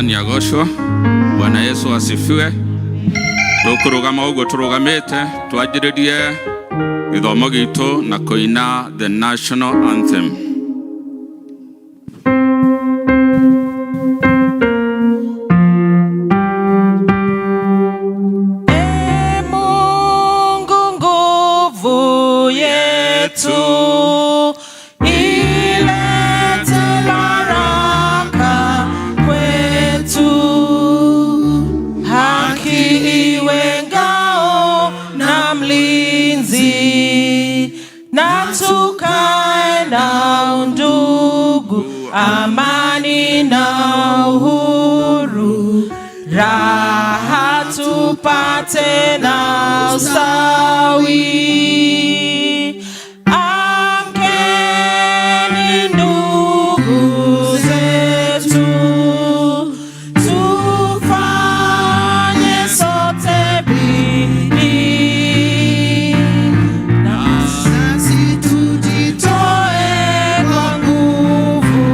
Yagoshwa. Bwana Yesu asifiwe. Tukurugama ugo turugamite twajiririe githomo gitu na kuina the national anthem. Mungu nguvu yetu amani na uhuru, raha tupate na ustawi. Amkeni ndugu zetu, tufanye sote bidii, na sisi tujitoe kwa nguvu.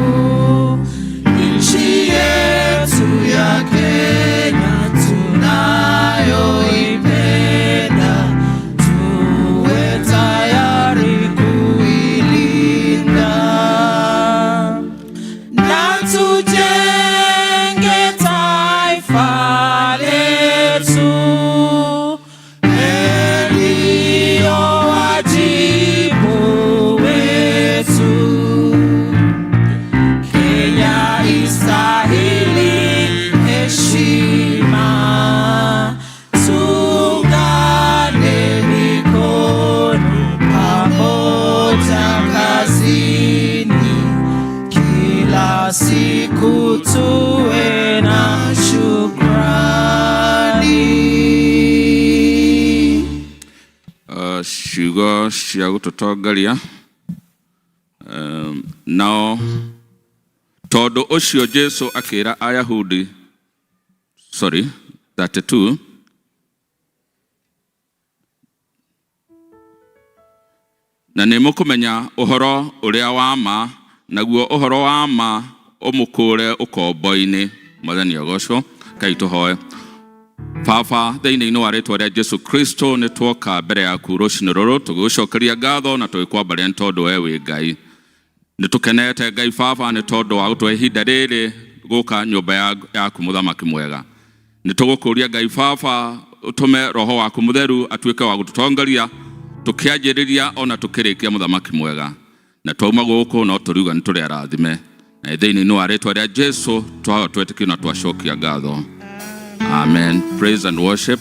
Nchi yetu ya Kenya tunayoipenda, tuwe tayari kuilinda na tujenge taifa letu. Ndio wajibu wetu. Kenya istahili heshima, tuungane mikono pamoja kazini. siku tuwe na shukrani. Ciugo cia gututongoria nao tondu ucio Jesu akira Ayahudi 32 na nĩ mũkũmenya ũhoro ũrĩa wa ma, naguo ũhoro wa ma ũmũkũre ũkombo-inĩ. Mwathani agocwo. Kai tũhoe. Baba, thĩinĩ-inĩ wa rĩĩtwa rĩa Jesu Kristo nĩ tuoka mbere yaku rũcinĩ rũrũ tũgĩgũcokeria ngatho na tũgĩkwambaria nĩ tondũ we wĩ Ngai. Nĩ tũkenete Ngai Baba nĩ tondũ wa gũtũhe ihinda rĩrĩ gũka nyũmba yaku mũthamaki mwega. Nĩ tũgũkũria Ngai Baba ũtũme Roho waku Mũtheru atuĩke wa gũtũtongoria tukianjĩrĩria ona tukĩrĩkia mũthamaki mwega. Na twauma gũkũ no tũriuga nĩ tũrĩ arathime. Na thĩinĩ-inĩ wa rĩĩtwa rĩa Jesu twetĩkia na twacokia ngatho. Amen. Praise and worship.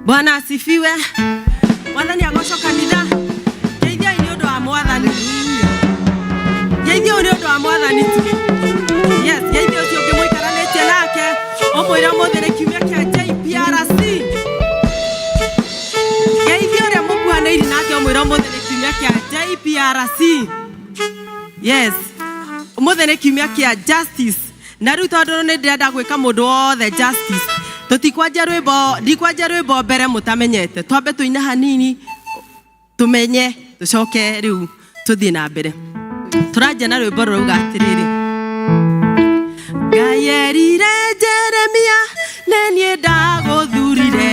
Bwana asifiwe. Mwathani agocwo kanitha. Geithia ni undu wa Mwathani. Geithia ni undu wa Mwathani tu. Yes, geithia ucio ngimũikaranĩtie nake. Ũmwĩra mũthĩ nĩ kiumia kĩa JPRC. Geithia ũrĩa mũkuhanĩire nake ũmwĩra mũthĩ nĩ kiumia kĩa JPRC. Yes. Mũthĩ nĩ kiumia kĩa justice. Na rĩu tondũ nĩ ndĩrenda gwĩka mũndũ wothe justice. Tũtikwanja rwĩmbo mbere mũtamenyete. Twambe tũine hanini tumenye tucoke rĩu tũthiĩ na mbere. Tũranja na rwĩmbo rũrauga atĩrĩrĩ. Ngai erire Jeremia nĩ niĩ ndagũthurire.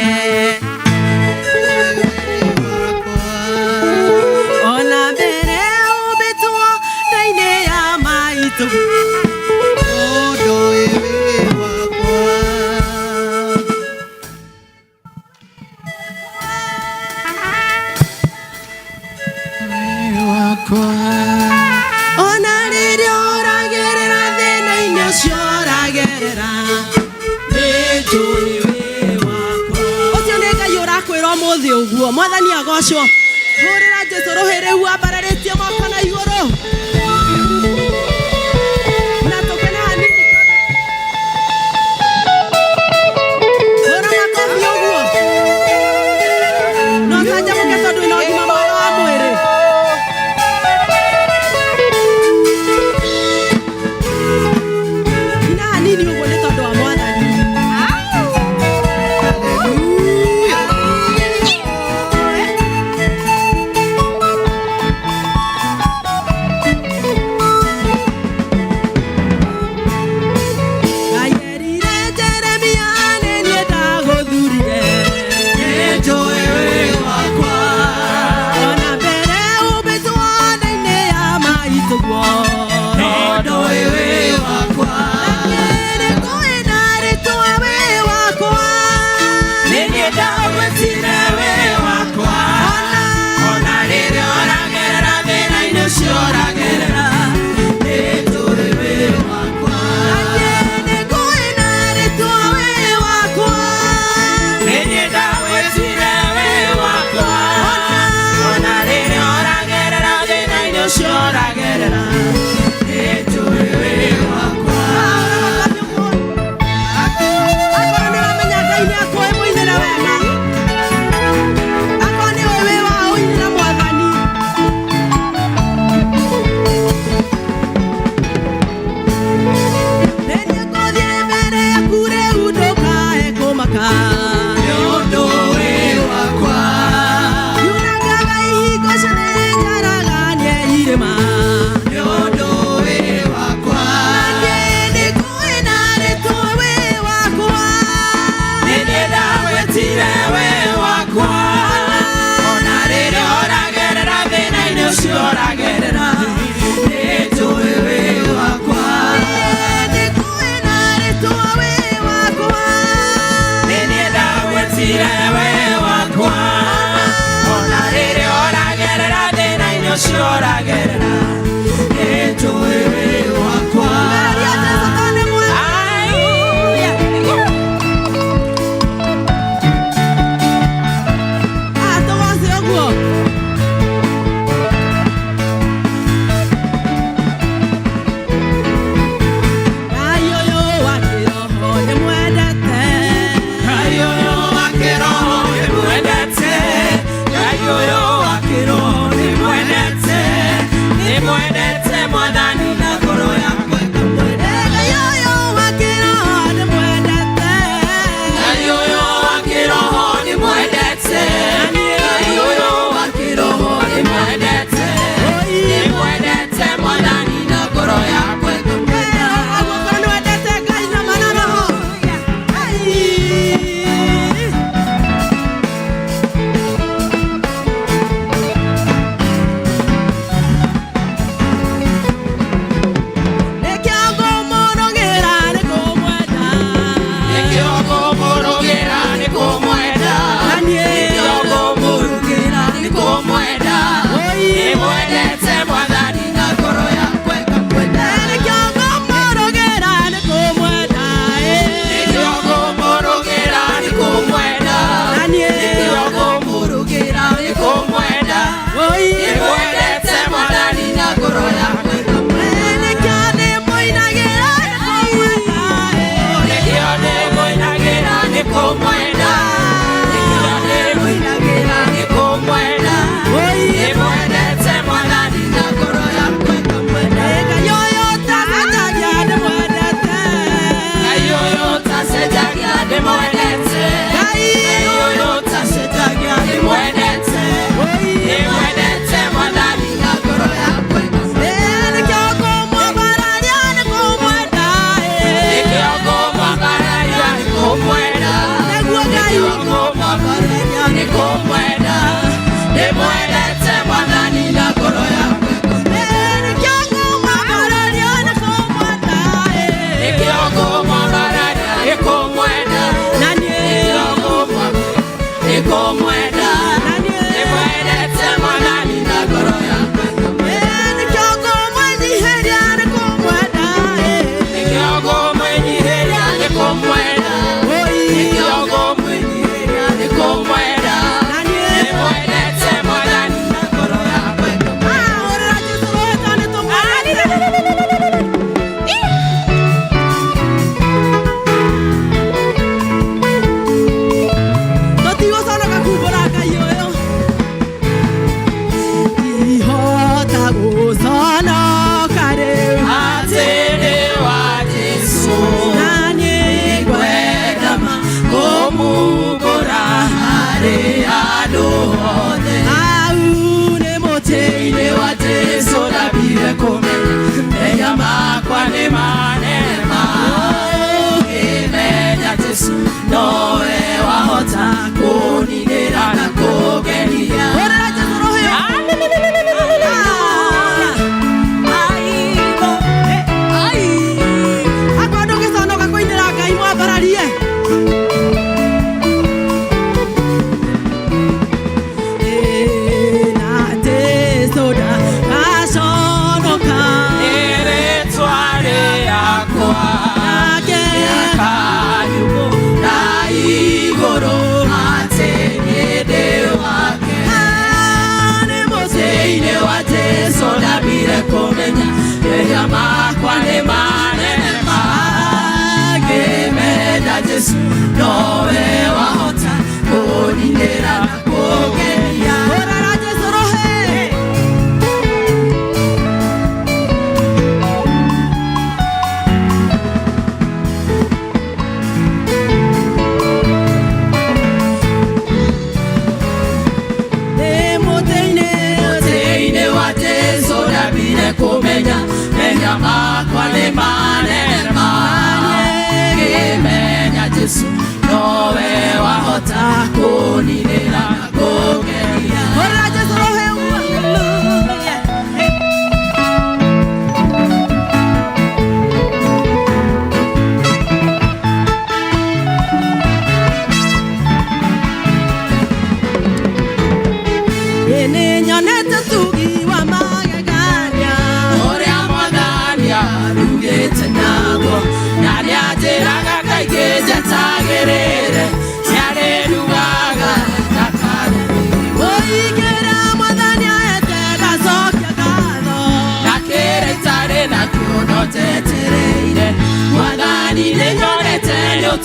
Ona mbere ũmbĩtwo nda-inĩ ya maitũ. Ona rĩrĩa ũragerera thĩna-inĩ ũcio ũragerera, nĩnjũĩ wĩ wakwa. Ũcio nĩ Ngai ũrakwĩra ũmũthĩ ũguo. Mwathani agocwo. Hũrĩra Jesũ rũhĩ rĩu wambararĩtie moko na igũrũ. Na tũkene hanini. Hũra makofi ũguo. No ũcanjamũke tondũ wĩna ũgima mwega wa mwĩrĩ. nikomwenda nimwendete mwathani na ngoro yakwa nikiongo mwenyihiria nikomwenda nikiongo mwenyihiria nikomwenda nikiongo mwenyihiria nikomwenda nimwendete mwathani na ngoro yakwa orera Jesu wetu nitumwendete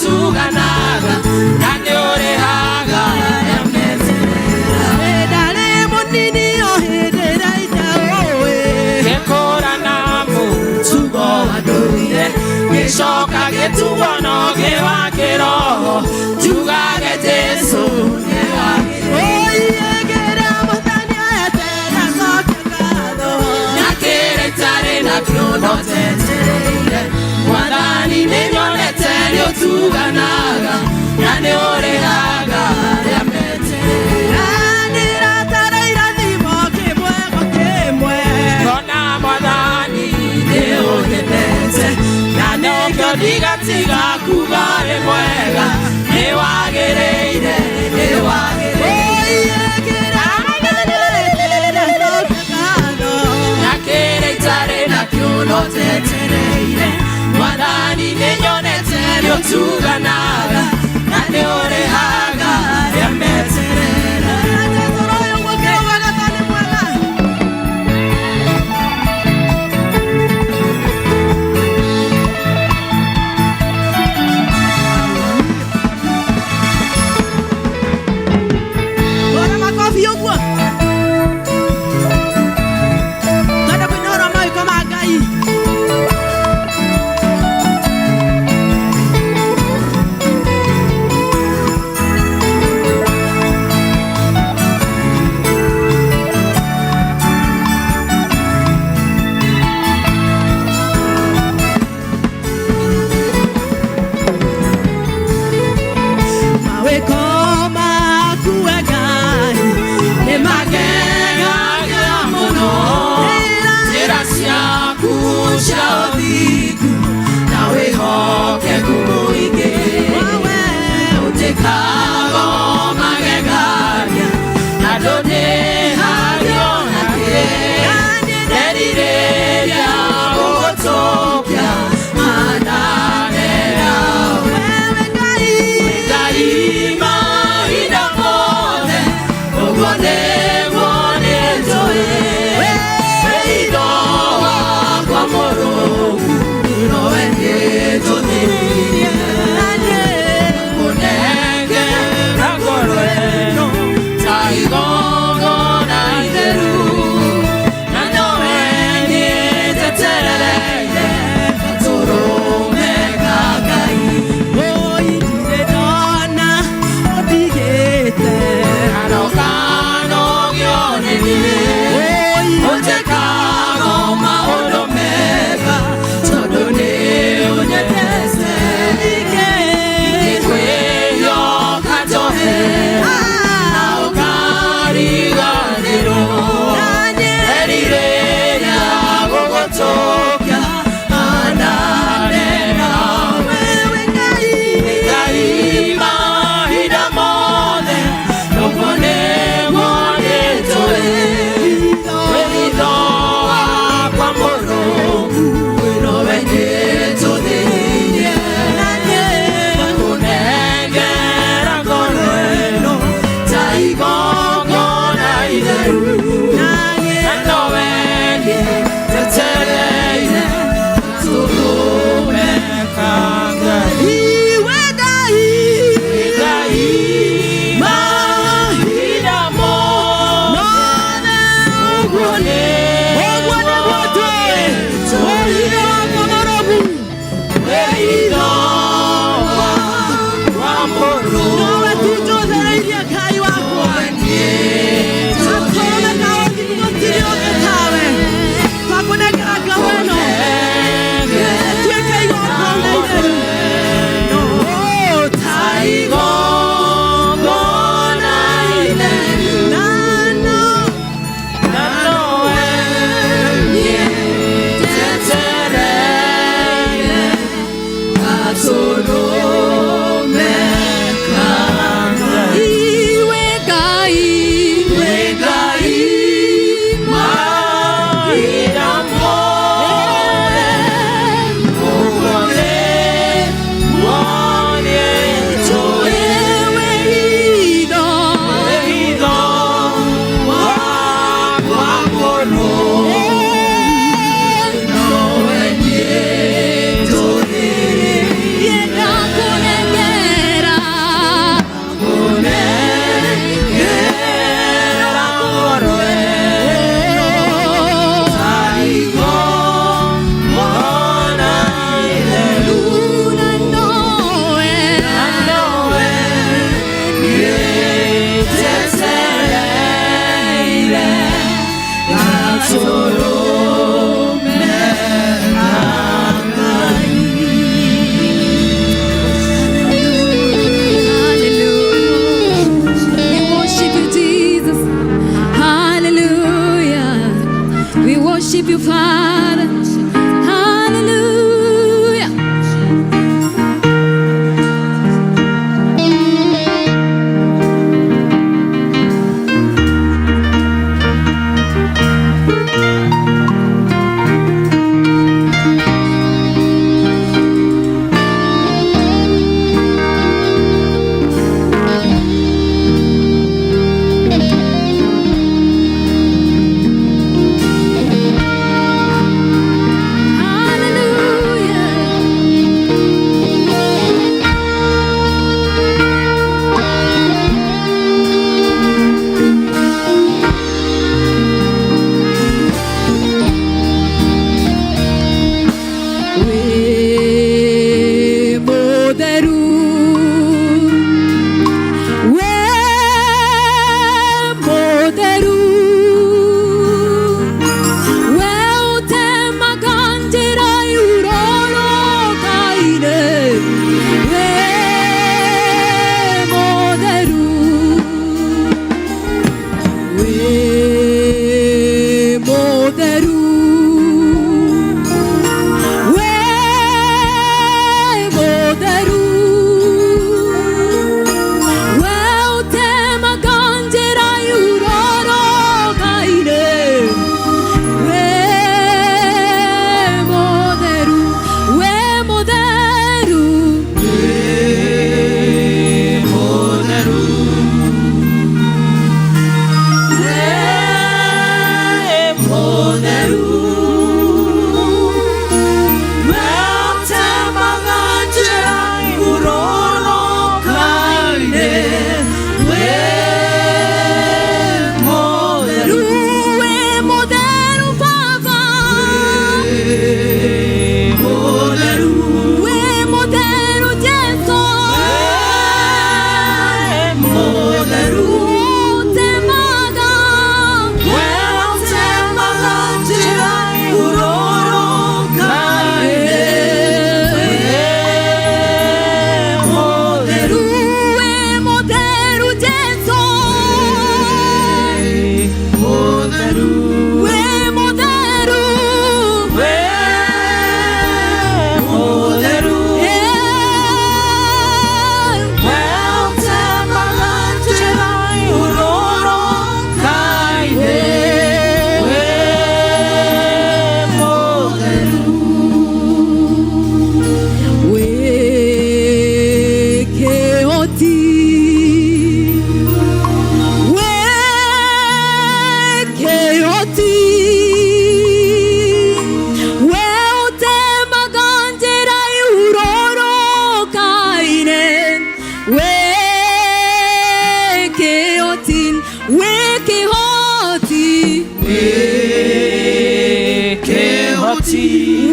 tuganaga na nĩũrĩhaga ndari mũnini ohĩndĩra itaũĩ gĩkũra na mũtugo wa ndũire gĩcoka gĩtugo no gĩwa kĩroho tugage Jesũ nĩwagĩrĩire mwathani ayetera cokia ngatho na kĩrĩtarĩ na kĩono tetereire mwathani nĩnyonete nĩũtuganaga na nĩũrĩhaga arĩa metereire nĩratara irathimo kĩmwe kwa kĩmwe ona mwathani nĩũnyendete na nĩkĩo ndigatiga kuga arĩ mwega nĩwagĩrĩire na kĩrĩa itarĩ na kĩono tetereire mwathani nĩnyonete nĩũtuganaga na nĩũrĩhaga arĩa metereire Kago magega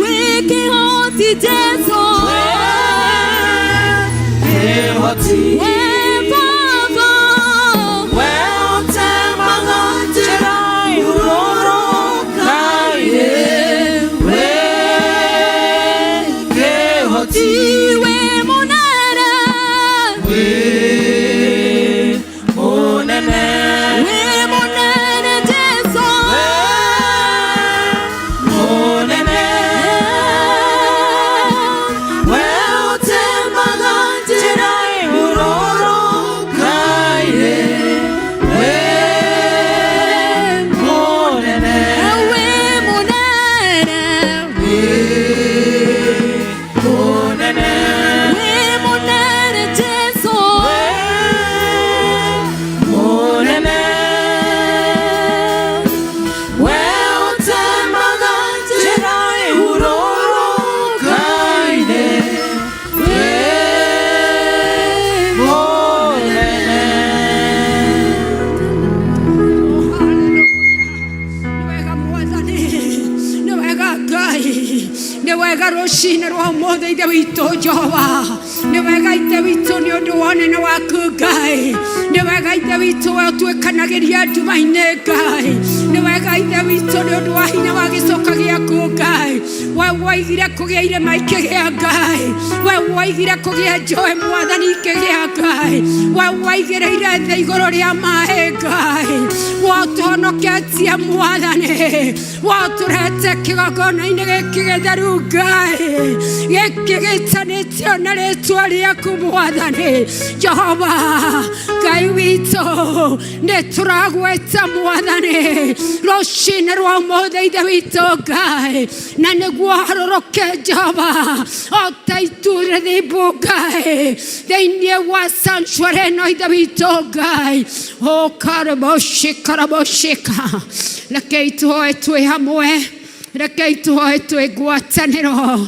Wiki hoti Jesu kehoti Baba we utemaga njira irorokaire we kehoti we munene Jesu munene we utemaga njira irorokaire we munene Jesu munene we utemaga njira irorokaire we munene Newega roshina rwa mothe ithe witũ Jehova nĩwega ithe witũ nĩ ũndũ wa ũnene waku Ngai nĩwega ithe witũ we ũtwĩkanagĩria nduma-inĩ Ngai nĩwega ithe witũ nĩ ũndũ wa hinya wa gĩcoka gĩaku Ngai we waigire kũgĩa irĩma ikĩgĩa Ngai we waigire kũgĩa njoe Mwathani ikĩgĩa Ngai we waigĩrĩire thĩ igũrũ rĩa maaĩ Ngai watũhonoketie Mwathani watũrehete kĩgongona-inĩ gĩkĩ gĩtheru Ngai gĩkĩ gĩtanĩtio na rĩtwa rĩaku Mwathani Jehova Ngai witũ nĩ tũragwĩta Mwathani rũciinĩ rwa ũmũthĩ ithe witũ Ngai na nĩguo harũrũke Jehova o ta itu rĩthimbũ Ngai thĩinĩ wa sanctuary ĩno ithe witũ Ngai o karaboshika rekei tũhoe twĩ hamwe rekei tũhoe twĩ ngwatanĩro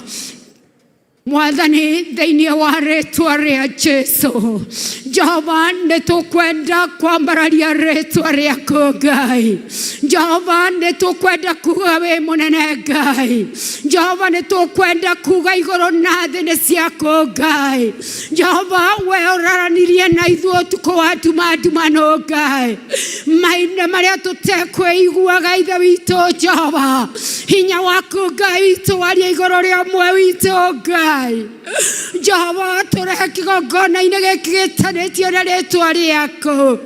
Mwathani thĩinĩ wa rĩtwa rĩa Jesu Jehova nĩ tũkwenda kwambararia rĩtwa rĩaku Ngai Jehova nĩ tũkwenda kuga wĩ mũnene Ngai Jehova nĩ tũkwenda kuga igũrũ na thĩ nĩ ciaku Ngai Jehova we ũraranirie na ithuĩ ũtukũ wa ndumano Ngai mahinda marĩa tũtekwĩiguaga ithe witũ Jehova hinya waku Ngai witũ waria igũrũ rĩa ũmwe witũ Ngai Jehova tũrehe kĩgongona-inĩ gĩkĩ gĩtanĩtio na rĩtwa rĩaku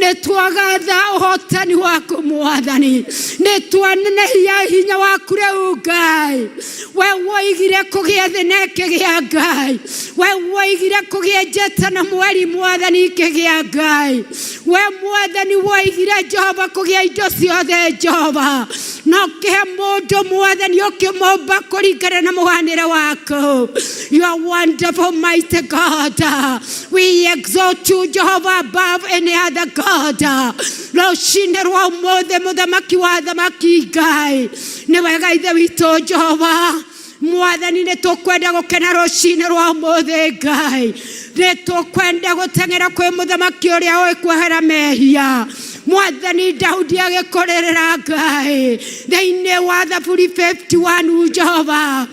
nĩ twagatha ũhotani waku Mwathani nĩ twanenehia hinya waku rĩu Ngai we woigire kũgĩa thĩ na ĩkĩgĩa Ngai we woigire kũgĩa njata na mweri Mwathani ikĩgĩa Ngai we Mwathani woigire Jehova kũgĩa indo ciothe Jehova no kĩhe mũndũ Mwathani ũkĩmũmba kũringana na mũhanĩre waku You are wonderful, mighty God. We exalt you, Jehovah, above any other God. Rũciinĩ rwa ũmũthĩ mũthamaki wa thamaki Ngai nĩwega ithe witũ Jehova Mwathani nĩ tũkwenda gũkena rũciinĩ rwa ũmũthĩ Ngai nĩ tũkwenda gũteng'era kwĩ mũthamaki ũrĩa ũĩ kwehera mehia Mwathani Daudi agĩkũrĩrĩra Ngai thĩinĩ wa Zaburi 51 Jehova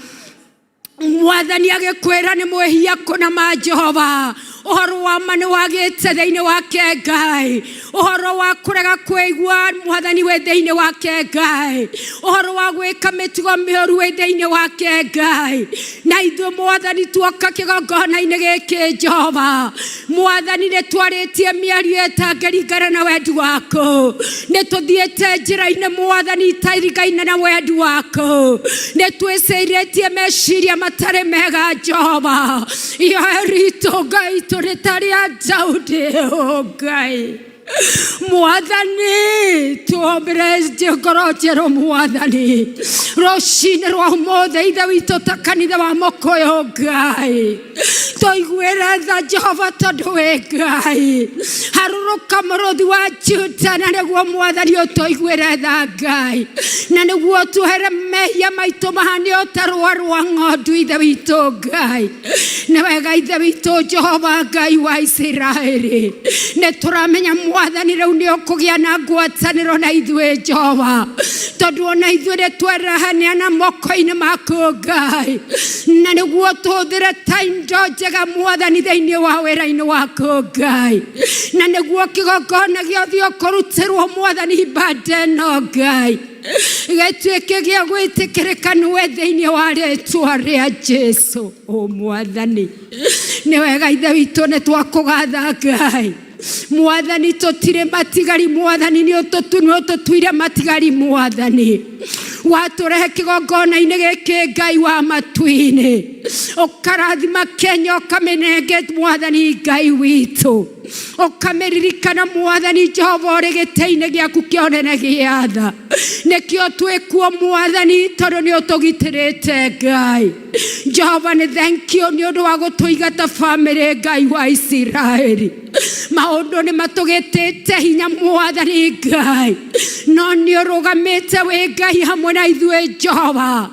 Mwathani agĩkwĩra nĩ mwĩhia kũna ma Jehova ũhoro wa ma nĩ wagĩte thĩinĩ wake Ngai ũhoro wa kũrega kwĩigua Mwathani wĩ thĩinĩ wake Ngai ũhoro wa gwĩka mĩtugo mĩũru wĩ thĩinĩ wake Ngai na ithuĩ Mwathani tuoka kĩgongona-inĩ gĩkĩ Jehova Mwathani nĩ twarĩtie mĩario ĩtangĩringana na wendi waku nĩ tũthiĩte njĩra-inĩ Mwathani itaringaine na wendi waku nĩ twĩcirĩtie meciria matarĩ mega Jehova ihoya ritũ Ngai tũrĩ ta rĩa Daudi Ngai Mwathani tuombere ngoro njerũ Mwathani rũciinĩ rwa ũmũthĩ ithe witũ ta kanitha wa Mũkũyũ Ngai tũiguĩre tha Jehova tondũ wĩ Ngai harũrũka mũrũthi wa Juda na nĩguo Mwathani ũtũiguĩre tha Ngai na nĩguo tuhere mehia maitũ mahane o ta rũa rwa ng'ondu ithe witũ Ngai nĩ wega ithe witũ Jehova Ngai wa Isiraeli nĩ tũramenya mwathani rĩu nĩ ũkũgĩa na ngwatanĩro na ithuĩ Jehova, tondũ ona ithuĩ nĩ twerahaneana moko-inĩ maku Ngai, na nĩguo tũhũthĩre taindo njega mwathani thĩinĩ wa wĩra-inĩ waku Ngai, na nĩguo kĩgongona gĩothe ũkũrutĩrwo mwathani ibada ĩno Ngai gĩtuĩke gĩa gwĩtĩkĩrĩka nĩwe thĩinĩ wa rĩĩtwa rĩa Jesũ. Mwathani nĩ wega ithe witũ nĩ twakũgatha Ngai, mwathani tũtirĩ matigari mwathani, nĩ ũtũtuire matigari mwathani, watũrehe kĩgongona-inĩ gĩkĩ Ngai wa matu-inĩ, ũkarathima Kenya ũkamĩnenge mwathani Ngai witũ, ũkamĩririkana mwathani Jehova ũrĩ gĩtĩ-inĩ gĩaku kĩa ũnene gĩa tha, nĩkĩo twĩkuo mwathani tondũ nĩ ũtũgitĩrĩte Ngai. Jehova nĩ thank you nĩ ũndũ wa gũtũigata family Ngai wa Isiraeli, maũndũ nĩ matũgĩtĩte hinya mwathani Ngai, no nĩ ũrũgamĩte wĩ Ngai hamwe na ithuĩ Jehova,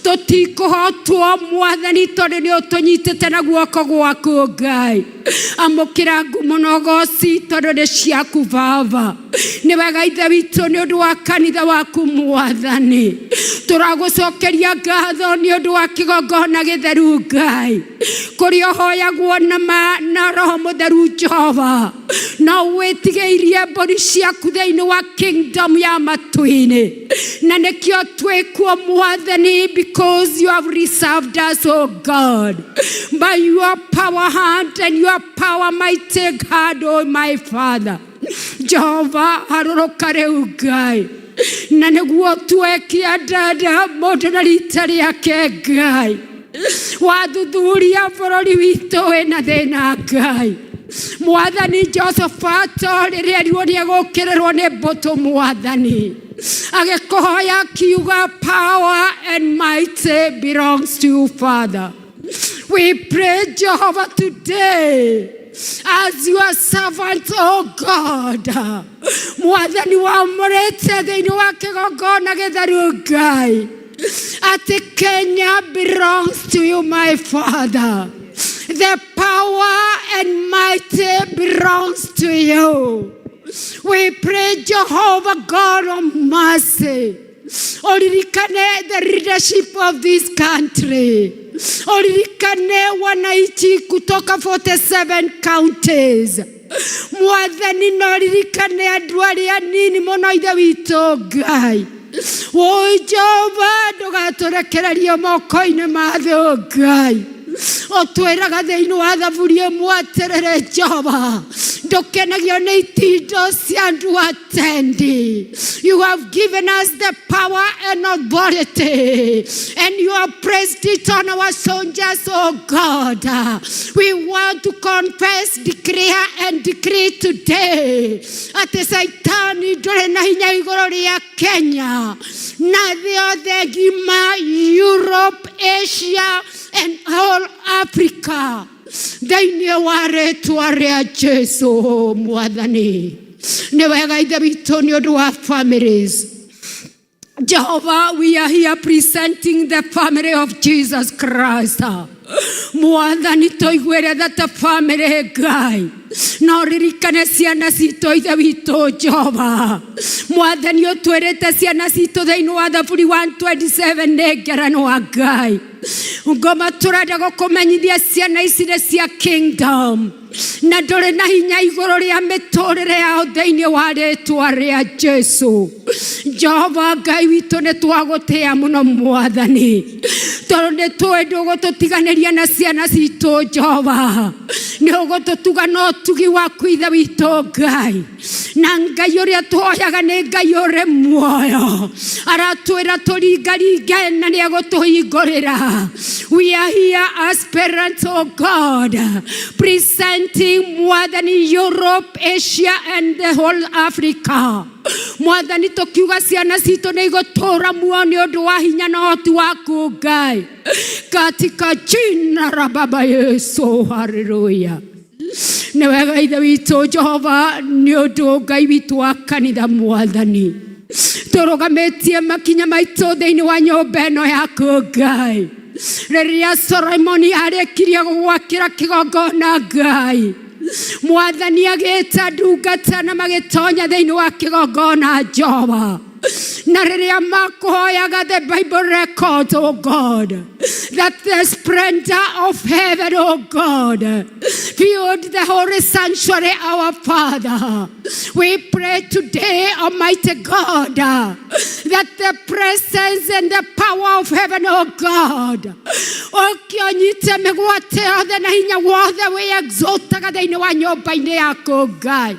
tũtikũhotwo mwathani tondũ nĩ ũtũnyitĩte na guoko gwaku Ngai. Amũkĩra ngumo na ũgooci tondũ nĩ ciaku Baba, nĩ wega ithe witũ nĩ ũndũ wa kanitha waku mwathani, tũragũcokeria ngatho nĩ ũndũ wa kĩgongona gĩtheru Ngai, kũrĩa ũhoyagwo na Roho Mũtheru Jehova, no wĩtigĩirie mbũri ciaku thĩinĩ wa kingdom ya matu-inĩ, na nĩkĩo twĩkuo mwathani, because you have reserved us, O God, by your power hand and your power mighty God, O my Father. Jehova harũrũka rĩu Ngai, na nĩguo twekia dada mũndũ na rita rĩake Ngai, wathuthuria bũrũri witũ wĩna thĩna Ngai, mwathani Josephat rĩrĩa erirwo nĩ egũkĩrĩrwo nĩ mbũtũ mwathani, agĩkũhoya akiuga power and might belongs to you Father. We pray Jehovah today as your servant, oh God, mwathani wamũrĩte thĩinĩ wa kĩgongona gĩtheru Ngai, atĩ Kenya belongs to you my Father. The power and might belongs to you. We pray Jehovah God of mercy, uririkane the leadership of this country, uririkane wananchi kutoka 47 counties, mwathani na uririkane andũ arĩa anini mũno ithe witũ Ngai. Jehova ndũgatũrekererie moko-inĩ ma thũ Ngai, otwĩraga thĩinĩ wa Thaburi ĩmwe atĩrĩrĩ Jehova, ndũkenagio nĩ itindo cia andũ atendi. You have given us the power and authority, and you have placed it on our soldiers, oh God. We want to confess, declare and decree today atĩ Saitani ndũrĩ na hinya igũrũ rĩa Kenya na thĩ yothe ngima, Europe, Asia and all Africa, thĩinĩ wa rĩĩtwa rĩa Jesũ mwathani. Nĩ wega ithe witũ nĩ ũndũ wa families. Jehovah, we are here presenting the family of Jesus Christ. Mwathani tũiguĩre that the family Ngai, no ririkane ciana citũ ithe witũ Jehova, mwathani ũtwĩrĩte ciana citũ thĩinĩ wa Thaburi 127 nĩ ngeranwa Ngai, ngoma tũrenda gũkũmenyithia ciana ici nĩ cia kingdom, na ndũrĩ na hinya igũrũ rĩa mĩtũrĩre yao thĩinĩ wa rĩĩtwa rĩa Jesũ. Jehova Ngai witũ nĩ twagũtĩa mũno mwathani, tondũ nĩ tũĩ ndũgũtũtiganĩria na ciana citũ Jehova, nĩ ũgũtũtuga na ũtugi waku ithe witũ Ngai, na Ngai ũrĩa tũhoyaga nĩ Ngai ũrĩ muoyo, aratwĩra tũringaringe na nĩ egũtũhingũrĩra. We are here as parents, oh God, presenting mwathani Europe, Asia and the whole Africa. Mwathani tũkiuga ciana citũ nĩ igũtũũra muoyo nĩ ũndũ wa hinya na ũhoti waku Ngai, katika jina la Baba Yesu. Haleluya. Nĩ wega ithe witũ Jehova nĩ ũndũ Ngai witũ wa kanitha mwathani, tũrũgamĩtie makinya maitũ thĩinĩ wa nyũmba ĩno yaku Ngai, rĩrĩa Solomoni arĩkirie gũgwakĩra kĩgongona Ngai, Mwathani agĩta ndungata na magĩtonya thĩinĩ wa kĩgongona Jehova. Na rĩrĩa makũhoyaga, the Bible records, oh God, that the splendor of heaven, oh God, filled the holy sanctuary, our Father. We pray today, Almighty God, that the presence and the power of heaven, oh God, ũkĩonyite mĩgwate yothe na hinya wothe wĩ-exaltaga thĩinĩ wa nyũmba-inĩ yaku Ngai.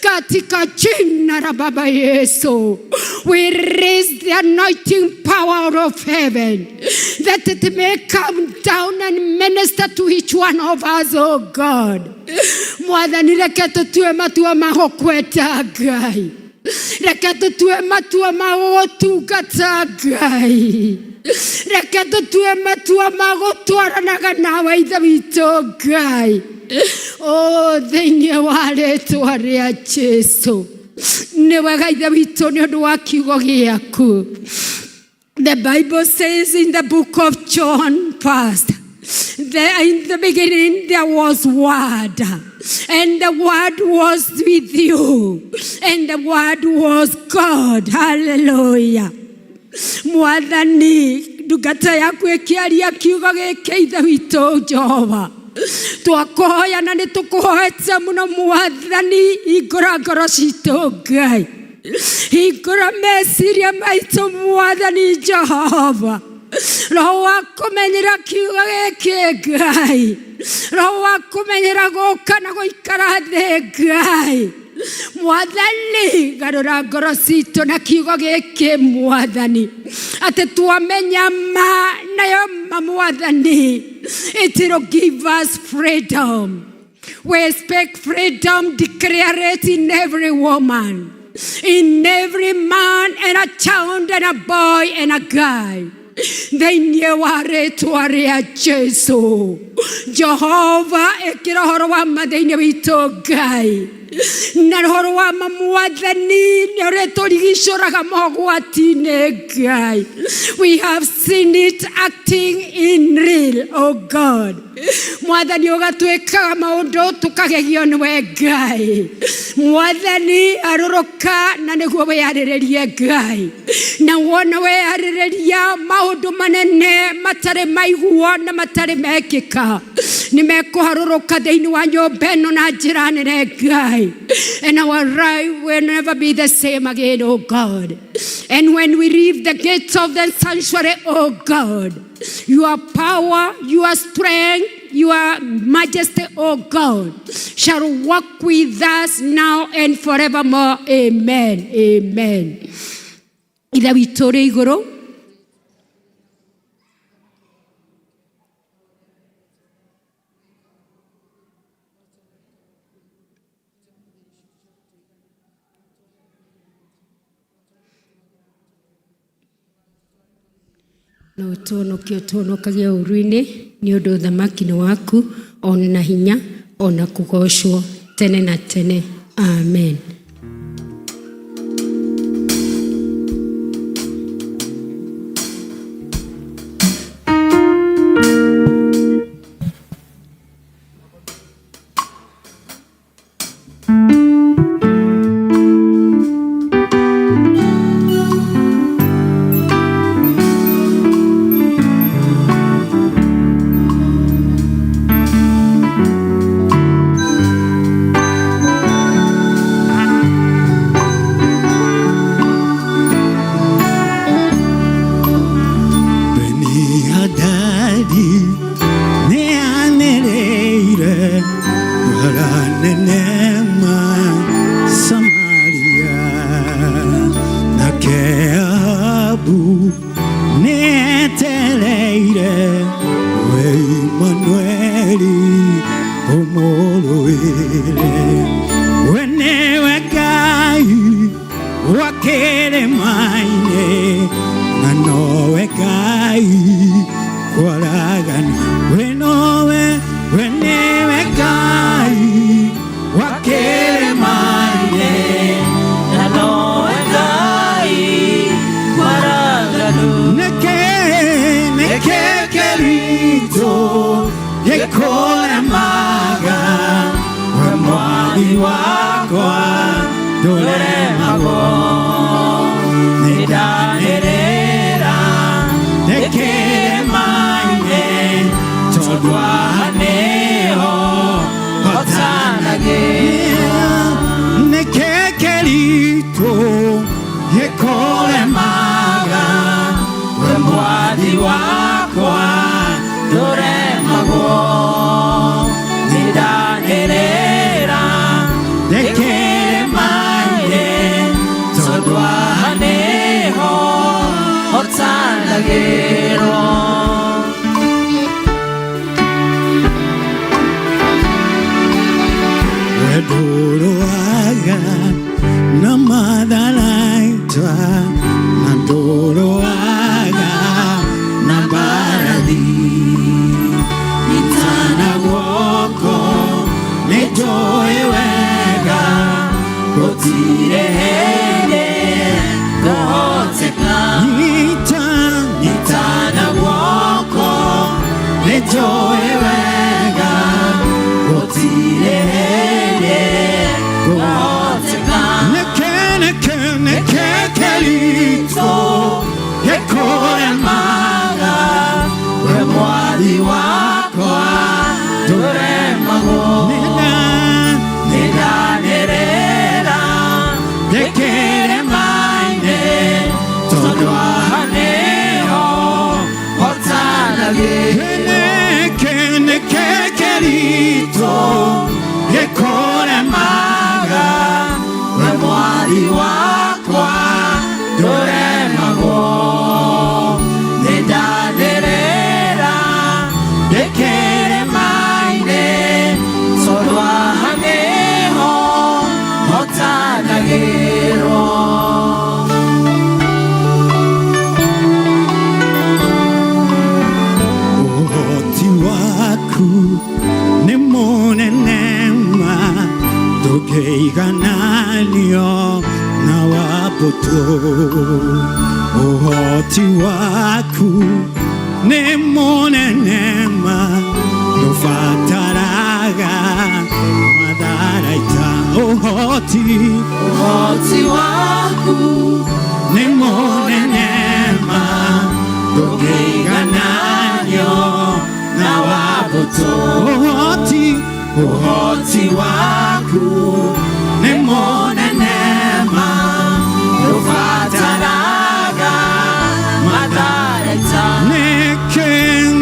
Katika jina la Baba Yesu, we raise the anointing power of heaven, that it may come down and minister to each one of us, oh God. Mwathani, reke tutue matua ma gũkwenda Ngai. Reke tutue matua ma gũgũtungata Ngai. Reke tutue matua ma gũtwaranaga nawe Ithe witũ Ngai. Oh, thĩinĩ wa rĩĩtwa rĩa Jesũ. Nĩ wega Ithe witũ nĩ ũndũ wa kiugo gĩaku. The Bible says in the book of John first, in the beginning there was Word, and the Word was with you, and the Word was God. Hallelujah. Mwathani, ndungata yaku ĩkĩaria kiugo gĩkĩ Ithe witũ Jehova. Twakuhoya na nĩ tũkũhoete mũno Mwathani, hingũra ngoro citũ Ngai. Hingũra meciria maitũ Mwathani Jehova. Roho wa kũmenyera kiugo gĩkĩ Ngai. Roho wa kũmenyera gũka na gũikara thĩ Ngai. Mwathani, garũra ngoro citũ na kiugo gĩkĩ Mwathani, atĩ twamenya ma nayo Mwathani, it will give us freedom. We speak freedom, declare it in every woman, in every man and a child and a boy and a guy. Thĩinĩ wa rĩĩtwa rĩa Jesũ. Jehova, ĩkĩra ũhoro wa ma thĩinĩ witũ Ngai. Na ũhoro wa ma Mwathani nĩ ũrĩtũrigicũraga mogwati-inĩ Ngai. We have seen it acting in real, oh God. Mwathani, ũgatuĩkaga maũndũ tũkagegio nĩwe Ngai. Mwathani, arũrũka na nĩguo wĩyarĩrĩrie Ngai. Na wona wĩyarĩrĩria, maũndũ manene matarĩ maiguo na matarĩ mekĩka nĩ mekũharũrũka thĩinĩ wa nyũmba ĩno na njĩra nene Ngai. And our life will never be the same again, oh God. And when we leave the gates of the sanctuary, oh God, your power, your strength, your majesty, oh God, shall walk with us now and forevermore. Amen. Amen. Ithe witũ ũrĩ igũrũ, na ũtũhonokie ũtũhonokagia ũũru-inĩ nĩ ũndũ ũthamaki nĩ waku, ona hinya, ona kũgocwo tene na tene. Amen. mwathi wakwa nduremagwo nidanirira nikiremaine tondu niho hotanagira nikekeritu gikuremaga we mwathi wakwa nduremagwo nidanirira nikiremaine tondu niho hotanagira Ndoroaga na madalaitwa na ndoroaga na baradi nitana guoko nijoe wega gutire hende gohoteka nitana guoko nijoe wega gutire hende Nekekelito yekoremaga we mwathi wakwa nduremagwo nidanirira nikiremaine tondu niho hotanagira Nekekelito yekoremaga we mwathi wakwa nduremagwo nidanirira nikiremaine tondu niho hotanagirwo uhoti waku ni munene ma ndũngĩigananio na wabutu uhoti waku nĩ mũnene ma ndũbataraga matharaita uhoti waku nĩ mũnene ma ndũngĩigananio na wabutu uhoti waku ni munene ma ndũbataraga matharaita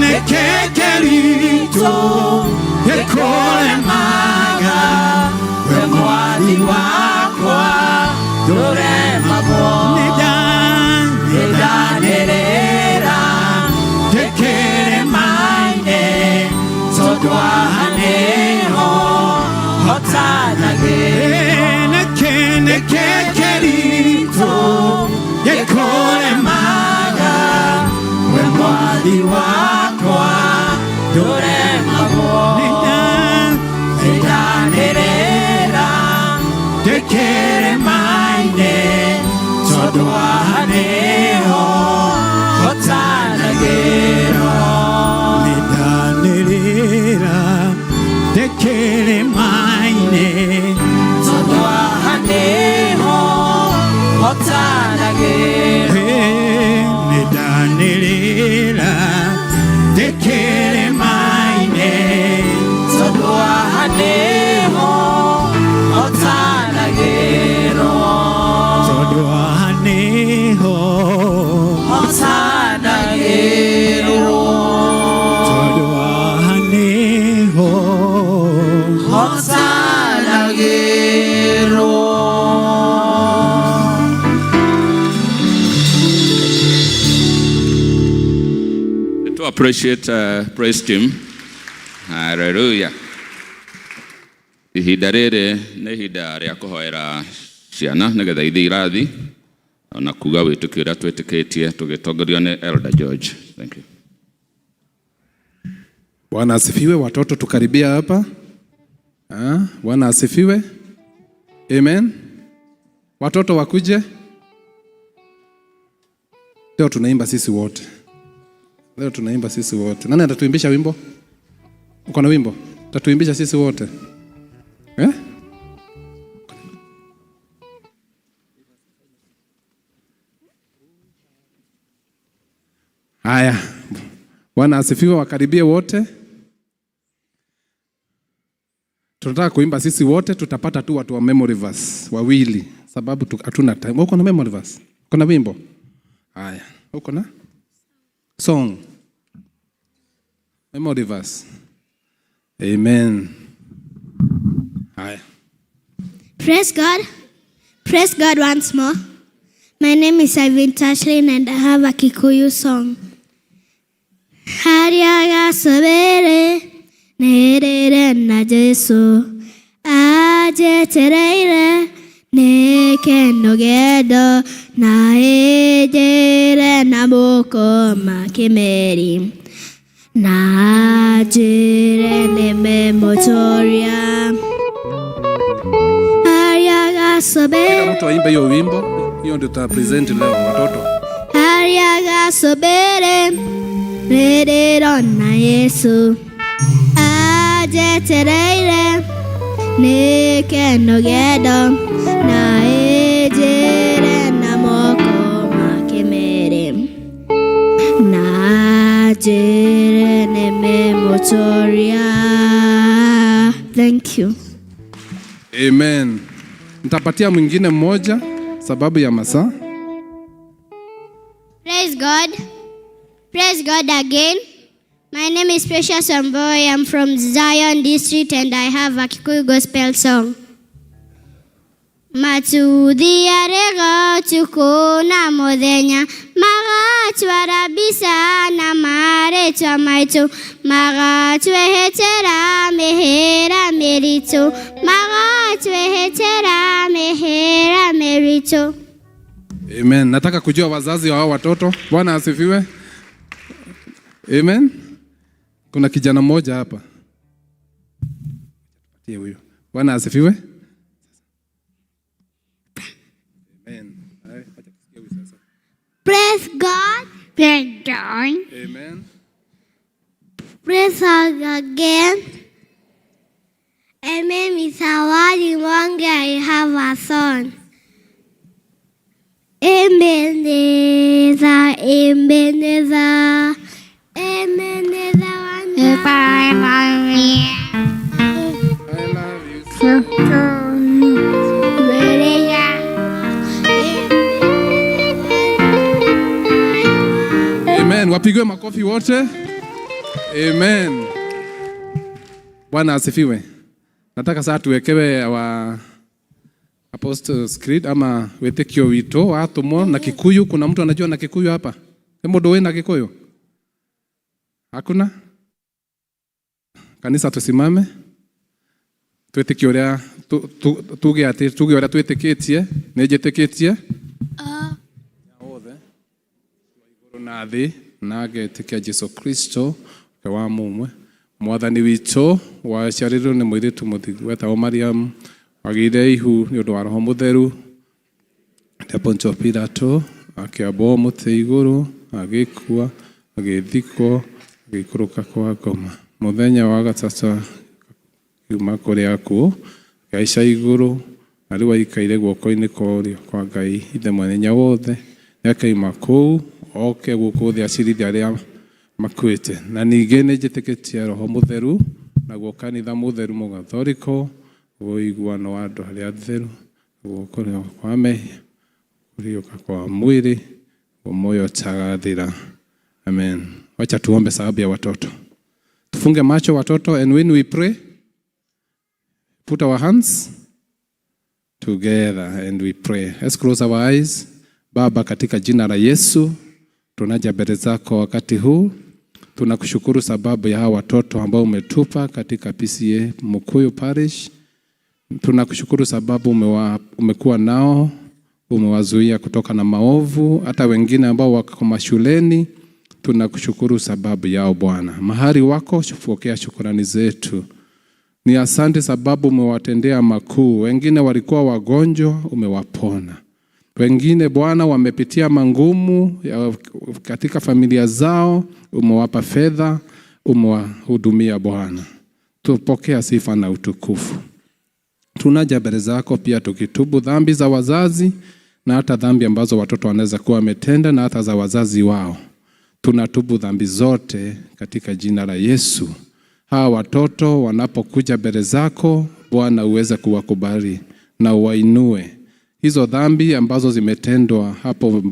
nikekeritu gikuremaga we mwathi wakwa nduremagwo nidanirira nikiremaine tondu niho hotanagirwo Nekekelito yekoremaga we mwathi wakwa nduremagwo nidanirira nikiremaine tondu niho hotanagirwo nidanirira nikiremaine tondu niho hotanagirwo nidanirira nikiremaine tondu niho hotanagirwo niho hotanagirwo niho hotanagirwo To appreciate praise team. Hallelujah. Ihinda rĩrĩ nĩ ihinda rĩa kũhoera ciana nĩgetha ithiĩ irathi na kuga wĩtĩkio ũrĩa twĩtĩkĩtie tũgĩtongorio nĩ Elder George. Thank you. Bwana asifiwe. Watoto tukaribia hapa. Bwana asifiwe. Amen. Watoto wakuje. Leo tunaimba sisi wote. Nani atatuimbisha wimbo? Uko na wimbo? Tatuimbisha sisi wote. Haya. Bwana asifiwe, wakaribie wote. Tunataka kuimba sisi wote, tutapata tu watu wa memory verse wawili sababu hatuna time. Uko na memory verse? Uko na wimbo? Haya. Uko na song? Memory verse. Amen. Haya. Praise God. Praise God once more. My name is Ivan Tashlin and I have a Kikuyu song. Hariaga sabere nerere na Jesu aje tereire ne kenogedo na ejere na boko makimeri na jere ne memotoria. Hariaga sabere. Kila mtu aimbe hiyo wimbo. Hiyo ndio tutapresent leo watoto. Hariaga sabere nerero na Yesu aje tereire ne kenogedo na ejere na moko makemere na jere ne memotoria. Thank you. Amen. Nitapatia mwingine mmoja sababu ya masaa. Praise God. Praise God again. My name is Precious Amboy. I'm from Zion District and I have a Kikuyu gospel song. Matudhi arega tukuna modenya magatwa rabisa na maretwa maitu magatwe hetera mehera merito magatwe hetera mehera merito. Amen. Nataka kujua wazazi wa hao watoto. Bwana asifiwe. Amen. Kuna kijana mmoja hapa. Patie huyo. Bwana asifiwe. Amen. Praise God. Praise God. Amen. Praise God again. Amen. Misawadi Mwangi, I have a son. Ebeneza, Ebeneza, Ebeneza, I love you. Amen. Wapigwe makofi wote. Amen. Bwana asifiwe. Nataka sasa tuwekewe wa Apostles Creed ama wetekio wito watumwa na Kikuyu. Kuna mtu anajua na Kikuyu hapa? Hebu dowe na Kikuyu? Hakuna? Kanisa tusimame. Twetekio ria tuge ati tuge ria tweteketie, nejeteketie. Othe. Iguru na thi na getekia Jesu Kristo wa mumwe. Mwathani witũ waciarĩrwo nĩ mũirĩtu mũthigu wetagwo Mariam wagĩire ihu nĩ ũndũ wa Roho Mũtheru rĩa Pontio Pilato akĩambwo mũtĩ igũrũ agĩkua agĩthikwo agĩikũrũka kwa ngoma mũthenya wa gatatũ akiuma kũrĩ akuũ agĩhaica igũrũ na rĩu aikaire guoko-inĩ kwa ũrĩo kwa Ngai Ithe Mwene-Hinya-Wothe nĩakaima kũu oke gũkũ thĩ acirithia arĩa makuĩte na ningĩ nĩnjĩtĩkĩtie Roho Mũtheru naguo kanitha mũtheru mũgathoriko ũiguano wa andũ arĩa atheru gũkũrĩo kwa mehia kũriũka kwa mwĩrĩ moyo tagathira. Amen. Wacha tuombe sababu ya watoto. Tufunge macho watoto, and when we pray put our hands together and we pray. Let's close our eyes. Baba, katika jina la Yesu tunaja mbele zako wakati huu. Tunakushukuru sababu ya hawa watoto ambao umetupa katika PCA Mukuyu Parish. Tunakushukuru sababu umekuwa nao, umewazuia kutoka na maovu, hata wengine ambao wako mashuleni. Tunakushukuru sababu yao Bwana. Mahali wako pokea shukrani zetu. Ni asante sababu umewatendea makuu. Wengine walikuwa wagonjwa, umewapona. Wengine Bwana wamepitia mangumu katika familia zao, umewapa fedha, umewahudumia Bwana. Tupokea sifa na utukufu. Tunaja mbele zako pia tukitubu dhambi za wazazi na hata dhambi ambazo watoto wanaweza kuwa wametenda na hata za wazazi wao. tunatubu dhambi zote katika jina la Yesu. Hawa watoto wanapokuja mbele zako Bwana, uweze kuwakubali na uwainue. Hizo dhambi ambazo zimetendwa hapo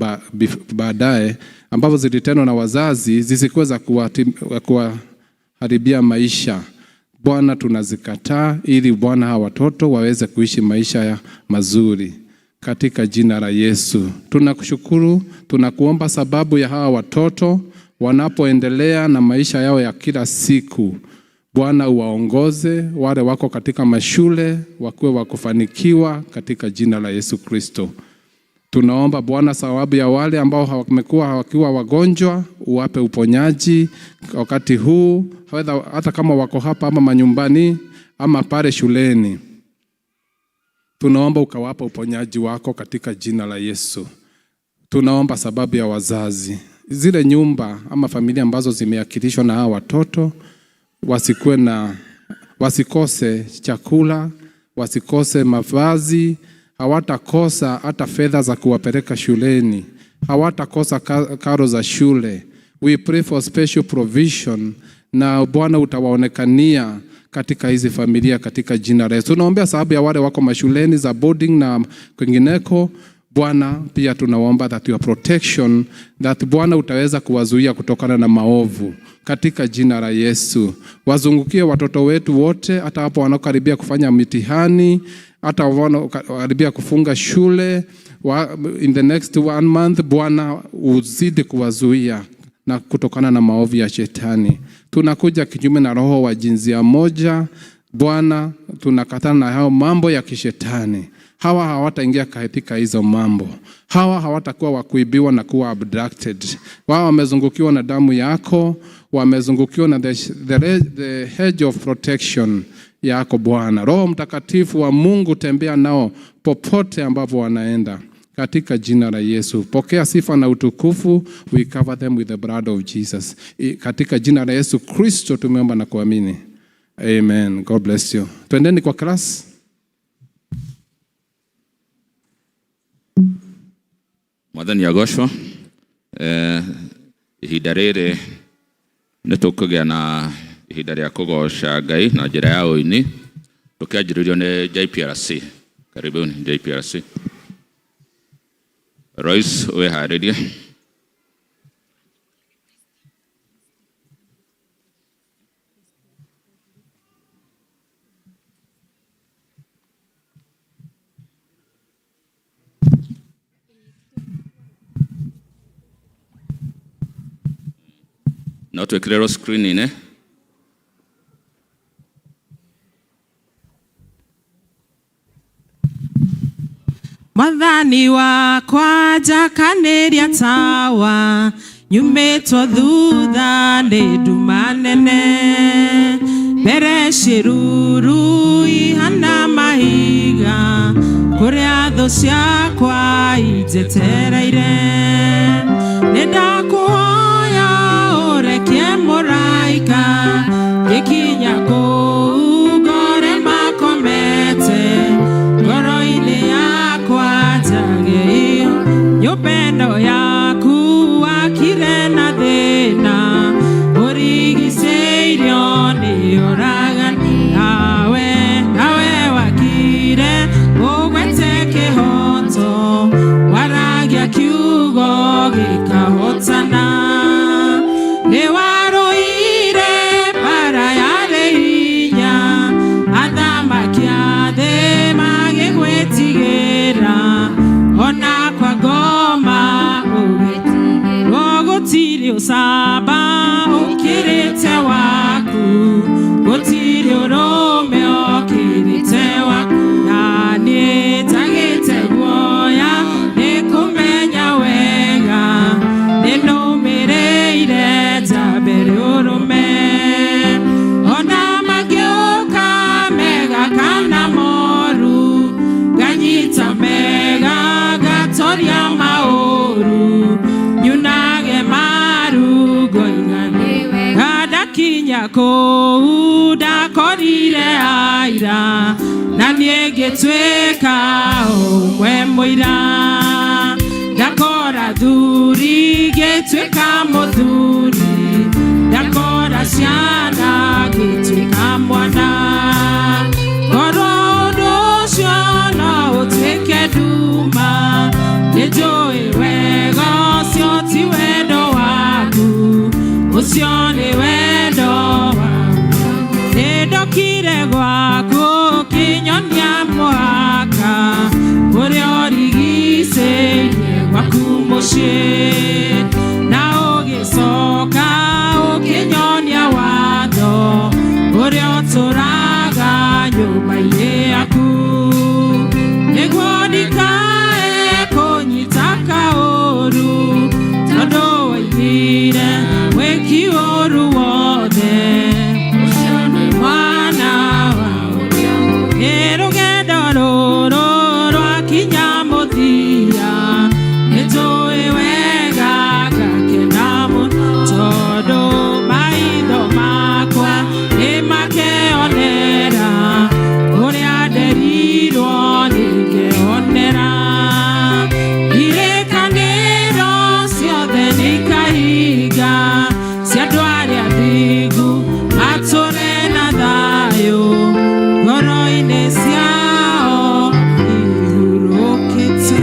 baadaye, ambazo zilitendwa na wazazi, zisikuweza kuwaharibia maisha. Bwana, tunazikataa ili Bwana hawa watoto waweze kuishi maisha ya mazuri katika jina la Yesu. Tunakushukuru, tunakuomba sababu ya hawa watoto wanapoendelea na maisha yao ya kila siku. Bwana, uwaongoze, wale wako katika mashule wakuwe wakufanikiwa katika jina la Yesu Kristo. Tunaomba Bwana, sababu ya wale ambao wamekuwa wakiwa wagonjwa, uwape uponyaji wakati huu, hata kama wako hapa ama manyumbani ama pale shuleni. Tunaomba ukawapa uponyaji wako katika jina la Yesu. Tunaomba sababu ya wazazi, zile nyumba ama familia ambazo zimeakilishwa na hawa watoto, wasikose chakula, wasikose mavazi, hawatakosa hata fedha za kuwapeleka shuleni, hawatakosa karo za shule. We pray for special provision, na Bwana utawaonekania katika hizi familia katika jina la Yesu. Tunaombea sababu ya wale wako mashuleni za boarding na kwingineko. Bwana, pia tunaomba that your protection, that Bwana utaweza kuwazuia kutokana na maovu katika jina la Yesu. Wazungukie watoto wetu wote, hata hapo wanakaribia kufanya mitihani, hata wanakaribia kufunga shule, in the next 1 month. Bwana, uzidi kuwazuia na kutokana na maovu ya shetani. Tunakuja kinyume na roho wa jinsia moja. Bwana, tunakatana na hao mambo ya kishetani. Hawa hawataingia katika hizo mambo. Hawa hawatakuwa wakuibiwa na kuwa abducted. Wao wamezungukiwa na damu yako, wamezungukiwa na the hedge of protection yako Bwana. Roho Mtakatifu wa Mungu, tembea nao popote ambapo wanaenda katika jina la Yesu. Pokea sifa na utukufu. We cover them with the blood of Jesus. Katika jina la Yesu Kristo tumeomba na kuamini. Amen. God bless you. Twendeni kwa class. Mwathani agocwo. Ihinda rĩrĩ nĩ tũkũgĩa na ihinda rĩa kũgoca Ngai na njĩra ya ũini, tũkĩanjĩrĩrio nĩ JPRC. Karibuni JPRC. Royce, weharĩrie. Na twĩkĩrĩrwo screen-inĩ. Mwathani wakwa njakanĩria tawa, nyumĩtwo thutha nĩ nduma nene, mbere ciruru ihana mahiga, kũrĩa thũ ciakwa injetereire. Nĩndakũhoya ũrekie mũraika, gĩkinya kũu ngore makomete, ngoro-inĩ yakwa njagĩrĩirwo nyũmba yaku wakire na thĩna, ũrigicĩirio nĩ ũragani. Nawe wakire ũgwete kĩhoto, waragia kiugo gĩkahotana. Nĩ warũire mbara yarĩ hinya, athamaki a thĩ magĩgwĩtigĩra, ona kwa ngoma ũgĩtigĩrwo. Gũtirĩ ũcamba ũkĩrĩte waku, gũtirĩ ũrũme ũkĩrĩte waku. Na niĩ njagĩte guoya nĩ kũmenya wega, nĩ nũmĩrĩire njambere ũrũme. Ona mangĩũka mega kana moru, nganyita mega ngatoria maũru, nyunage maru ngoigane. Ngadakinya kũu ndakorire aira, na niĩ ngĩtuĩka ũmwe mũira. Ndakora athuri gĩtuĩka mũthuri ndakora ciana gĩtuĩka mwana ngoro ũndũ ũcio no ũtuĩke nduma nĩnjũĩ wega ũcio ti wendo waku ũcio nĩ wendo waku nĩndokire gwaku ũkĩnyonia mwaka ũrĩa ũrigicĩirie gwaku mũciĩ na ũgĩcoka ũkĩnyonia watho ũrĩa ũtũraga nyũmba-inĩ yaku nĩguo ndikae kũnyita kaũru tondũ waigire wĩki ũru wothe ũcio nĩ mwana wa ũrĩa mũũgĩ rũgendo rũrũ rwakinya mũthia nĩnjũĩ wega ngakena mũno tondũ maitho makwa nĩmakeyonera ũrĩa nderirwo nĩngeonera irekanĩro ciothe nĩikahinga cia andũ arĩa athingu matũre na thayũ ngoro-inĩ ciao ihurũkĩte.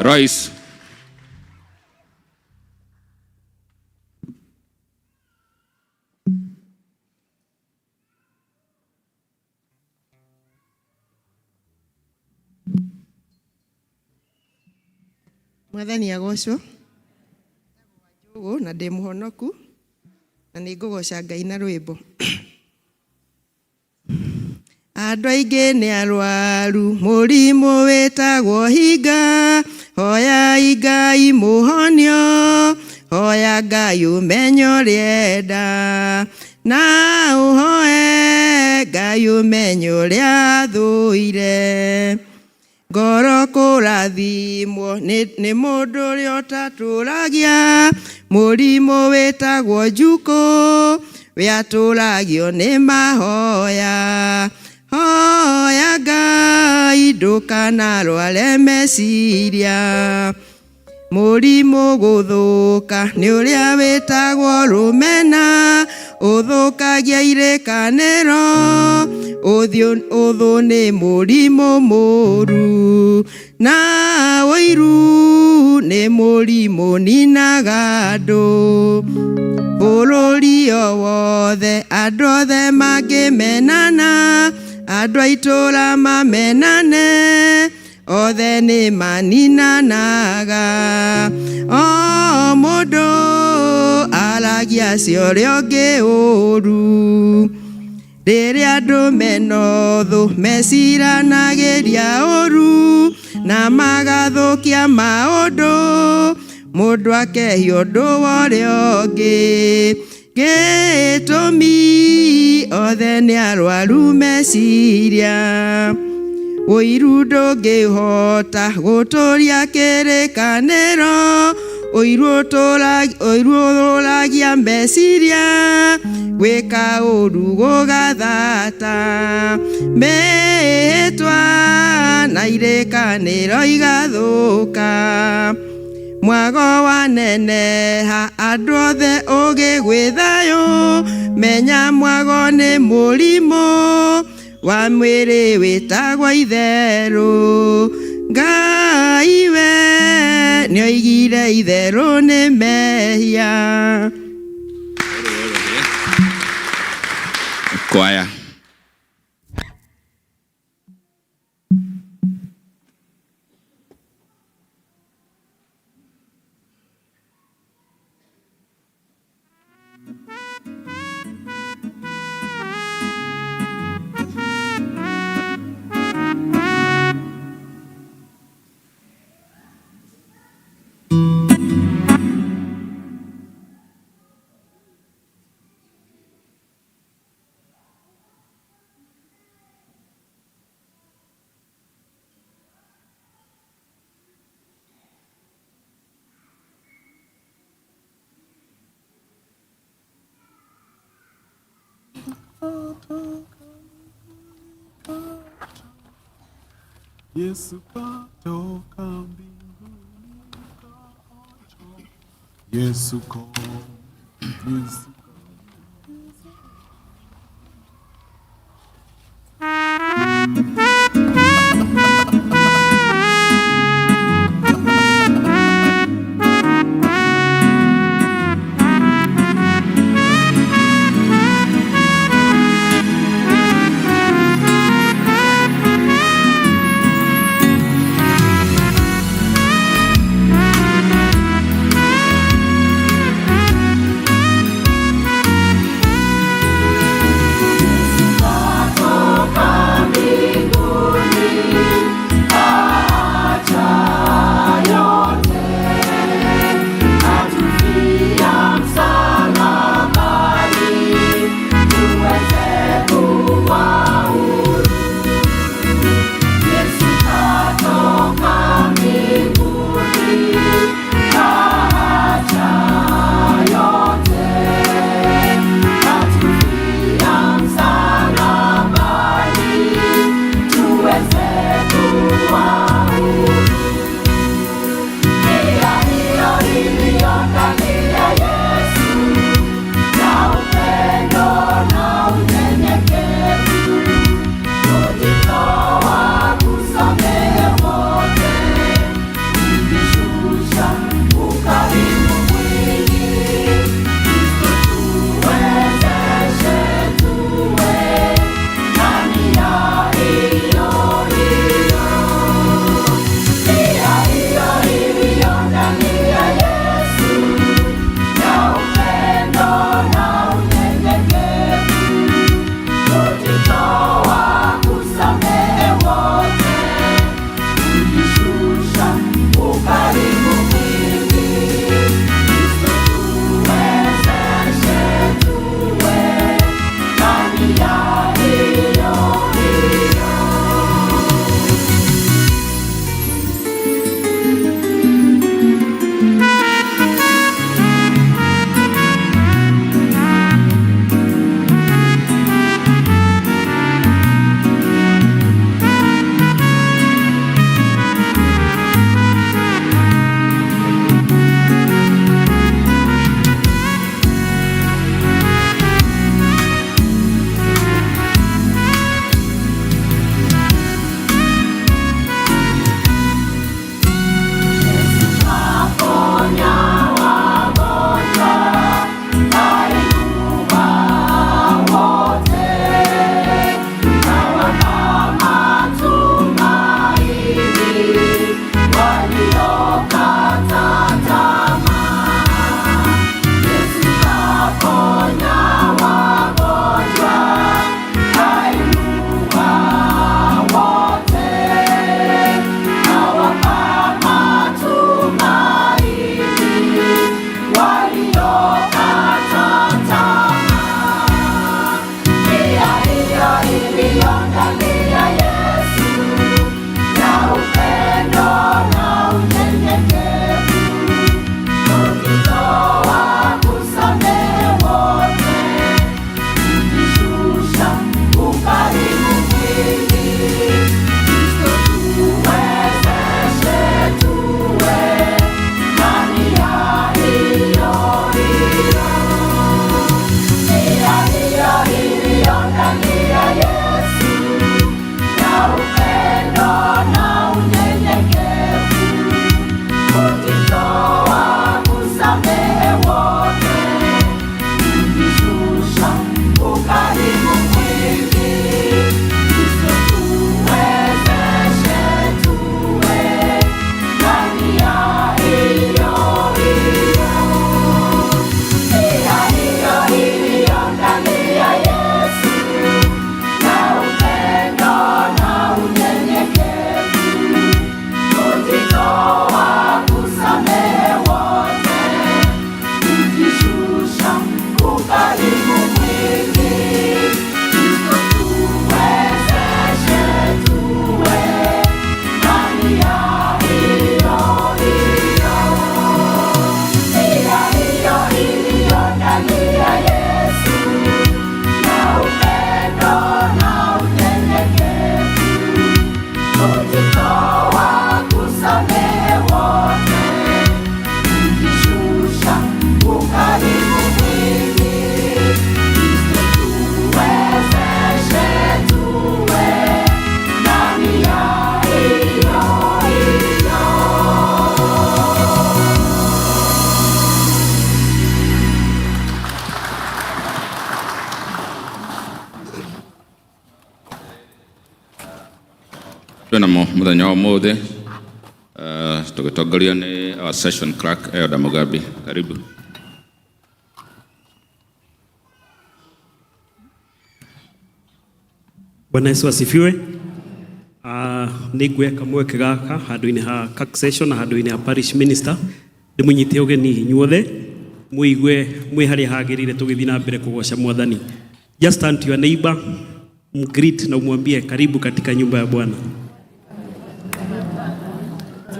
Royce. Mwathani agocwo na ndĩ mũhonoku na nĩ ngũgoca Ngai na rwĩmbo. Andũ aingĩ nĩ arwaru mũrimũ wĩtagwo hinga hoyai Ngai mũhonio hoya Ngai ũmenyo ũrĩenda na ũhoe Ngai ũmenyo ũrĩa athũire ngoro kũrathimwo nĩ mũndũ ũrĩa ũtatũragia mũrimũ wĩtagwo njukũ wĩatũragio nĩ mahoya hoya Ngai ndũkanarware meciria mũrimũ gũthũka nĩ ũrĩa wĩtagwo rũmena ũthũkagia irekanĩro ũthũ nĩ mũrimũ mũru na ũiru nĩ mũrimũ ninaga andũ bũrũri o wothe andũ othe mangĩmenana andũ a itũũra mamenane othe nĩ maninanaga o mũndũ aragia cio ũrĩa ũngĩ ũru rĩrĩa andũ mena ũthũ meciranagĩria ũru na magathũkia maũndũ mũndũ akehia ũndũ wa ũrĩa ũngĩ gĩtũmi othe nĩ arwaru meciria ũiru ndũngĩhota gũtũria kĩrĩkanĩro ũiru ũtũragia meciria gwĩka ũru gũgathata mĩhĩtwa na irĩkanĩro igathũka mwago waneneha andũ othe ũgĩ gwĩ thayũ menya mwago nĩ mũrimũ wa mwĩrĩ wĩtagwo itherũ Ngai we nĩoigire itherũ nĩ mehia. Kwaya. Yesu toka mbinguni ukaokoa. Yesu ko, Yesu Twina muthenya wa mothe tugitongorio ni our session clerk Elder Mugambi. Karibu. Bwana Yesu asifiwe. Nĩngweka kamweke gaka handũ-inĩ ha CAC session na handũ-inĩ ha parish minister ndĩmũnyite ũgeni inyuothe mũigue mwĩ harĩa hagĩrĩire tũgĩthiĩ na mbere kũgoca Mwathani. Just turn to your neighbor, mgreet na umwambie karibu katika nyumba ya Bwana.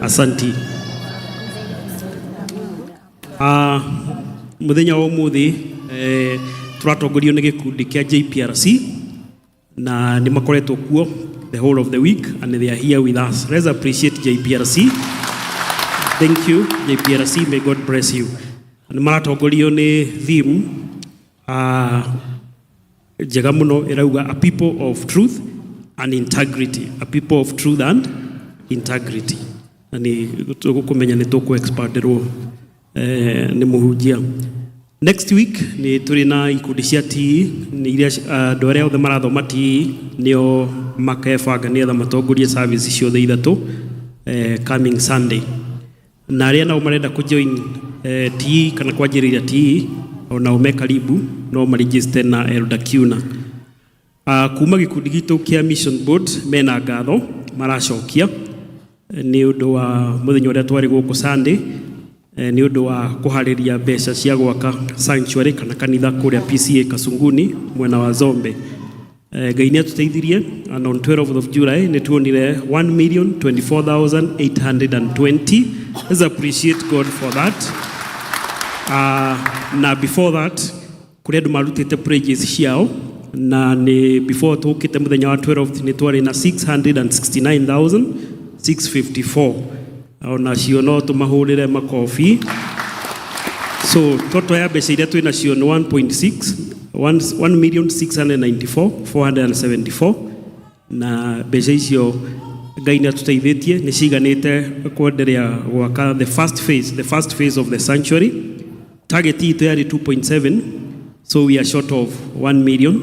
Asanti. Muthenya wa ũmũthĩ tũratongorio nĩ gĩkundi kĩa JPRC na nĩ makoretwo kuo the whole of the week and they are here with us. Let's appreciate JPRC. Thank you JPRC, may God bless you. Nĩ maratongorio nĩ theme njega mũno ĩrauga a people of truth and integrity, a people of truth and integrity. Na nĩ tũkũmenya nĩ tũkũ-expanderwo nĩ mũhunjia. Next week nĩ tũrĩ na ikundi cia TE nĩ iria andũ arĩa othe marathoma TE nĩo makebanga nĩgetha matongorie service ciothe ithatũ coming Sunday. Na arĩa nao marenda kũjoin TE kana kwanjĩrĩria TE onao me karibu no maregister na Elder Kiuna. Kuma gĩkundi gitũ kĩa Mission Board mena ngatho maracokia nĩ ũndũ wa mũthenya ũrĩa twarĩ gũkũ Sunday nĩ ũndũ wa kũharĩria mbeca cia gwaka sanctuary kana kanitha kũrĩa PCA Kasunguni mwena wa Zombe. Ngai nĩ atũteithirie and on 12th of July nĩ tuonire 1,024,820. Let's appreciate God for that. Na before that kũrĩ andũ marutĩte praise ciao na nĩ before tũkĩte mũthenya wa 12th nĩ twarĩ na 669,654. Ona cio no tumahũrĩre makobi. So total ya mbeca iria twĩ nacio nĩ 1,694,474 na mbeca icio Ngai nĩ atũteithĩtie nĩ ciganĩte kwenderea gwaka the first phase of the sanctuary. Target itũ yarĩ 2.7, so we are short of 1 million.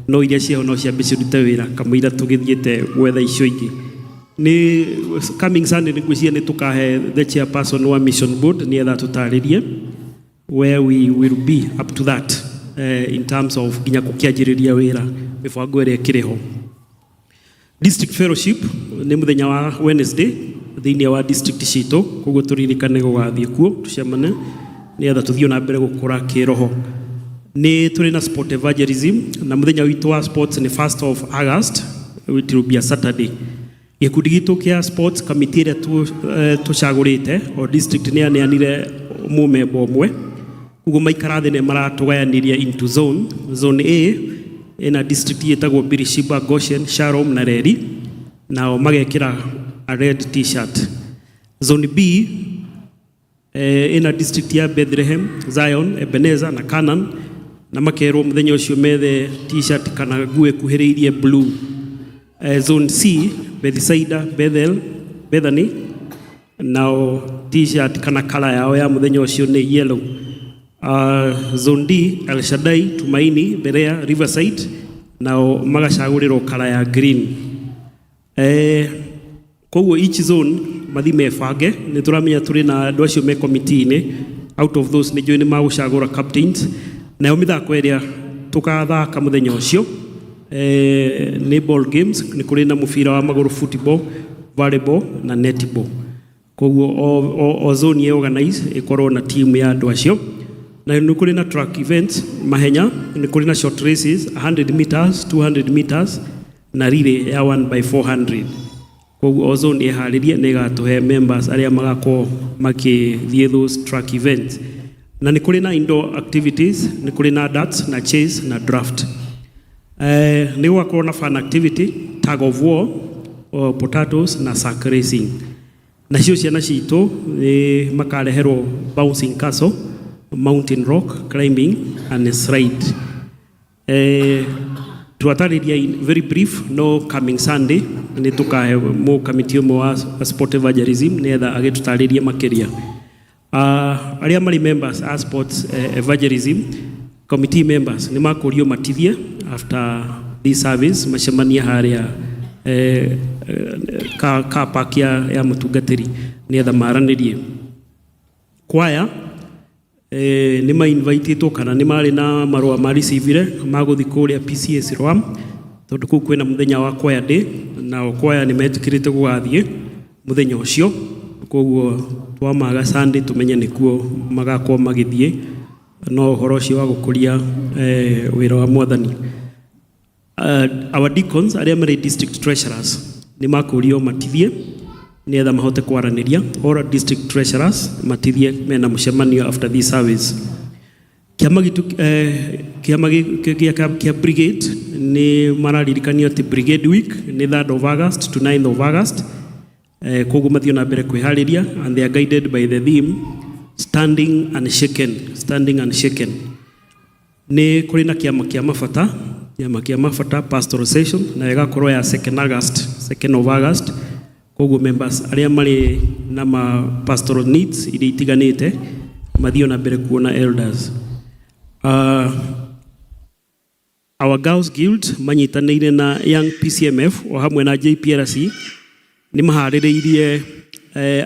No iria ciaho no ciambe cirute wĩra kamũira tũgĩthiĩte gwetha icio ingĩ. Ni coming Sunday nĩgwĩciria nĩ tũkahe the chairperson wa Mission Board nĩgetha tũtarĩrie where we will be up to that in terms of nginya gũkĩanjĩrĩria wĩra mĩbango ĩrĩa ĩkĩrĩho. District Fellowship nĩ mũthenya wa Wednesday thĩinĩ wa district citũ, koguo tũririkane gũgathiĩ kuo tũcemane nĩgetha tũthiĩ na mbere gũkũra kĩroho. Nĩ tũrĩ na sport evangelism na mũthenya witũ wa sports nĩ 1st of August, it will be a Saturday. Gĩkundi gitũ kĩa sports committee ĩrĩa tũcagũrĩte o district nĩ aneanire mũmemba ũmwe, koguo maikara thĩ nĩ maratũgayanĩria into zone. Zone A ĩna district ĩtagwo Birishiba, Goshen, Shalom na Reri, nao magekĩra a red t-shirt. Zone B ĩna district ya Bethlehem, Zion, Ebenezer na Canaan, na makerwo mũthenya ũcio methe t-shirt kana nguo ĩkuhĩrĩirie blue. Zone C Bethsaida, Bethel, Bethany, nao t-shirt kana kala yao ya mũthenya ũcio nĩ yellow. Zone D El Shaddai, Tumaini, Berea, Riverside, nao magacagũrĩrwo kala ya green. Koguo each zone mathi mebange nĩ tũramenya tũrĩ na andũ acio me committee-inĩ. Out of those nĩ njũĩ nĩ magũcagũra captains, nayo mĩthako ĩrĩa tũkathaka mũthenya ũcio nĩ ball games. Nĩ kũrĩ na mũbira wa magũrũ, football, volleyball na netball. Koguo o zone ye organize ĩkorwo na team ya andũ acio. Na nĩ kũrĩ na track events, mahenya, nĩ kũrĩ na short races 100 meters, 200 meters na relay ya 1/400. Koguo o zone ĩharĩria nĩ ĩgatũhe members arĩa magakorwo makĩthiĩ those track events. Na nĩ kũrĩ na indoor activities, nĩ kũrĩ na darts na chess na draft. Nĩ gũgakorwo na fun activity, tag of war, potatoes na sack racing. Nacio ciana citũ nĩ makareherwo bouncing castle, mountain rock climbing and slide. Tuatarĩria in very brief no coming Sunday nĩ tũkahe mo committee ũmwe wa sport evangelism nĩgetha agĩtũtarĩrie makĩria. Arĩa marĩ members a sports evangelism committee members nĩ makũrio matithie after this service macemania harĩa ka park ya mutungatiri nietha maranirie kwaya nĩ ma invite to kana nĩ marĩ na marũa ma receive maguthi kũrĩa PCS Rwam tondũ kũu kwĩna mũthenya wa kwaya day na kwaya nĩ metĩkĩrĩte gũgathiĩ mũthenya ũcio koguo twamaga Sunday tumenye nĩkuo magakorwo magĩthiĩ no ũhoro ũcio wa gũkũria wĩra wa Mwathani. Our deacons arĩa marĩ district treasurers nĩ makũrio matithie nietha mahote kwaranĩria. All district treasurers matithie mena mũcemanio after this service. Kĩama gĩa brigade nĩ mararirikanio atĩ brigade week nĩ 3rd of August to 9th of August. Koguo mathiĩ na mbere kwĩharĩria and they are guided by the theme standing and shaken. Nĩ kũrĩ na kĩama kĩa mabata pastoral session na ĩgakorwo ya 2nd of August. Koguo members arĩa marĩ na pastoral needs iria itiganĩte mathiĩ na mbere kuona elders. Our Girls Guild manyitanĩire na Young PCMF o hamwe na JPRC nĩ maharĩrĩirie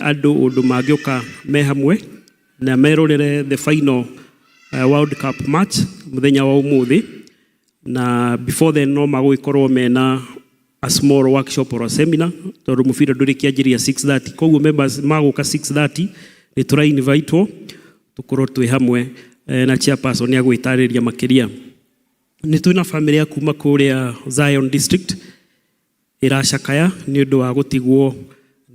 andũ ũndũ mangĩũka me hamwe na merorere the final World Cup match mũthenya wa ũmũthĩ, na before then no magũgĩkorwo mena a small workshop or a seminar tondũ mũbira ndũrĩ kĩanjĩrĩria 6:30. Koguo members magũka 6:30 nĩ tũra-invite tũkorwo twĩ hamwe na chairperson ya gwĩtarĩria makĩria. Nĩ twĩna family ya kuma kũrĩa Zion District iracakaya nĩ ũndũ wa gũtigwo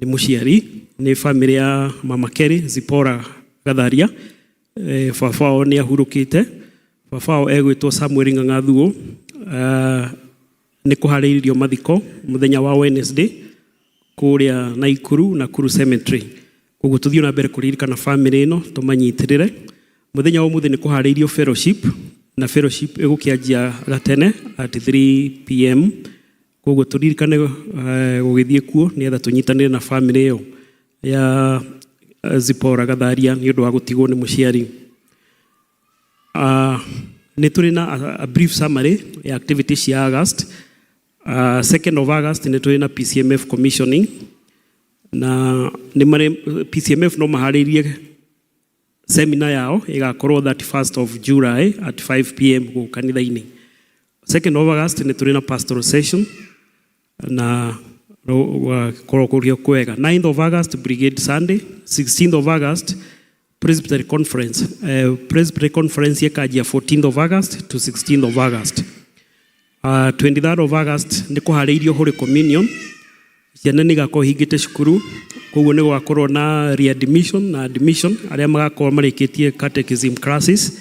nĩ mũciari. Nĩ family ya Mama Kerry Zipora Gatharia. Babao nĩ ahurũkĩte. Babao egwĩtwo Samuel Ng'ang'a Thuo. Nĩ kũharĩirio mathiko mũthenya wa Wednesday kũrĩa Nakuru Cemetery. Koguo tũthiĩ na mbere kũririkana family ĩno tũmanyitĩrĩre. Mũthenya wa ũmũthĩ nĩ kũharĩirio fellowship na fellowship ĩgũkĩanjia gatene at 3 p.m. Koguo tũririkane gũgĩthiĩ kuo nĩgetha tũnyitanĩre na family ĩyo ya Zipora Gatharia nĩ ũndũ wa gũtigwo nĩ mũciari. Nĩ tũrĩ na a brief summary ya activities ya August. 2nd of August nĩ tũrĩ na PCMF commissioning na nĩ marĩ PCMF no maharĩirie seminar yao ĩgakorwo 31st of July at 5 p.m. gũkũ kanitha-inĩ. 2nd of August nĩ tũrĩ na pastoral session na gũkorwo kũrĩa kwega. 9th of August Brigade Sunday. 16th of August Presbytery Conference. Presbytery Conference yekajia 14th of August to 16th of August. 23rd of August nĩ kũharĩirio Holy Communion. Ciana nĩ igakorwo hingĩte cukuru, koguo nĩ gũgakorwo na readmission na admission arĩa magakorwo marĩkĩtie catechism classes,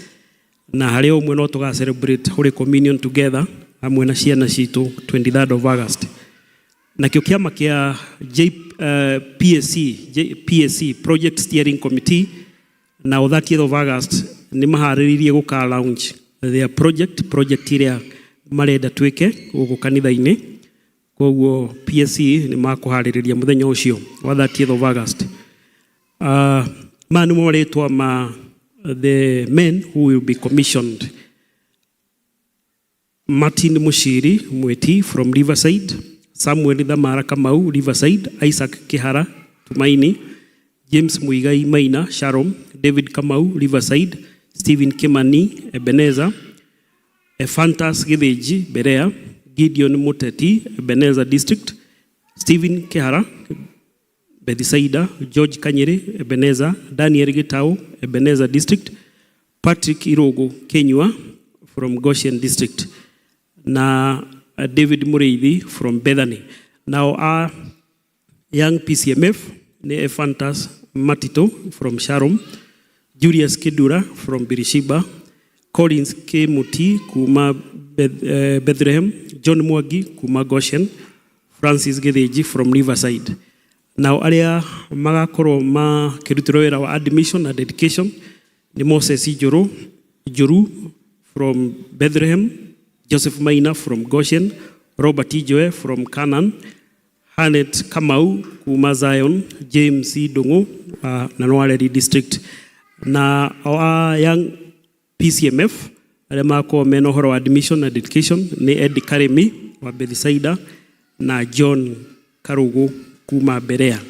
na harĩ ũmwe no tũga celebrate Holy Communion together hamwe na ciana citũ 23rd of August. Nakĩo kĩama kĩa PSC Project Steering Committee na 30th of August nĩ maharĩrĩirie gũka launch their project ĩrĩa marenda twĩke gũkũ kanitha-inĩ. Koguo PSC nĩ makũharĩrĩria mũthenya ũcio wa 30th of August. Maya nĩmo marĩtwa ma the men who will be commissioned. Martin Mushiri Mweti from Riverside, Samuel Dhamara Kamau Riverside, Isaac Kihara Tumaini, James Muigai Maina Sharon, David Kamau Riverside, Stephen Kimani Ebenezer, Ephantus Githinji Berea, Gideon Muteti Ebenezer District, Stephen Kihara Bethsaida, George Kanyere Ebenezer, Daniel Gitau Ebenezer District, Patrick Irogo Kenyua from Goshen District, na David Mureithi from Bethany. Now our young PCMF ni Ephantus Matito from Sharon, Julius Kidura from Birishiba, Collins K. Muti kuma Bethlehem, John Mwagi kuma Goshen, Francis Githinji from Riverside. Now arĩa magakorwo makĩrutĩrwo wĩra wa admission and education ni Moses Ijuru from Bethlehem, Joseph Maina from Goshen, Robert Ijoe from Canaan, Hanet Kamau kuma Zion, James Dongo na Nwareri District. Na our young PCMF arĩa makorwo mena ũhoro wa admission and education ni Ed Karemi wa Bethsaida, na John Karugu kuma Berea.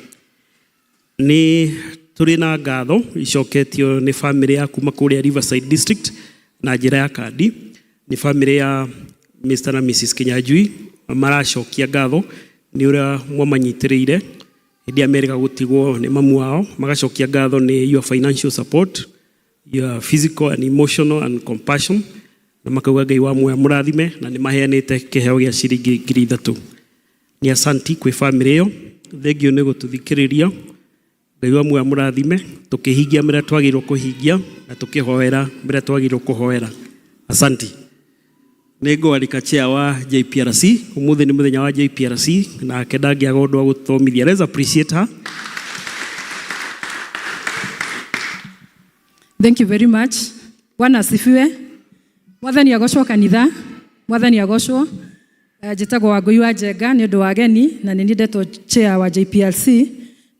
Ni turi na ngatho icoketio ni family ya kuma kuria Riverside District na njira ya kandi. Ni family ya Mr. na Mrs. Kinyanjui maracokia ngatho ni uria mwamanyitiriire hindi America gutigwo ni mamu wao, magacokia ngatho ni your financial support, your physical and emotional and compassion, na makauga Ngai wa muoyo murathime na ni maheanite kiheo gia ciringi 3,000. Ni asanti kwi family iyo, thengio ni gututhikiriria. Ngai wa muoyo murathime, tukihingia mira twagirwo kuhingia na tukihoera mira twagirwo kuhoera. Asanti. Nego alikachair wa JPRC, umuthi ni muthenya wa JPRC na kedangia gondo wa guthomithia. Let's appreciate her. Thank you very much. Bwana asifiwe. Mwathani agocwo kanitha. Mwathani agocwo. Njĩtagwo Wangũi wa Njenga nĩ ũndũ wa ageni na nĩ ndetwo chair wa JPLC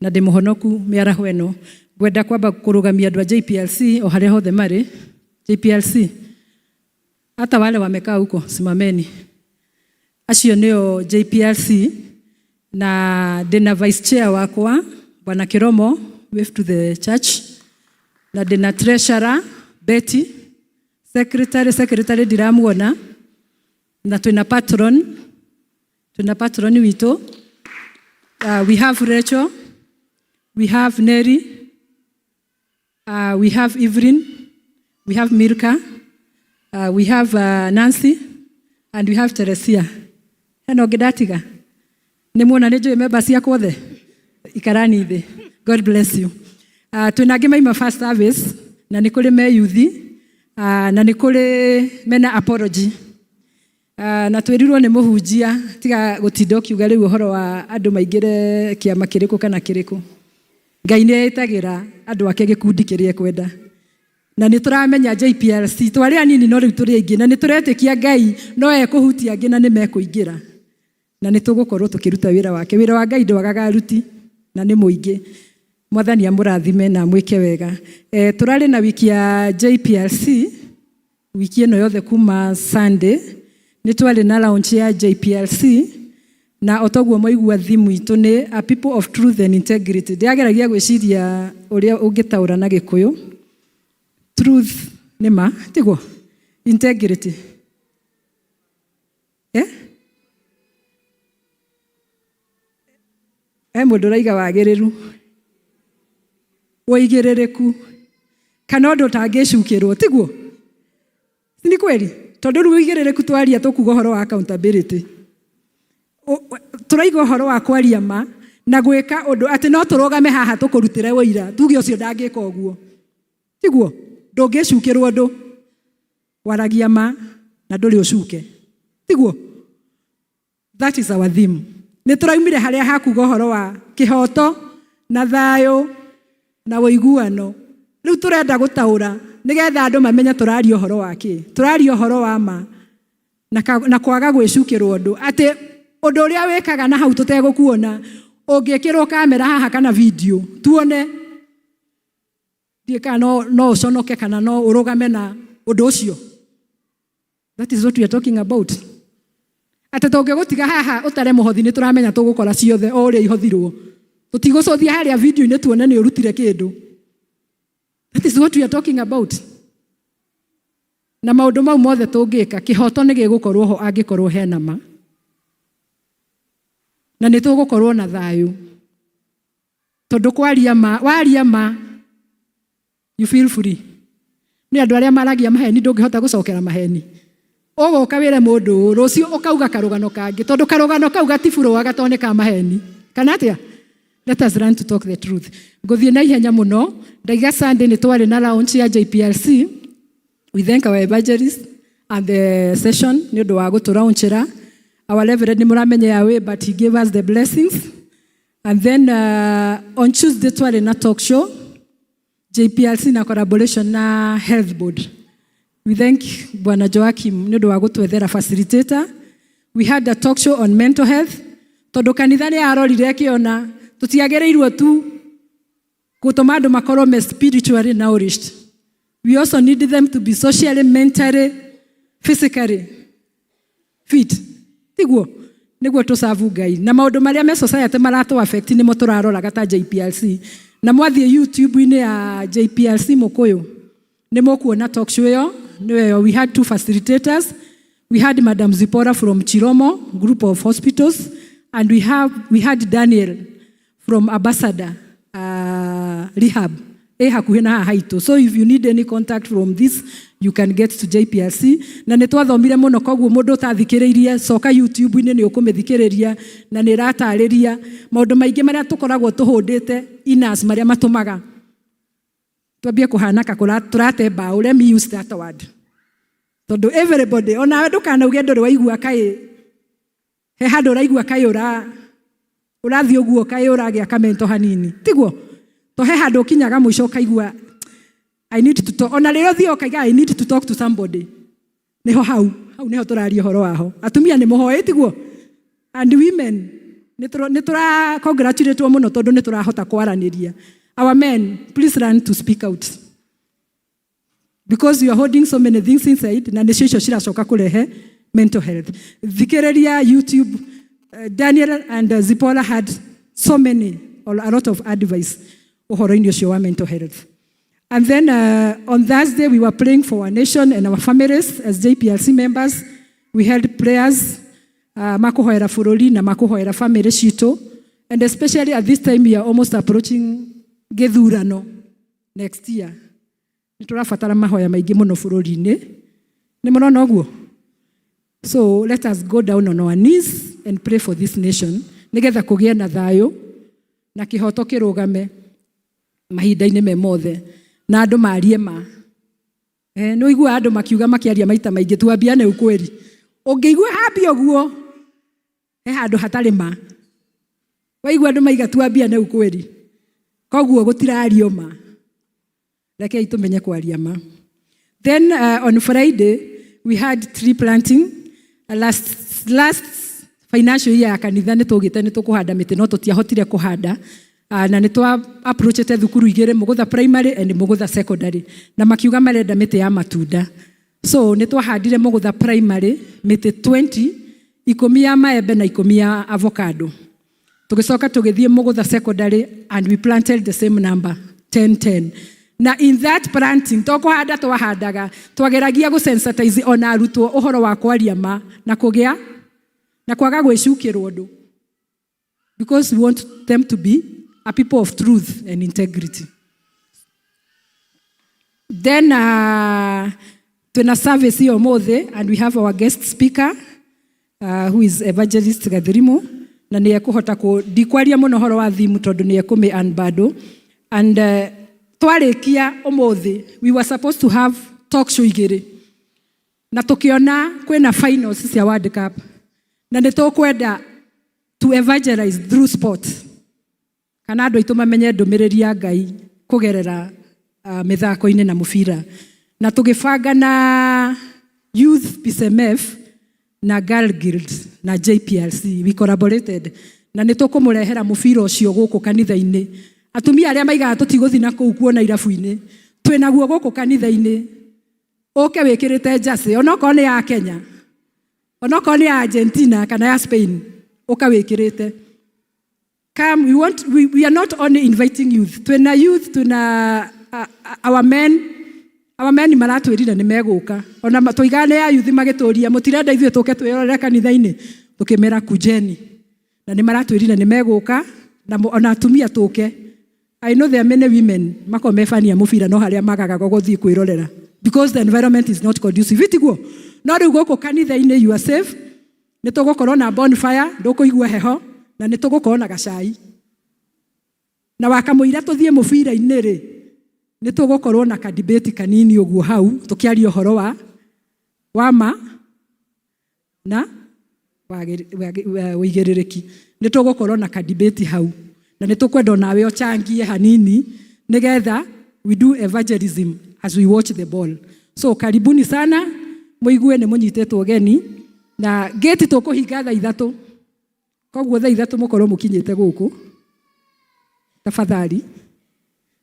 na ndĩ mũhonoku mĩaraho ĩno. Ngwenda kwamba kũrũgamia andũ a JPLC o harĩa hothe marĩ. JPLC. Hata wale wamekaa huko simameni. Acio nĩo JPLC na ndĩna vice chair wakwa Bwana Kiromo, wave to the church. Na ndĩna treasurer Betty, secretary ndiramuona, na twina patron witũ. We have Rachel, we have Neri, we have Evelyn, we have Mirka, we have Nancy, and we have Teresia. Heno ngĩndatiga nĩ muona nĩ njũĩ members ciakwa othe ikarani thĩ. God bless you. Twina angĩ maima first service na nĩ kũrĩ me youth na nĩ kũrĩ mena apology. Na twĩrirwo nĩ mũhunjia tiga gũtinda ũkiuga rĩu ũhoro wa andũ maingĩre kĩama kĩrĩkũ kana kĩrĩkũ. Ngai nĩ etagĩra andũ ake gĩkundi kĩrĩa ekwenda. Na nĩ tũramenya JPLC twarĩ anini no rĩu tũrĩ aingĩ na nĩ tũretĩkia Ngai no ekũhutia angĩ na nĩ mekũingĩra. Na nĩ tũgũkorwo tũkĩruta wĩra wake. Wĩra wa Ngai ndwagaga aruti na nĩ mũingĩ. Mwathani amũrathime na mwĩke wega. Tũrarĩ na wiki ya JPLC wiki ĩno yothe kuma Sunday. Nĩ twarĩ na launch ya JPLC na otoguo moigua thimu itũ nĩ a people of truth and integrity. Ndiageragia gwĩciria ũrĩa ũngĩtaũra na Gĩkũyũ. Truth nĩ ma tiguo, integrity mũndũ ũraiga wagĩrĩru, ũigĩrĩrĩku kana ũndũ ũtangĩcukĩrwo tiguo. Ni kweli tondũ rĩu ũigĩrĩrĩku twaria tũkuga ũhoro wa accountability. Tũraiga ũhoro wa kwaria ma na gwĩka ũndũ atĩ no tũrũgame haha tũkũrutĩre ũira tuge ũcio ndangĩka ũguo tiguo. Ndũngĩcukĩrwo ũndũ waragia ma na ndũrĩ ũcuke tiguo. That is our theme. Nĩ tũraumire harĩa hakuga ũhoro wa kĩhoto na thayũ na ũiguano. Rĩu tũrenda gũtaũra nĩgetha andũ mamenye tũraria ũhoro wa kĩ. Tũraria ũhoro wa ma na kwaga gwĩcukĩrwo ũndũ atĩ ũndũ ũrĩa wĩkaga na hau tũtegũkuona ũngĩkĩrwo kamera haha kana video tuone ndiĩka no ũconoke kana no ũrũgame na ũndũ ũcio. That is what we are talking about. Atĩ tũngĩgũtiga haha ũtare mũhothi nĩ tũramenya tũgũkora ciothe o ũrĩa ihothirwo. Tũtigũcothia harĩa video-inĩ tuone nĩ ũrutire kĩndũ. That is what we are talking about. Na maũndũ mau mothe tũngĩka kĩhoto nĩ gĩgũkorwo ho angĩkorwo hena ma. Na nĩ tũgũkorwo na thayũ. Tondũ waria ma you feel free. Nĩ andũ arĩa maragia maheni ndũngĩhota gũcokera maheni. Ũgũka wĩre mũndũ rũciũ ũkauga karũgano kangĩ tondũ karũgano kau gatifurũa gatoneka maheni. Kana atĩa? Let us learn to talk the truth. Ngũthiĩ na ihenya mũno. Ndaiga Sunday nĩ twarĩ na launch ya JPLC. We thank our evangelists and the session nĩ ũndũ wa gũtũraunchĩra. Our reverend nĩ mũramenya yawe but he gave us the blessings. And then on Tuesday twarĩ na talk show. JPLC na collaboration na Health Board. We thank Bwana Joachim nĩ ũndũ wa gũtwethera facilitator. We had a talk show on mental health. Tondũ kanitha nĩ arorire kĩona tũtiagĩrĩirwo tu gũtũma andũ makorwo spiritually nourished. We also need them to be socially, mentally, physically fit. Tiguo niguo tusavu Ngai na maundu maria me society maratu affect ni mo turaroraga ta JPLC na mwathie YouTube-ini ya JPLC Mukuyu ni mukuona talk show yo we had 2 facilitators. We had Madam Zipora from Chiromo group of hospitals, and we had Daniel from Ambassador Rehab. So if you need any contact from this, you can get to JPLC. Na nitwathomire muno koguo mundu tathikiriria soka YouTube-ini ni ukumithikiriria na ni ratariria maundu maingi maria tukoragwo tuhundite inas maria matumaga twambie kuhana kakura turate ba let me use that word. Tondu everybody ona ndukanauge nduri waigua kai he handu uraigua kai urathi uguo kai uragia kamento hanini tiguo to he handu kinyaga mwisho kaigua I need to talk ona rero thio kaiga I need to talk to somebody neho hau neho turaria horo waho atumia ni muhoe tiguo and women nitura congratulate muno tondu niturahota kwaraniria. Our men, please learn to speak out. Because you are holding so many things inside, na nisho shiracoka kurehe mental health. Thikiriria YouTube, Daniel and Zipora had so many, or a lot of advice uhoro-ini ucio wa mental health. And then on Thursday, we were praying for our nation and our families as JPLC members. We held prayers, makuhoera bururi na makuhoera family citu. And especially at this time, we are almost approaching githurano next year. Niturafatara mahoya maingi muno bururi-ini. Ni murona uguo? So let us go down on our knees and pray for this nation. Nigetha kugie na thayo na kihoto kirugame mahinda-ini me mothe na andu marie ma. No igua andu makiuga makiaria maita maingi tuambiane ukweli. Ungeigua habi uguo he handu hatari ma. Waigua andu maiga tuambiane ukweli. Koguo gutirario ma. Rekei tumenye kwaria ma. Then on Friday we had tree planting. Last financial year kanitha nitugite nitukuhanda miti no tutiahotire kuhanda. Na nitwa approachete thukuru igire Mugutha primary and Mugutha secondary na makiuga marenda miti ya matunda. So nitwahandire Mugutha primary miti 20, 10 ya maembe na 10 ya avocado. Tugicoka tugithie Mugutha secondary and we planted the same number 10. Na in that planting tokuhanda twahandaga twageragia gusensitize ona arutwo uhoro wa kwaria ma na kugia na kwaga gwicukirwo ndu, because we want them to be a people of truth and integrity. Then tuna service hiyo mothe and we have our guest speaker who is Evangelist Gathirimu na ni ekuhota ku dikwaria muno horo wa thimu tondu ni ekumi unbado and twarikia umuthi we were supposed to have talk show igiri na tukiona kwina finals cia World Cup na nitukwenda to evangelize through sport kana andu aitu mamenye ndumiriri ya Ngai kugerera mithako-ini na mubira na tugibanga na Youth PCMF na Girl Guild na JPLC we collaborated na nitukumurehera mubira ucio guku kanitha-ini. Atumia aria maigaga tutiguthina kuu kuona irabu-ini twinaguo guku kanitha-ini uke wikirite jersey onoko ni ya Kenya onoko ni ya Argentina kana ya Spain uka wikirite. Come, we are not only inviting youth. Twina youth, tuna our men maratwirira ni meguka. Ona tuigane ya youth magituria mutirenda ithuĩ tuke twirorera kanitha-ini tukimera kujeni. Na ni maratwirira ni meguka na ona atumia tuke. I know there are many women makomefania mubira no haria magaga guthii kwirorera because the environment is not conducive. Itiguo no riu guku kanitha-ini you are safe. Nitugukorwo na bonfire ndukuigua heho na nitugukorwo na gacai na wakamuira tuthie mubira-ini ri nitugukorwo na ka debate kanini uguo hau tukiaria uhoro wa ma na wigiririki. Nitugukorwo na ka debate hau na nitukwenda nawe ochangie hanini nigetha we do evangelism as we watch the ball. So karibuni sana muigue ni munyitetwo geni na gate tukuhinga thaa 3. Koguo thaa 3 mukorwo mukinyite guku tafadhali,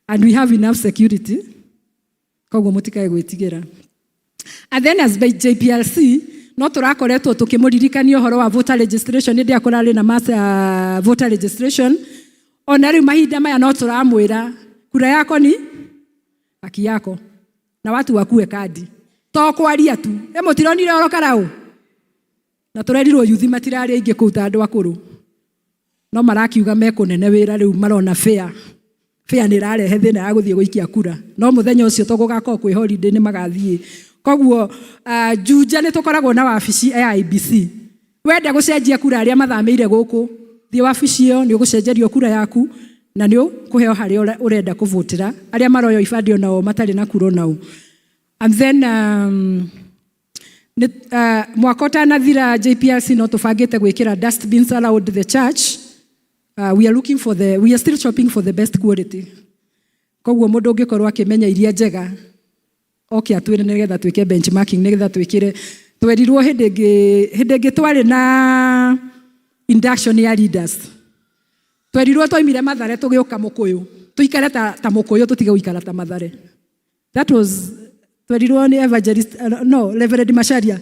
and we have enough security koguo mutikae gwitigira. And then as by JPLC no turakoretwo tukimuririkania uhoro wa voter registration ndi akorari na mass voter registration ona riu mahinda maya no turamwira kura yako ni haki yako na watu wakue kadi to kwaria tu mutironire orokarau na turerirwo yuthi matirari aingi kuuta andu akuru no marakiuga mekunene wira riu marona fair ni rarehe thina ya guthie guikia kura no muthenya ucio tugugako kwi holiday ni magathie koguo Juja ni tukoragwo na wabici ya IBC wenda gucenjia kura aria mathameire guku thie wabici iyo ni ugucenjerio kura yaku na ni ukuheo hari urenda kuvotera aria maroyo ibandi onao matari na kura onao. And then mwaka utanathira JPRC no tubangite gwikira dustbins around the church. We are still shopping for the best quality. Koguo mundu ungikorwo akimenya iria njega oke atwire nigetha twike benchmarking nigetha twikire twerirwo hindingi twari na induction ya leaders twerirwo twaimire Mathare tugiuka Mukuyu tuikare ta Mukuyu tutige guikara ta Mathare. That was twerirwo ni evangelist Reverend Macharia.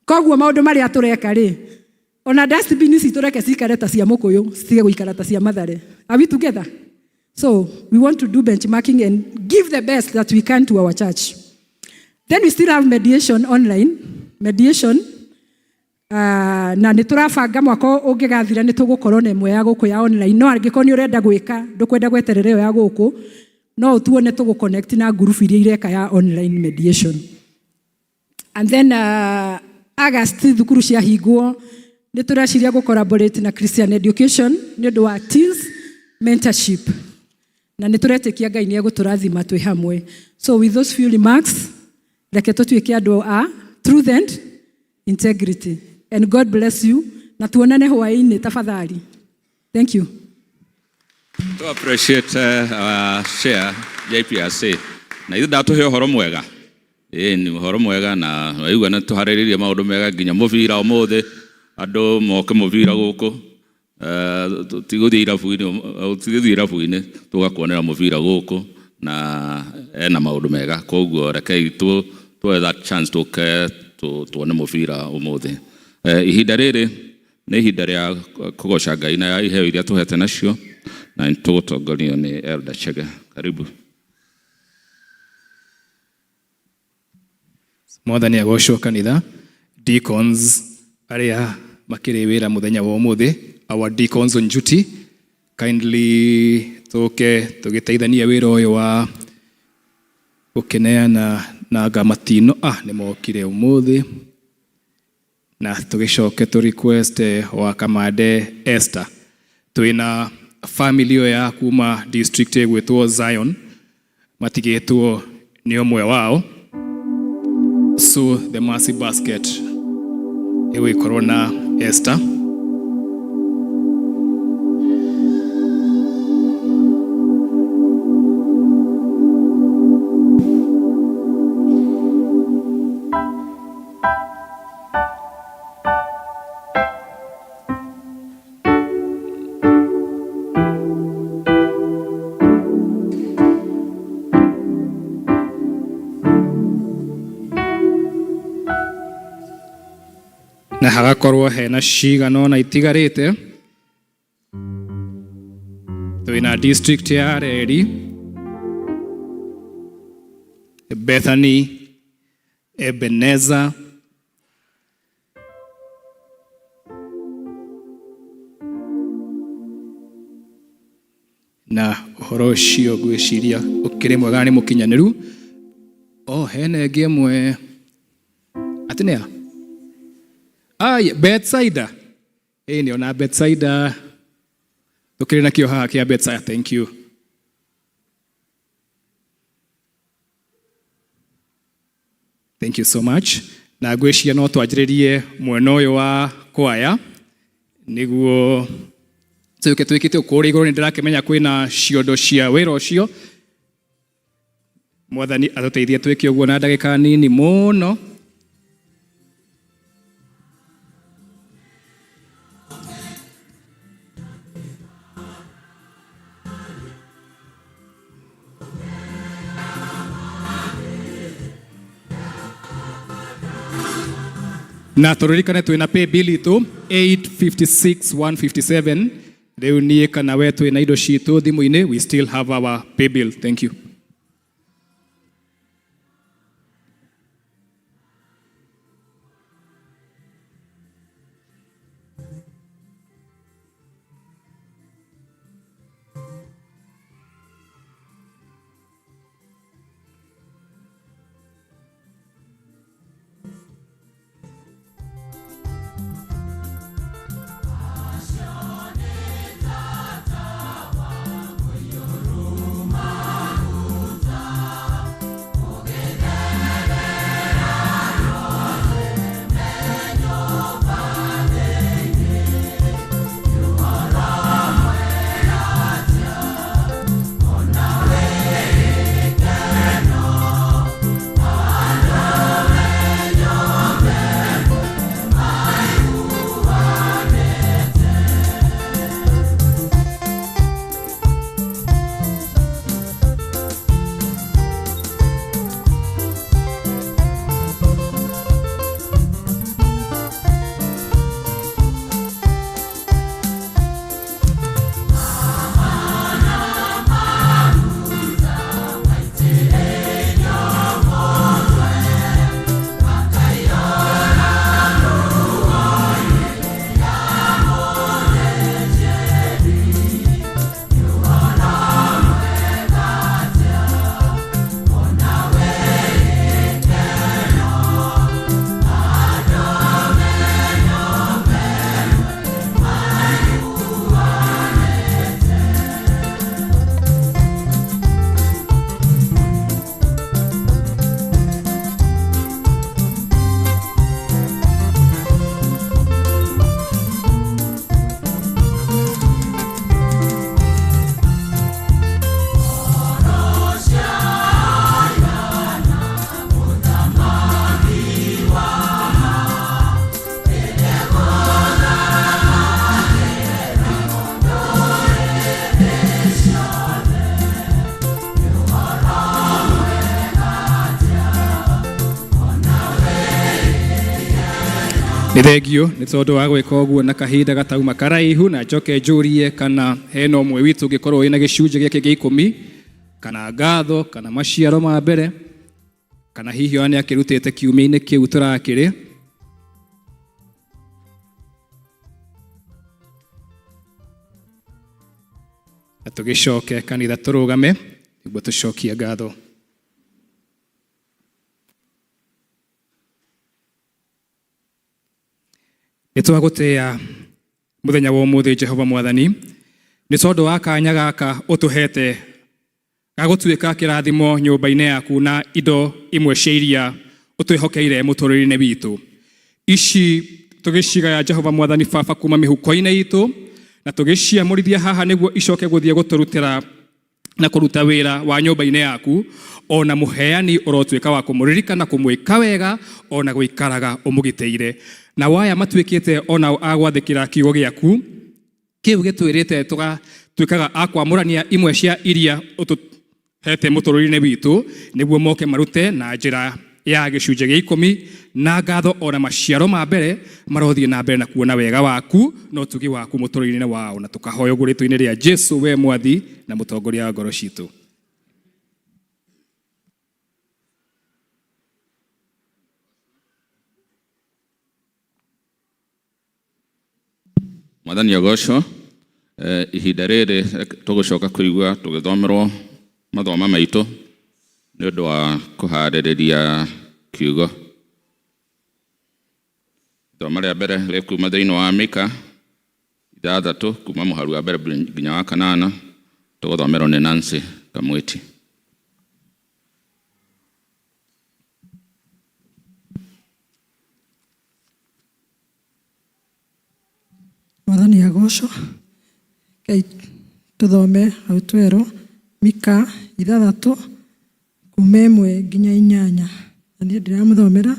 Koguo maundu maria tureka ri ona dustbin si tureke cikare ta cia Mukuyu citige guikara ta cia Mathare. Are we together? So we want to do benchmarking and give the best that we can to our church. Then we still have mediation online. Mediation na niturabanga mwako ungigathira nitugukorwo na imwe ya guku ya online no angiko ni urenda gwika ndukwenda gweterera yo ya guku no tuone tuguconnect na group iria ireka ya online mediation. And then August thukuru cia hingwo niturashiria gu collaborate na Christian Education ni undu wa teens mentorship na nituretekia Ngai ni eguturathima twi hamwe. So with those few remarks reke tutuike andu a truth and integrity, and God bless you na tuonane hwaini tafadhali. Thank you. To appreciate our share JPRC na ithu datuhe horo mwega ni horo mwega na waigua na tuhariririe maundu mega nginya muvira umuthi andu moke muvira guku tiguthiĩ irabu-inĩ tugakuonera muvira guku na ena maundu mega koguo rekei tuwe that chance tuone muvira umuthi. Ihinda rĩrĩ nĩ ihinda rĩa kugoca Ngai na iheo iria tuhete nacio na nitugutongorio ni Elder Chege. Karibu. Mwathani agocwo kanitha. Deacons aria makiri wira muthenya wa umuthi, our deacons on duty, kindly tugiteithania wira uyu wa gukeneana na gamatino ni mokire umuthi na tugicoke tu request wa Kamande Esther twina family ya kuma district gwetwo Zion matigetwo ni omwe wao, so the mercy basket ewe corona Esther. Na hagakorwo hena cigano na itigarite twina district ya Reri, Bethany, Ebenezer, na uhoro ucio gwiciria ukiri mwega ni mukinyaniru. Hena ingi mwe atinea Bethsaida. Ni ona Bethsaida. Tukiri na kio haha kia Bethsaida. Thank you. Thank you so much. Na gwishia no twajiririe mwena uyu wa kwaya niguo tuke twikite ukuri iguru. Ndirakimenya kwina ciondo cia wira ucio. Mwathani atuteithie twike uguo na ndagika nini muno. Na turirikane twina pay bill itu 856,157. Riu nie kana we twina indo citu thimu-ini, we still have our pay bill. Thank you. Nĩ thengio nĩ tondũ wa gwĩka ũguo na kahinda gatauma karaihu, na njoke njũrie kana hena ũmwe witũ ũngĩkorwo wĩna gĩcunjĩ gĩake gĩa 10 kana ngatho kana maciaro ma mbere kana hihi ona akĩrutĩte kiumia-inĩ kĩu tũrakĩrĩ. Na tũgĩcoke kanitha tũrũgame nĩguo tũcokie ngatho. Nĩtwagũtĩĩa mũthenya wa ũmũthĩ Jehova Mwathani nĩ tondũ wa kanya gaka ũtũhete gagũtuĩka kĩrathimo nyũmba-inĩ yaku na indo imwe cia iria ũtwĩhokeire mũtũrĩre-inĩ witũ. Ici tũgĩcigaya Jehova Mwathani Baba kuma mĩhuko-inĩ itũ na tũgĩciamũrithia haha nĩguo icoke gũthiĩ gũtũrutĩra na kũruta wĩra wa nyũmba-inĩ yaku, ona mũheani ũrotuĩka wa kũmũririkana kũmwĩka wega ona gũikaraga ũmũgitĩire. Na waya matuĩkĩte ona agwathĩkĩra kiugo gĩaku kĩu gĩtwĩrĩte tũgatuĩkaga akwamũrania imwe cia iria ũtũhete mũtũrĩre-inĩ witũ nĩguo moke marute na njĩra ya gĩcunjĩ gĩa 10 na ngatho ona maciaro ma mbere marothiĩ na mbere na kuona wega waku na ũtugi waku mũtũrĩre-inĩ wao, na tũkahoya ũguo rĩtwa-inĩ rĩa Jesu we mwathi na mũtongoria wa ngoro citũ. Mwathani agocwo. Ihinda rĩrĩ tũgũcoka kũigua tũgĩthomerwo mathoma maitũ nĩ ũndũ wa kũharĩrĩria kiugo. Ithoma rĩa mbere rĩkuma thĩinĩ wa Mika 6 kuma mũhari wa mbere nginya wa 8 tũgũthomerwo nĩ Nancy Kamwĩti. Mwathani agocwo. Kei tuthome hau twerwo Mika 6 kuma 1 nginya 8. Na niĩ ndĩramũthomera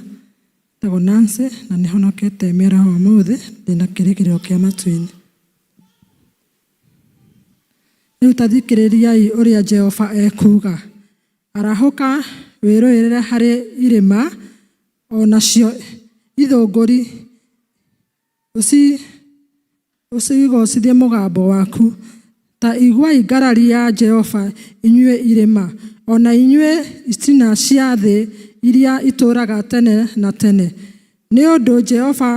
tagwo Nancy na nĩ honokete mĩaraho ũmũthĩ ndĩna kĩrĩgĩrĩro kĩa matu-inĩ. Rĩu ta thikĩrĩriai ũrĩa Jehova ekuga. Arahũka wĩrũĩrĩre harĩ irĩma onacio ithũngũri ũcigocithie mũgambo waku. Ta iguai ngarari ya Jehova inyuĩ irĩma, ona inyuĩ itina cia thĩ iria itũũraga tene na tene. Nĩ ũndũ Jehova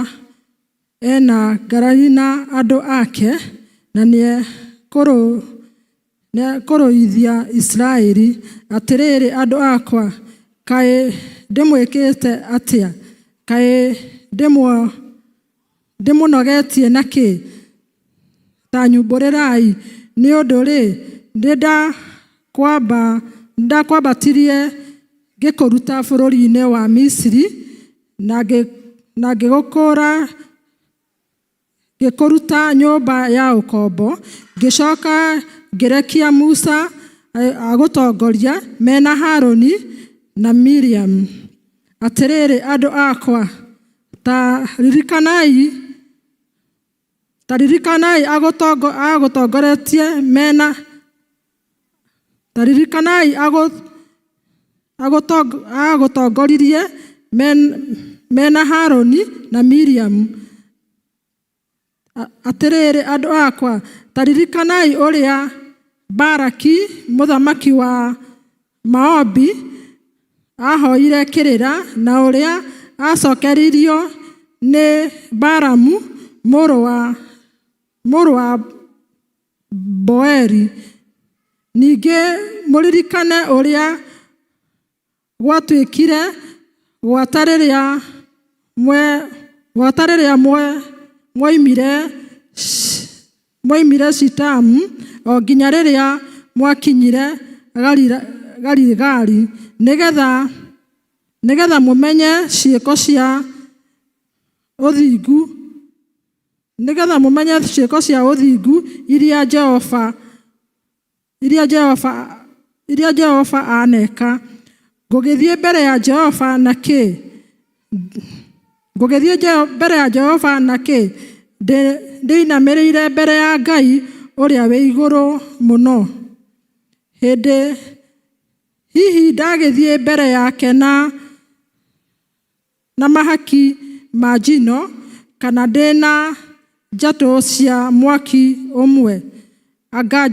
ena ngarari na andũ ake, na nĩekũrũithia Isiraeli. Atĩrĩrĩ andũ akwa, kaĩ ndĩmwĩkĩte atĩa? Kaĩ ndĩmũnogetie na kĩ? Ta nyumbũrĩrai, nĩ ũndũ-rĩ, ndakwambatirie ngĩkũruta bũrũri-inĩ wa Misiri, na ngĩkũruta nyũmba ya ũkombo. Ngĩcoka ngĩrekia Musa agũtongoria mena Harũni na Miriam. Atĩrĩrĩ andũ akwa, ta ririkanai agũtongoretie agũtongoririe mena Harũni na Miriam. Atĩrĩrĩ andũ akwa, ta ririkanai ũrĩa Baraki mũthamaki wa Moabi ahoire kĩrĩra, na ũrĩa acokeririo nĩ Balamu mũrũ wa Boeri. Ningĩ mũririkane ũrĩa gwatuĩkire gwata rĩrĩa mwoimire Shitamu, o nginya rĩrĩa mwakinyire Galigali, nĩgetha mũmenye ciĩko cia ũthingu iria Jehova aneka. Ngũgĩthiĩ mbere ya Jehova na kĩ? Ndĩinamĩrĩire mbere ya Ngai ũrĩa wĩ igũrũ mũno. Hihi ndagĩthiĩ mbere yake na mahaki ma njino, kana ndĩna njatũ cia mwaki ũmwe. Anga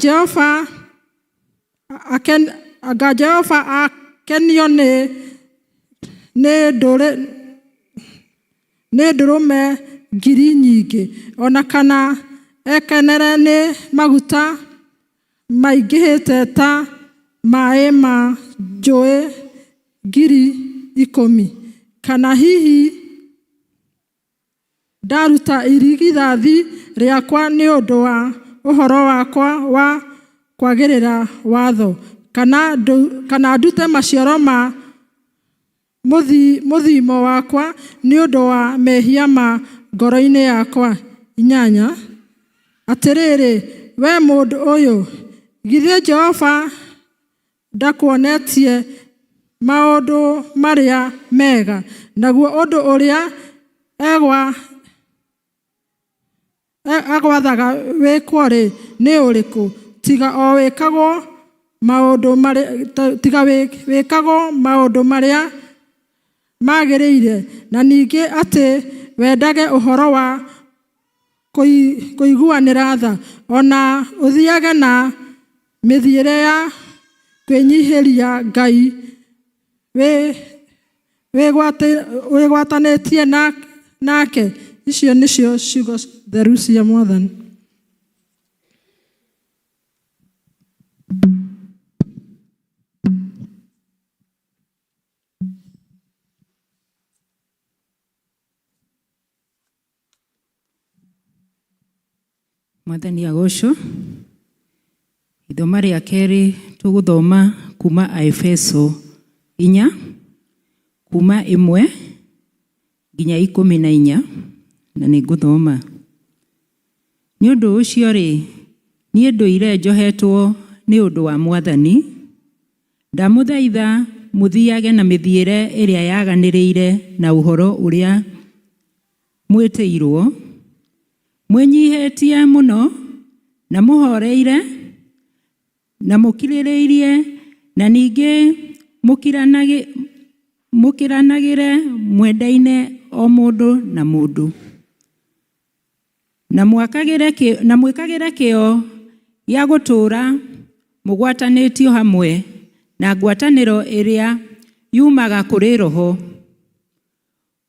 Jehova akenio nĩ ndũrũme ngiri nyingĩ, ona kana ekenere nĩ maguta maingĩhĩte ta maĩ ma njũĩ ngiri 10? Kana hihi ndaruta irigithathi rĩakwa nĩ ũndũ wa ũhoro wakwa wa kwagĩrĩra watho, kana ndute maciaro ma mũthimo wakwa nĩ ũndũ wa mehia ma ngoro-inĩ yakwa? 8. Atĩrĩrĩ we mũndũ ũyũ, githĩ Jehova ndakuonetie maũndũ marĩa mega? Naguo ũndũ ũrĩa agwathaga wĩkwo-rĩ nĩ ũrĩkũ? Tiga wĩkagwo maũndũ marĩa magĩrĩire, na ningĩ atĩ wendage ũhoro wa kũiguanĩra tha, ona ũthiage na mĩthiĩre ya kwĩnyihĩria Ngai wĩgwatanĩtie nake. Icio nĩcio ciugo theru cia Mwathani. Mwathani agocwo. Ithoma rĩa kerĩ tũgũthoma kuma Efeso 4 kuma 1 nginya 14, na nĩ ngũthoma. Nĩ ũndũ ũcio-rĩ, niĩ ndũire njohetwo nĩ ũndũ wa Mwathani, ndamũthaitha mũthiage na mĩthiĩre ĩrĩa yaganĩrĩire na ũhoro ũrĩa mwĩtĩirwo, mwĩnyihĩtie mũno na mũhoreire na mũkirĩrĩirie, na ningĩ mũkiranagĩre mwendaine o mũndũ na mũndũ, na mwĩkagĩre kĩo gĩa gũtũũra mũgwatanĩtio hamwe na ngwatanĩro ĩrĩa yumaga kũrĩ Roho,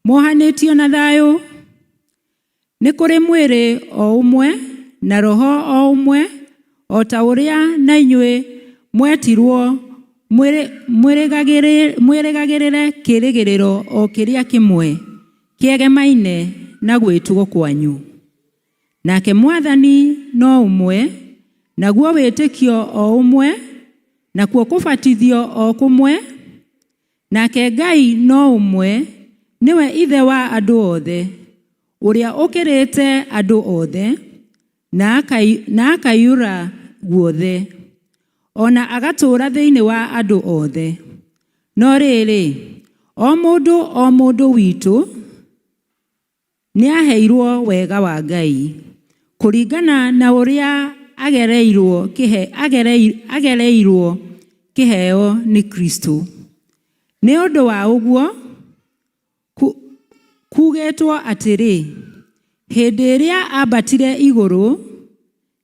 mohanĩtio na thayũ. Nĩ kũrĩ mwĩrĩ o ũmwe na Roho o ũmwe, o ta ũrĩa na inyuĩ mwetirwo mwĩrĩgagĩrĩre kĩĩrĩgĩrĩro o kĩrĩa kĩmwe kĩegemaine na gwĩtwo kwanyu. Nake Mwathani no ũmwe, naguo wĩtĩkio o ũmwe, nakuo kũbatithio o kũmwe. Nake Ngai no ũmwe, nĩwe ithe wa andũ othe, ũrĩa ũkĩrĩte andũ othe na akaiyũra guothe, ona agatũũra thĩinĩ wa andũ othe. No rĩrĩ, o mũndũ witũ nĩ aheirwo wega wa Ngai kũringana na ũrĩa agereirwo kĩheo nĩ Kristo. Nĩ ũndũ wa ũguo kugĩtwo atĩrĩ, hĩndĩ ĩrĩa ambatire igũrũ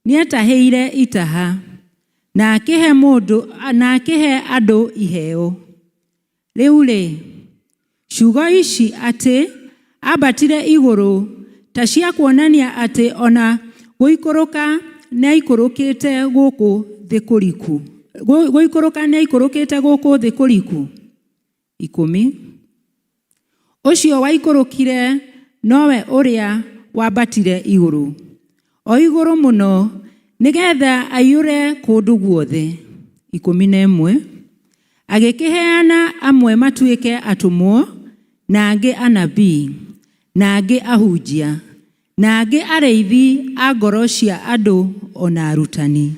nĩetahĩire itaha na akĩhe andũ iheo. Rĩu-rĩ, ciugo ici atĩ ambatire igũrũ ta cia kuonania atĩ ona gũikũrũka nĩaikũrũkĩte gũkũ thĩ kũriku. Gũikũrũka nĩaikũrũkĩte gũkũ thĩ kũriku. 10. Ũcio waikũrũkire nowe ũrĩa wambatire igũrũ, o igũrũ mũno, nĩgetha aiyũre kũndũ guothe. 11. Agĩkĩheana amwe matuĩke atũmwo, na angĩ anabii, na angĩ ahunjia, na angĩ arĩithi a ngoro cia andũ ona arutani.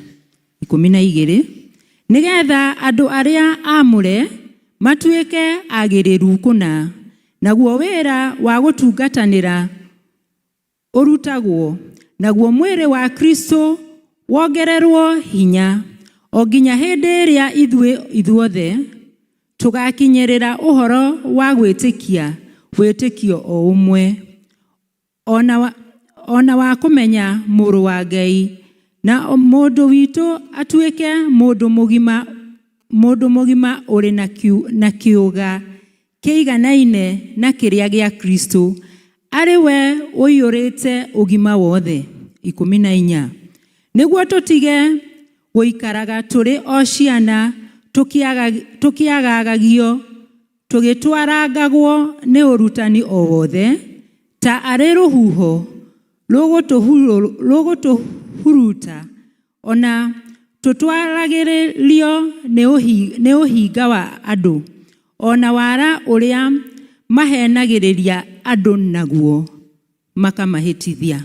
12. Nĩgetha andũ arĩa aamũre matuĩke agĩrĩru kũna, naguo wĩra wa gũtungatanĩra ũrutagwo, naguo mwĩrĩ wa Kristo wongererwo hinya, o nginya hĩndĩ ĩrĩa ithuothe tũgakinyĩrĩra ũhoro wa wĩtĩkio o ũmwe, ona wa kũmenya mũrũ wa Ngai, na mũndũ witũ atuĩke mũndũ mũgima ũrĩ na kĩũga kĩiganaine na kĩrĩa gĩa Kristo, arĩ we ũiyũrĩte ũgima wothe. 14. Nĩguo tũtige gũikaraga tũrĩ o ciana tũkĩagagagio, tũgĩtwarangagwo nĩ ũrutani o wothe, ta arĩ rũhuho rũgũtũhuruta, ona tũtwaragĩrĩrio nĩ ũhinga wa andũ, ona wara ũrĩa mahenagĩrĩria andũ naguo makamahĩtithia.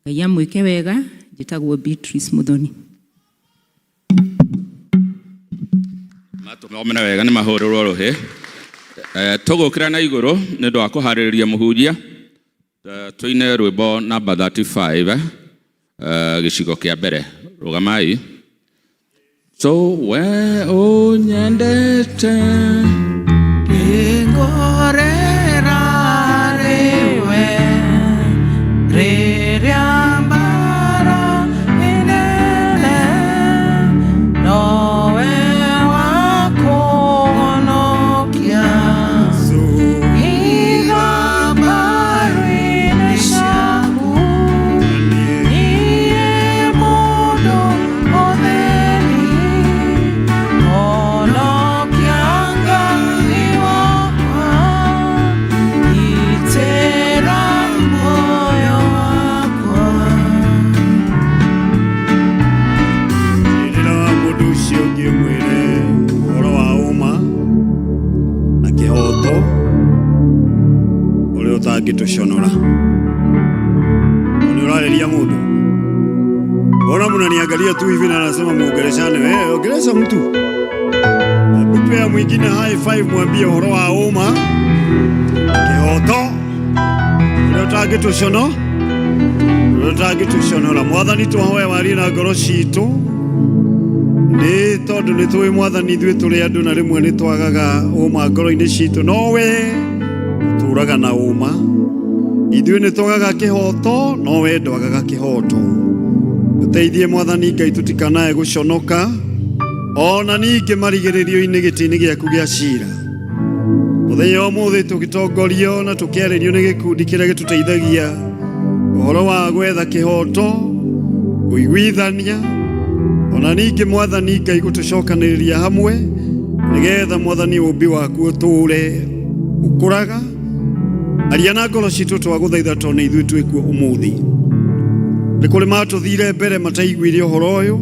Ngai amwĩke wega. Njĩtagwo Beatrice Muthoni. Matũmomena wega nĩ mahũrĩrwo rũhĩ. Tũgũkĩra na igũrũ nĩ ũndũ wa kũharĩrĩria mũhunjia. Tũine rwĩmbo namba 35 gĩcigo kĩa mbere. Rũgamai. So we ũnyendete ngorera rĩwe rĩrĩa mbara inene, nowe wakũhonokia iga mbaru-inĩ ciaku. Niĩ mũndũ mũtheri, honokia Ngai wakwa, itĩra muoyo wakwa. Njĩrĩra mũndũ ũcio ũngĩ mwĩre ũhoro wa ũma na kĩhoto ũrĩa ũtangĩtũconora. Nĩ ũrarĩria mũndũ, mbona mnaniangalia tu hivi na anasema muongeleshane? Wewe ongelesha mtu. Mpea mwingine high five, mwambie ũhoro wa ũma, kĩhoto ũrĩa ũtangĩtũconora. Mwathani twahoya warie na ngoro citũ, nĩ tondũ nĩ tũĩ Mwathani ithuĩ tũrĩ andũ na rĩmwe nĩ twagaga ũma ngoro-inĩ citũ, no we kuraga na uma ithuĩ nĩ tũgaga kĩhoto no we ndwagaga kĩhoto tũteithie Mwathani Ngai tũtikanae gũconoka ona ningĩ marigĩrĩrio-inĩ gĩtĩ-inĩ gĩaku gĩa cira mũthenya ũmũthĩ tũgĩtongorio na tũkĩarĩrio nĩ gĩkundi kĩrĩa gĩtũteithagia ũhoro wa gwetha kĩhoto kũiguithania ona ningĩ Mwathani Ngai gũtũcokanĩrĩria hamwe nĩgetha Mwathani ũmbi waku ũtũũre ũkũraga aria na ngoro citũ twagũthaitha tondũ nĩ ithuĩ twĩkuo ũmũthĩ nĩ kũrĩ matũthire mbere mataiguire ũhoro ũyũ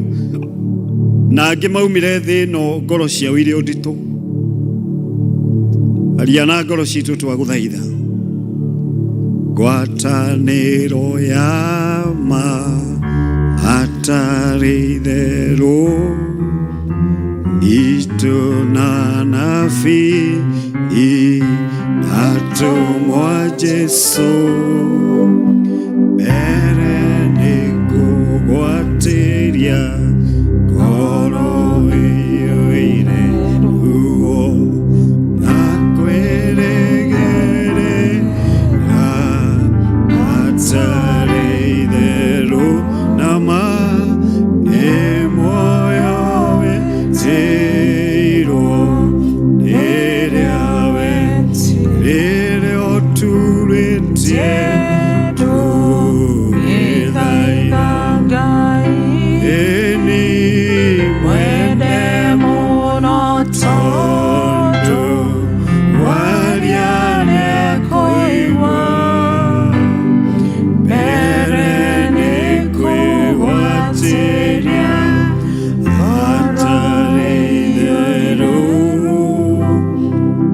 na angĩ maumire thĩ ĩno ngoro ciao irĩ ũnditũ aria na ngoro citũ twagũthaitha ngwatanĩro ya ma hatarĩ itherũ itũ na nabii natũmwa Jesũ mbere nĩ kũgwatĩria ngoro ĩyũire ruo na kwĩrĩgĩrĩra hatarĩ itherũ na ma nĩ muoyo wĩtĩirwo rĩrĩa ũturĩtie tũgĩthaitha Ngai ĩni mwende mũno tondũ waria nĩekũigua mbere nĩ kwĩgwatĩria hatarĩ itherũ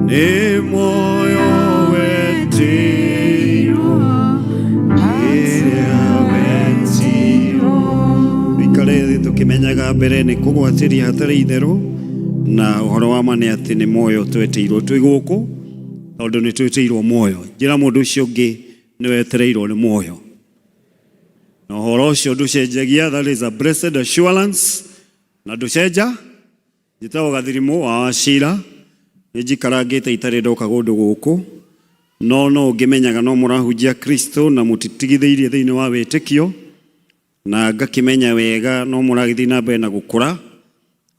nĩ muoyo wĩtĩirwo rĩrĩa wĩtĩirwo ikare thĩ tũkĩmenyaga mbere nĩ kũgwatĩria hatarĩ itherũ na ũhoro wa ma nĩ atĩ nĩ muoyo twetĩirwo twĩ gũkũ tondũ nĩ twetĩirwo muoyo njĩra mũndũ ũcio ũngĩ nĩ wetereirwo nĩ muoyo na ũhoro ũcio ndũcenjagia that is a blessed assurance na ndũcenja njĩtagwo Gathirimũ wa Wachira nĩ njikarangĩte itarĩ ndoka kũndũ gũkũ no ũngĩmenyaga no mũrahunjia Kristo na mũtitigithĩirie thĩinĩ wa wĩtĩkio na ngakĩmenya wega no mũragĩthiĩ na mbere na gũkũra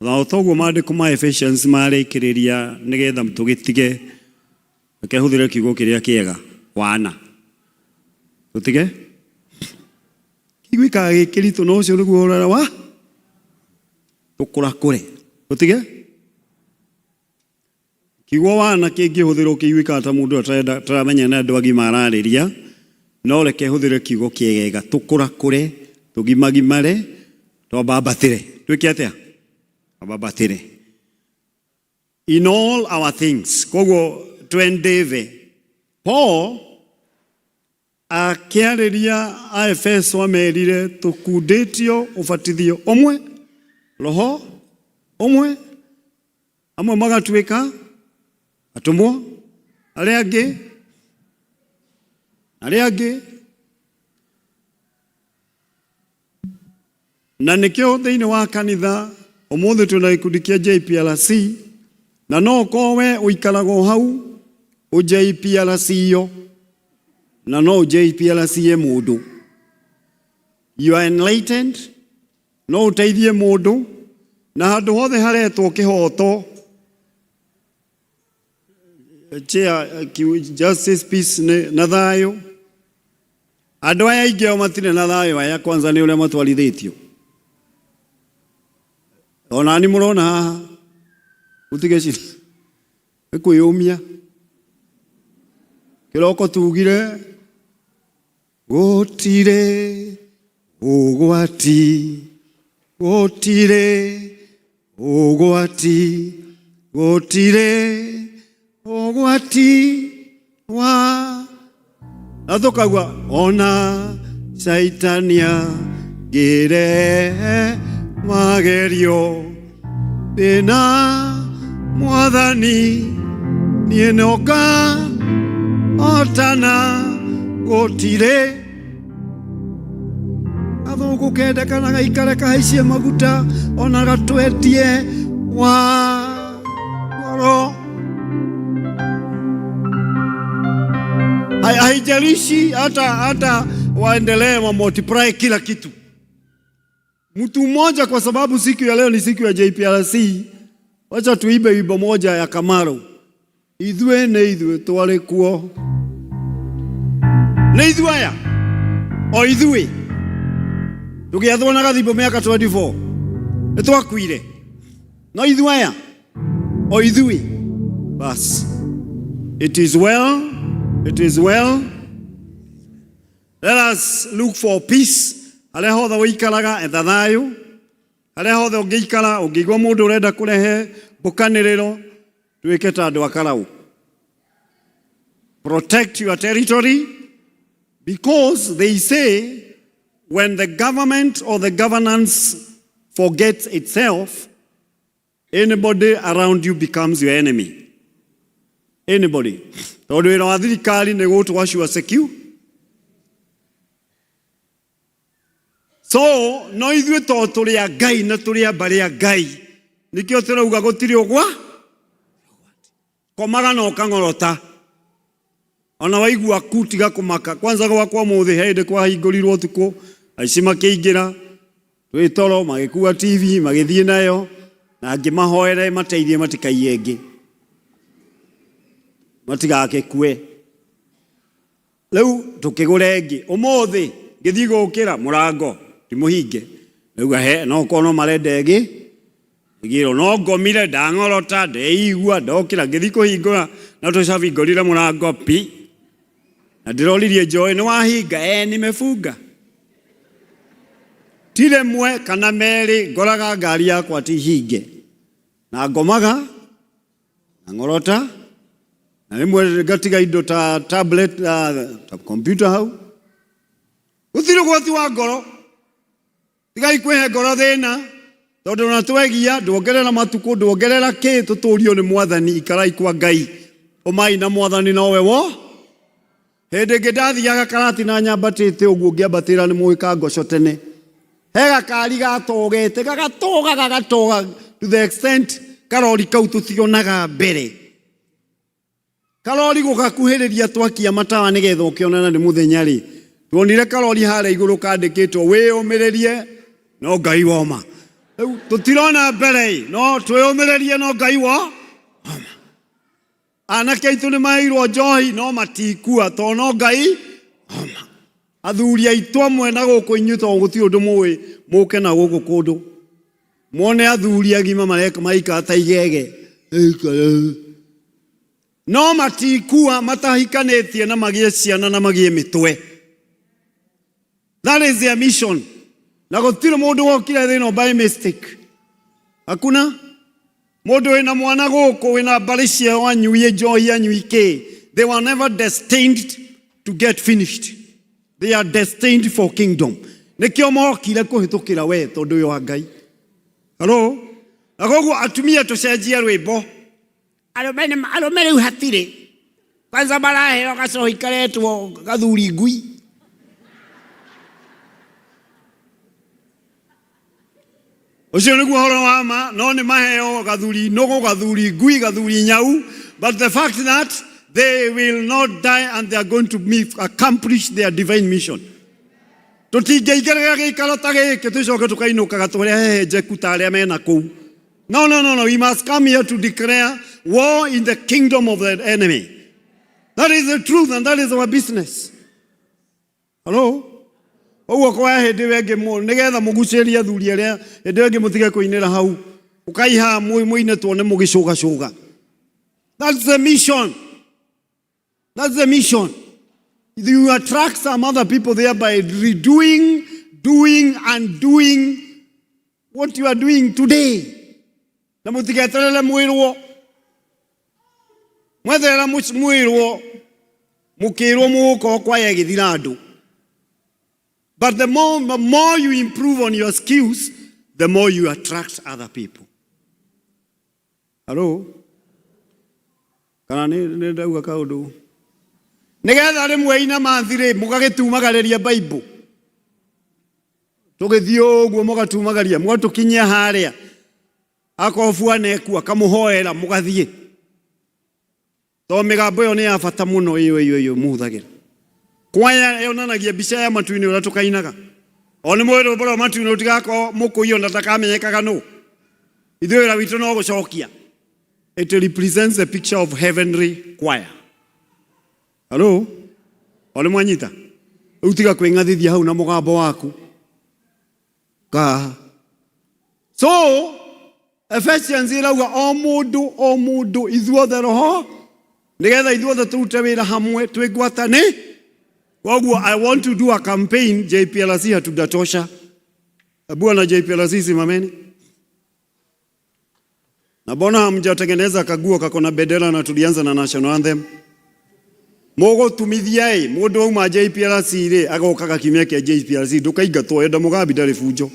na toguo maandĩko ma Ephesians marĩkĩrĩria nĩgetha tũgĩtige akĩhũthĩra kiugo kĩrĩa kĩega wana tũtige kĩiguĩkaga gĩkĩritũ no ũcio nĩguo ũrara wa tũkũra kũre tũtige kiugo wana kĩngĩhũthĩrwo kĩiguĩkaga ta mũndũ ataramenya na andũ agima ararĩria no reke hũthĩre kiugo kĩega tũkũra kũre tũgimagimare twambambatĩre twĩke atĩa twambambatĩre in all our things koguo twendeve Paul akĩarĩria Aefeso amerire tũkundĩtio ũbatithio ũmwe roho ũmwe amwe magatuĩka atũmwo arĩa angĩ na nĩkĩo thĩinĩ wa kanitha ũmũthĩ twĩna gĩkundi kĩa JPRC na no ũkorwo we ũikaraga hau JPRC yo na no JPRC ye mũndũ you are enlightened no ũteithie mũndũ na handũ hothe haretwo kĩhoto justice peace na thayũ andũ aya aingĩ ao matirĩ na thayũ aya kwanza nĩ ũrĩa matwarithĩtio ona nĩ mũrona haha utige kwĩyũmia kĩroko tugire gũtirĩ ũgwati gũtirĩ ũgwati wa na tũkauga ona Saitania ngĩrehe magerio ndĩna Mwathani niĩ noka otana gũtirĩ gathũngũ kendekana gaikare kahaicie maguta ona gatwendie wa ngoro haijalishi hata waendelee wa multiply kila kitu. Mtu mmoja, kwa sababu siku ya leo ni siku ya JPRC, wacha tuibe wimbo moja ya Kamaro. Ithue ne ithue twale kuo. Ne ithue ya. O ithue. Tugiathwo na gathimbo miaka 24. Nitwakuire. No ithue ya. O ithue. Bas. It is well. It is well. Let us look for peace. Haria hothe wikaraga etha thayu. Haria hothe ungiikara ungigwa mundu urenda kurehe bukaniriro, tuike ta andu akarau. Protect your territory, because they say when the government or the governance forgets itself, anybody around you becomes your enemy. Anybody. Tondu wira wa thirikari ni gutwashua secure. So, no ithuĩ to tũrĩ a Ngai na tũrĩ a mbarĩ a Ngai. Nĩkĩo tũrauga gũtirĩ ũgwa. Komaga na ũkang'orota. Ona waigua ku tiga kũmaka. Kwanza gwakwa mũthĩ hĩndĩ kwahingũrirwo ũtukũ, aici makĩingĩra, twĩ toro magĩkua TV magĩthiĩ nayo, na ngĩmahoere mateithie matikaiye ĩngĩ. Matigagĩkue. Rĩu tũkĩgũre ĩngĩ. Ũmũthĩ ngĩthiĩ gũkĩra mũrango timuhinge. Rĩu no kono marenda ĩngĩ. Ngĩrwo no ngomire ndang'orota ndeigua ndokĩra ngĩthiĩ kũhingũra na tũcabingũrire mũrango pi. Na ndĩroririe Joy, nĩ wahinga? Nimefunga. Ti rĩmwe kana merĩ ngoraga ngari yakwa ti hinge. Na ngomaga na ng'orota. Na rĩmwe ngatiga indo ta tablet ta computer hau. Gũtirĩ ũgwati wa ngoro. Tigai kwĩhe ngoro thĩna. Tondũ na twegia ndwongerera matukũ ndwongerera kĩ tũtũrio nĩ Mwathani ikarai kwa Ngai. Ũmai na Mwathani nowe wo. Hĩndĩ ĩngĩ ndathiaga Karati na nyambatĩte ũguo ngĩambatĩra nĩ mũĩ Ngoco tene. He gakari gatogete gagatoga to the extent karori kau tũtionaga mbere. Karori gũgakuhĩrĩria twakia matawa nĩgetha ũkĩonana nĩ mũthenya rĩ. Tuonire karori harĩa igũrũ kandĩkĩtwo wĩyũmĩrĩrie no Ngai woma. Rĩu tũtirona mbere no twĩyũmĩrĩrie no Ngai woma. Anake aitũ nĩ maheirwo njohi no matikua to no Ngai woma. Athuri aitũ amwe na gũkũ inyuĩ to gũtirĩ ũndũ mũĩ mũke na gũkũ kũndũ. Muone athuri agima maikara ta igege. No matikua matahikanĩtie na magĩe ciana na magĩe mĩtwe. That is their mission. Na gũtirĩ mũndũ wokire thĩno by mistake. Hakuna. Mũndũ wĩna mwana gũkũ wĩna mbarĩ ciao anyuie njohi anyui kĩ. They were never destined to get finished. They are destined for kingdom. Nĩkĩo mokire kũhĩtũkĩra we tondũ ũyũ wa Ngai. Hello? Na koguo atumia tũcenjie rwĩmbo. Arũme rĩu hatirĩ. Kwanza maraheo gacohi karetwo gathuri ngui. Ũcio nĩguo ũhoro wa ma, no nĩ maheo gathuri nũgũ, gathuri ngui, gathuri nyau. But the fact that they will not die and they are going to accomplish their divine mission. Tũtingĩingĩrĩra gĩikaro ta gĩkĩ tũcoke tũkainũkaga tũrĩa hehenjeku ta arĩa mena kũu. No. We must come here to declare war in the kingdom of the enemy. That is the truth and that is our business. Hello? Oguo kwa hĩndĩ wengĩ nĩgetha mũgucĩrie athuri arĩa hĩndĩ wengĩ mũtige kũinĩra hau. Ũkaiha mũine tuone mũgĩcũgacũga. That's the mission. That's the mission. You attract some other people there by doing what you are doing today. Na mũtigeterere mwĩrwo. Mwetherera mwĩrwo. Mũkĩrwo mũgũkorwo kwaya gĩthira andũ. But the more you improve on your skills, the more you attract other people. Hello? Kana nĩ ndauga kaũndũ. Nĩgetha rĩmwe ina mathirĩ mũgagĩtumagĩrĩria Bible. Tũgĩthiĩ ũguo mũgatumagĩria mũgatũkinyia harĩa. Akobu anekua kamũhoera mũgathiĩ. To mĩgambo ĩyo nĩ ya bata mũno ĩyo mũhũthagĩra. kwaya yonanagia mbica ya matu-inĩ ũrĩa tũkainaga. O nĩ mwĩrĩ ũboro matu-inĩ ũtigako mũkũiywo ndatakamenyekaga nũ. Ithuĩ wĩra witũ no gũcokia. It represents a picture of heavenly choir. Hello? Ole mwanyita. Utiga kwĩngathithia hau na mũgambo waku. So, Ephesians irauga o mũndũ ithuothe roho nigetha ithuothe turute wĩra hamwe twĩgwatane. Koguo I want to do a campaign JPLC hatudatosha. Bwana JPLC simameni. Na bona hamjatengeneza kaguo kakona bendera na tulianza na national anthem. Mogo tumithia mundu wauma JPLC ri agokaga kimya kia JPLC ndukaingatwo enda mugambi ndari funjo.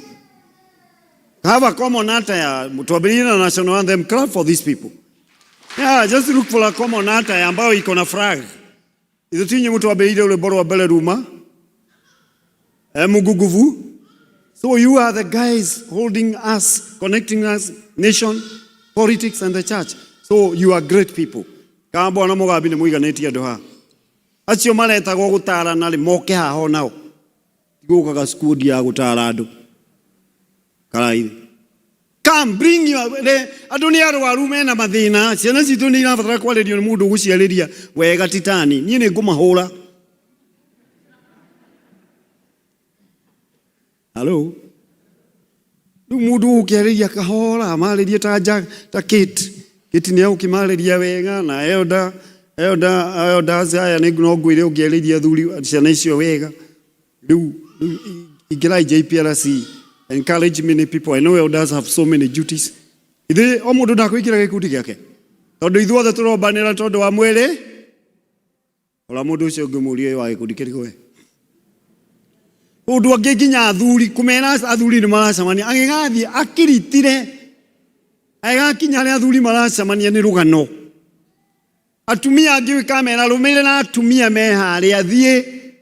Have a common attire mutwambiririe na national anthem. Clap for these people. Yeah, just look for a common attire ambayo iko na flag. Izotinye mutwambiririe ule boro wa mbele ruma. Muguguvu. So you are the guys holding us, connecting us, nation, politics and the church. So you are great people. Kama bwana mugambi ni muiganetie andu ha. Acio maretagwo gutara na ri moke haho nao. Tigukaga skudi ya gutara andu. Karai. Come bring your andu ni arwaru mena mathina. Ciana citu ni irabatara kwaririo ni mundu guciariria wega titani. Nie ni ngumahura. Hello. Ndu mundu ukiariria kahora maririe ta Kate. Kate ni ukimariria wega na Elda aya ni no ngwire ungiariria thuri ciana icio wega. Riu igirai JPLC. Encourage many people. I know elders have so many duties. Ithe o mundu ndakwikira gikundi giake. Tondu ithuothe turombanira tondu wa mwiri. Ola mundu ucio ngimurie wa gikundi kiriku we. Undu angi nginya athuri kumena athuri ni maracamania agigathie akiritire. Agakinya ri athuri maracamania ni rugano. Atumia angi kamera rumire na atumia mehari athie.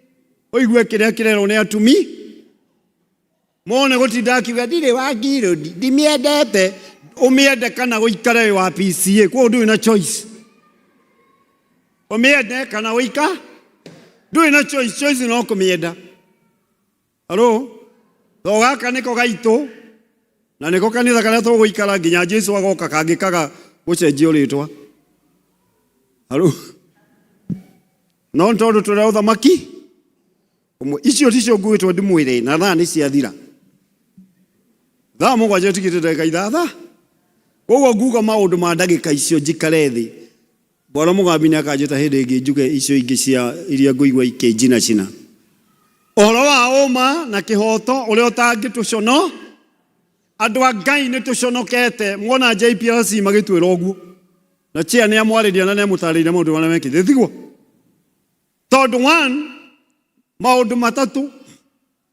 Oigwe kiria kirero ni atumia. Mone gotinda akiuga ndire wagiro ndimiendete umiende kana guikare wa PCA kwa ndu ina choice. Umiende kana guika ndu ina choice no kumienda. Hello? To gaka niko gaito na niko kanitha kana to guikara nginya Jesu agoka kangikaga gucenjia ritwa. Hello? No ntondu turi uthamaki icio ticio ngwitwo ndimwire na thaa ni ciathira. Thaa mugwanja tikite ndagika ithatha. Koguo nguga maundu ma ndagika icio njikare thi. Bora mugambi ni akanjita hindi ingi njuge icio ingi cia iria nguigwa ikinjina cina. Ohoro wa uma na kihoto uria utangitucono. Andu a Ngai ni tuconokete. Mwona JPLC magitwira uguo. Na chia ni amwariria na ni amutariria maundu maria mekite thiguo. Tondu one maundu matatu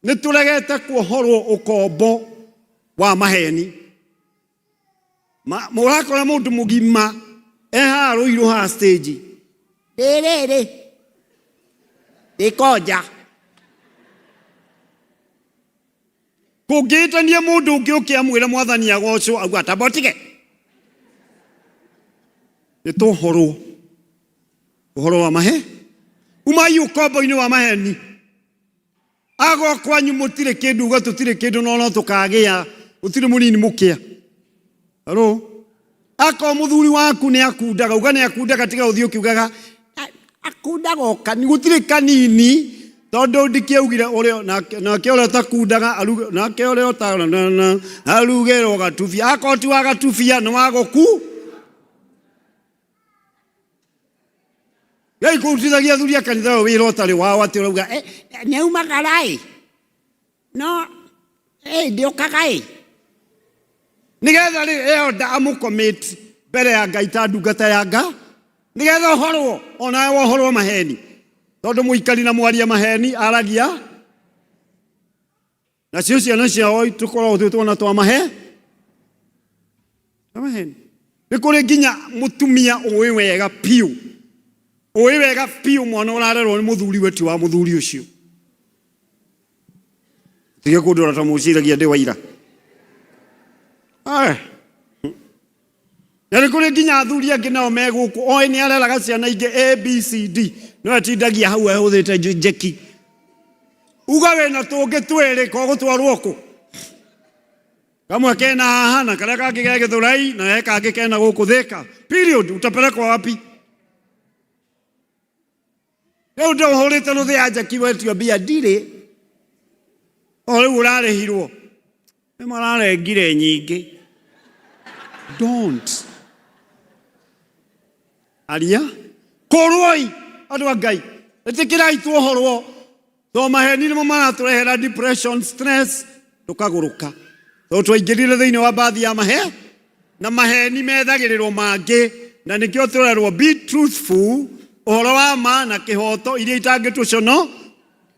ni turegete kuohorwo ukombo wa maheni. Murakora mundu mugima haru iru ha stage. Derere. Ikoja. Kugitania mundu ungi ukiamwira mwathani agoco auga tabotige. Ni tuhoro. Uhoro wa mahe. Umayu ukombo-ini wa maheni. Ago kwanyu mutire kindu uga tutire kindu no tukagia utire munini mukia. Hello? Ako muthuri waku ni akundaga uga ni akundaga tiga uthio kiugaga akundaga okani gutire kanini tondu ndikiugire urio na kiore takundaga na kiore otana na arugero gatufia akoti wa gatufia no wagoku. Gai kutithagia thuria kanitha wira otari wao ati urauga ni umagarai no ndiokagai nigetha ri elda amucommit mbere ya Ngai ta ndungata ya Nga nigetha uhorwo ona wohorwo maheni tondu muikari na mwaria maheni aragia na cio ciana ciao tukorwo twitwona twa maheni ni kuri nginya mutumia uwi wega piu. Owe wega piu mwana urarerwo ni muthuri wetu wa muthuri ucio. Tige kundora ta muciragia ndi waira. Nari kuri nginya athuri angi nao meguku oe ni areraga ciana ingi ABCD no atindagia hau ehuthite njeki uga wena tungi twiri ko gutwarwo ku kamwe kena haha na karia kangi ge Githurai na he kangi kena guku Thika period utapelekwa wapi leo ndo horete no thia njeki wetio mbia ndire o riu urarihirwo ni mararengire nyingi don't aria koroi andu a Ngai etikirai tuohorwo to maheni nimo maraturehera depression stress tukaguruka to twaingirire thiini wa bathi ya mahe na maheni methagirirwo mangi na nikio turerwo be truthful uhoro wa ma na kihoto iria itangitucono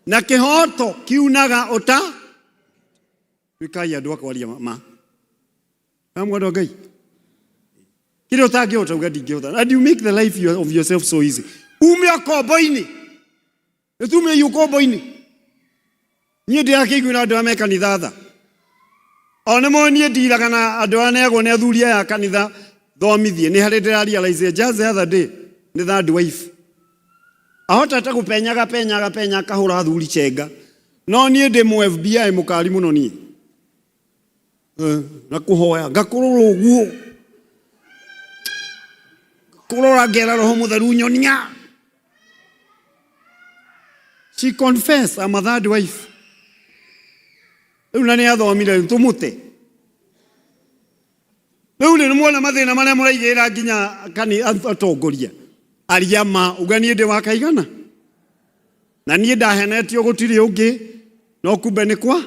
na kihoto kiunaga uta wikai andu akwaria ma amwado Ngai kile utangihota uga ndingihota and you make the life of yourself so easy umia kombo-ini etume yukombo-ini nie ndirakigwira andu a mekanitha tha ona mo nie ndiraga na andu anego ne athuria ya kanitha thomithie ni hari ndirarealize just the other day ni third wife ahota ta gupenyaga kahura athuri chenga no nie ndi mu FBI mukari muno nie na kuhoya ngakurura uguo kurora ngera roho mutheru nyonia she confessed I'm a third wife una ne athomire tumute leo ni muona mathina maria muraigira nginya kani atongoria ariama uganie ndi wakaigana na nie ndahenetio gutiri ungi no kumbe ni kwa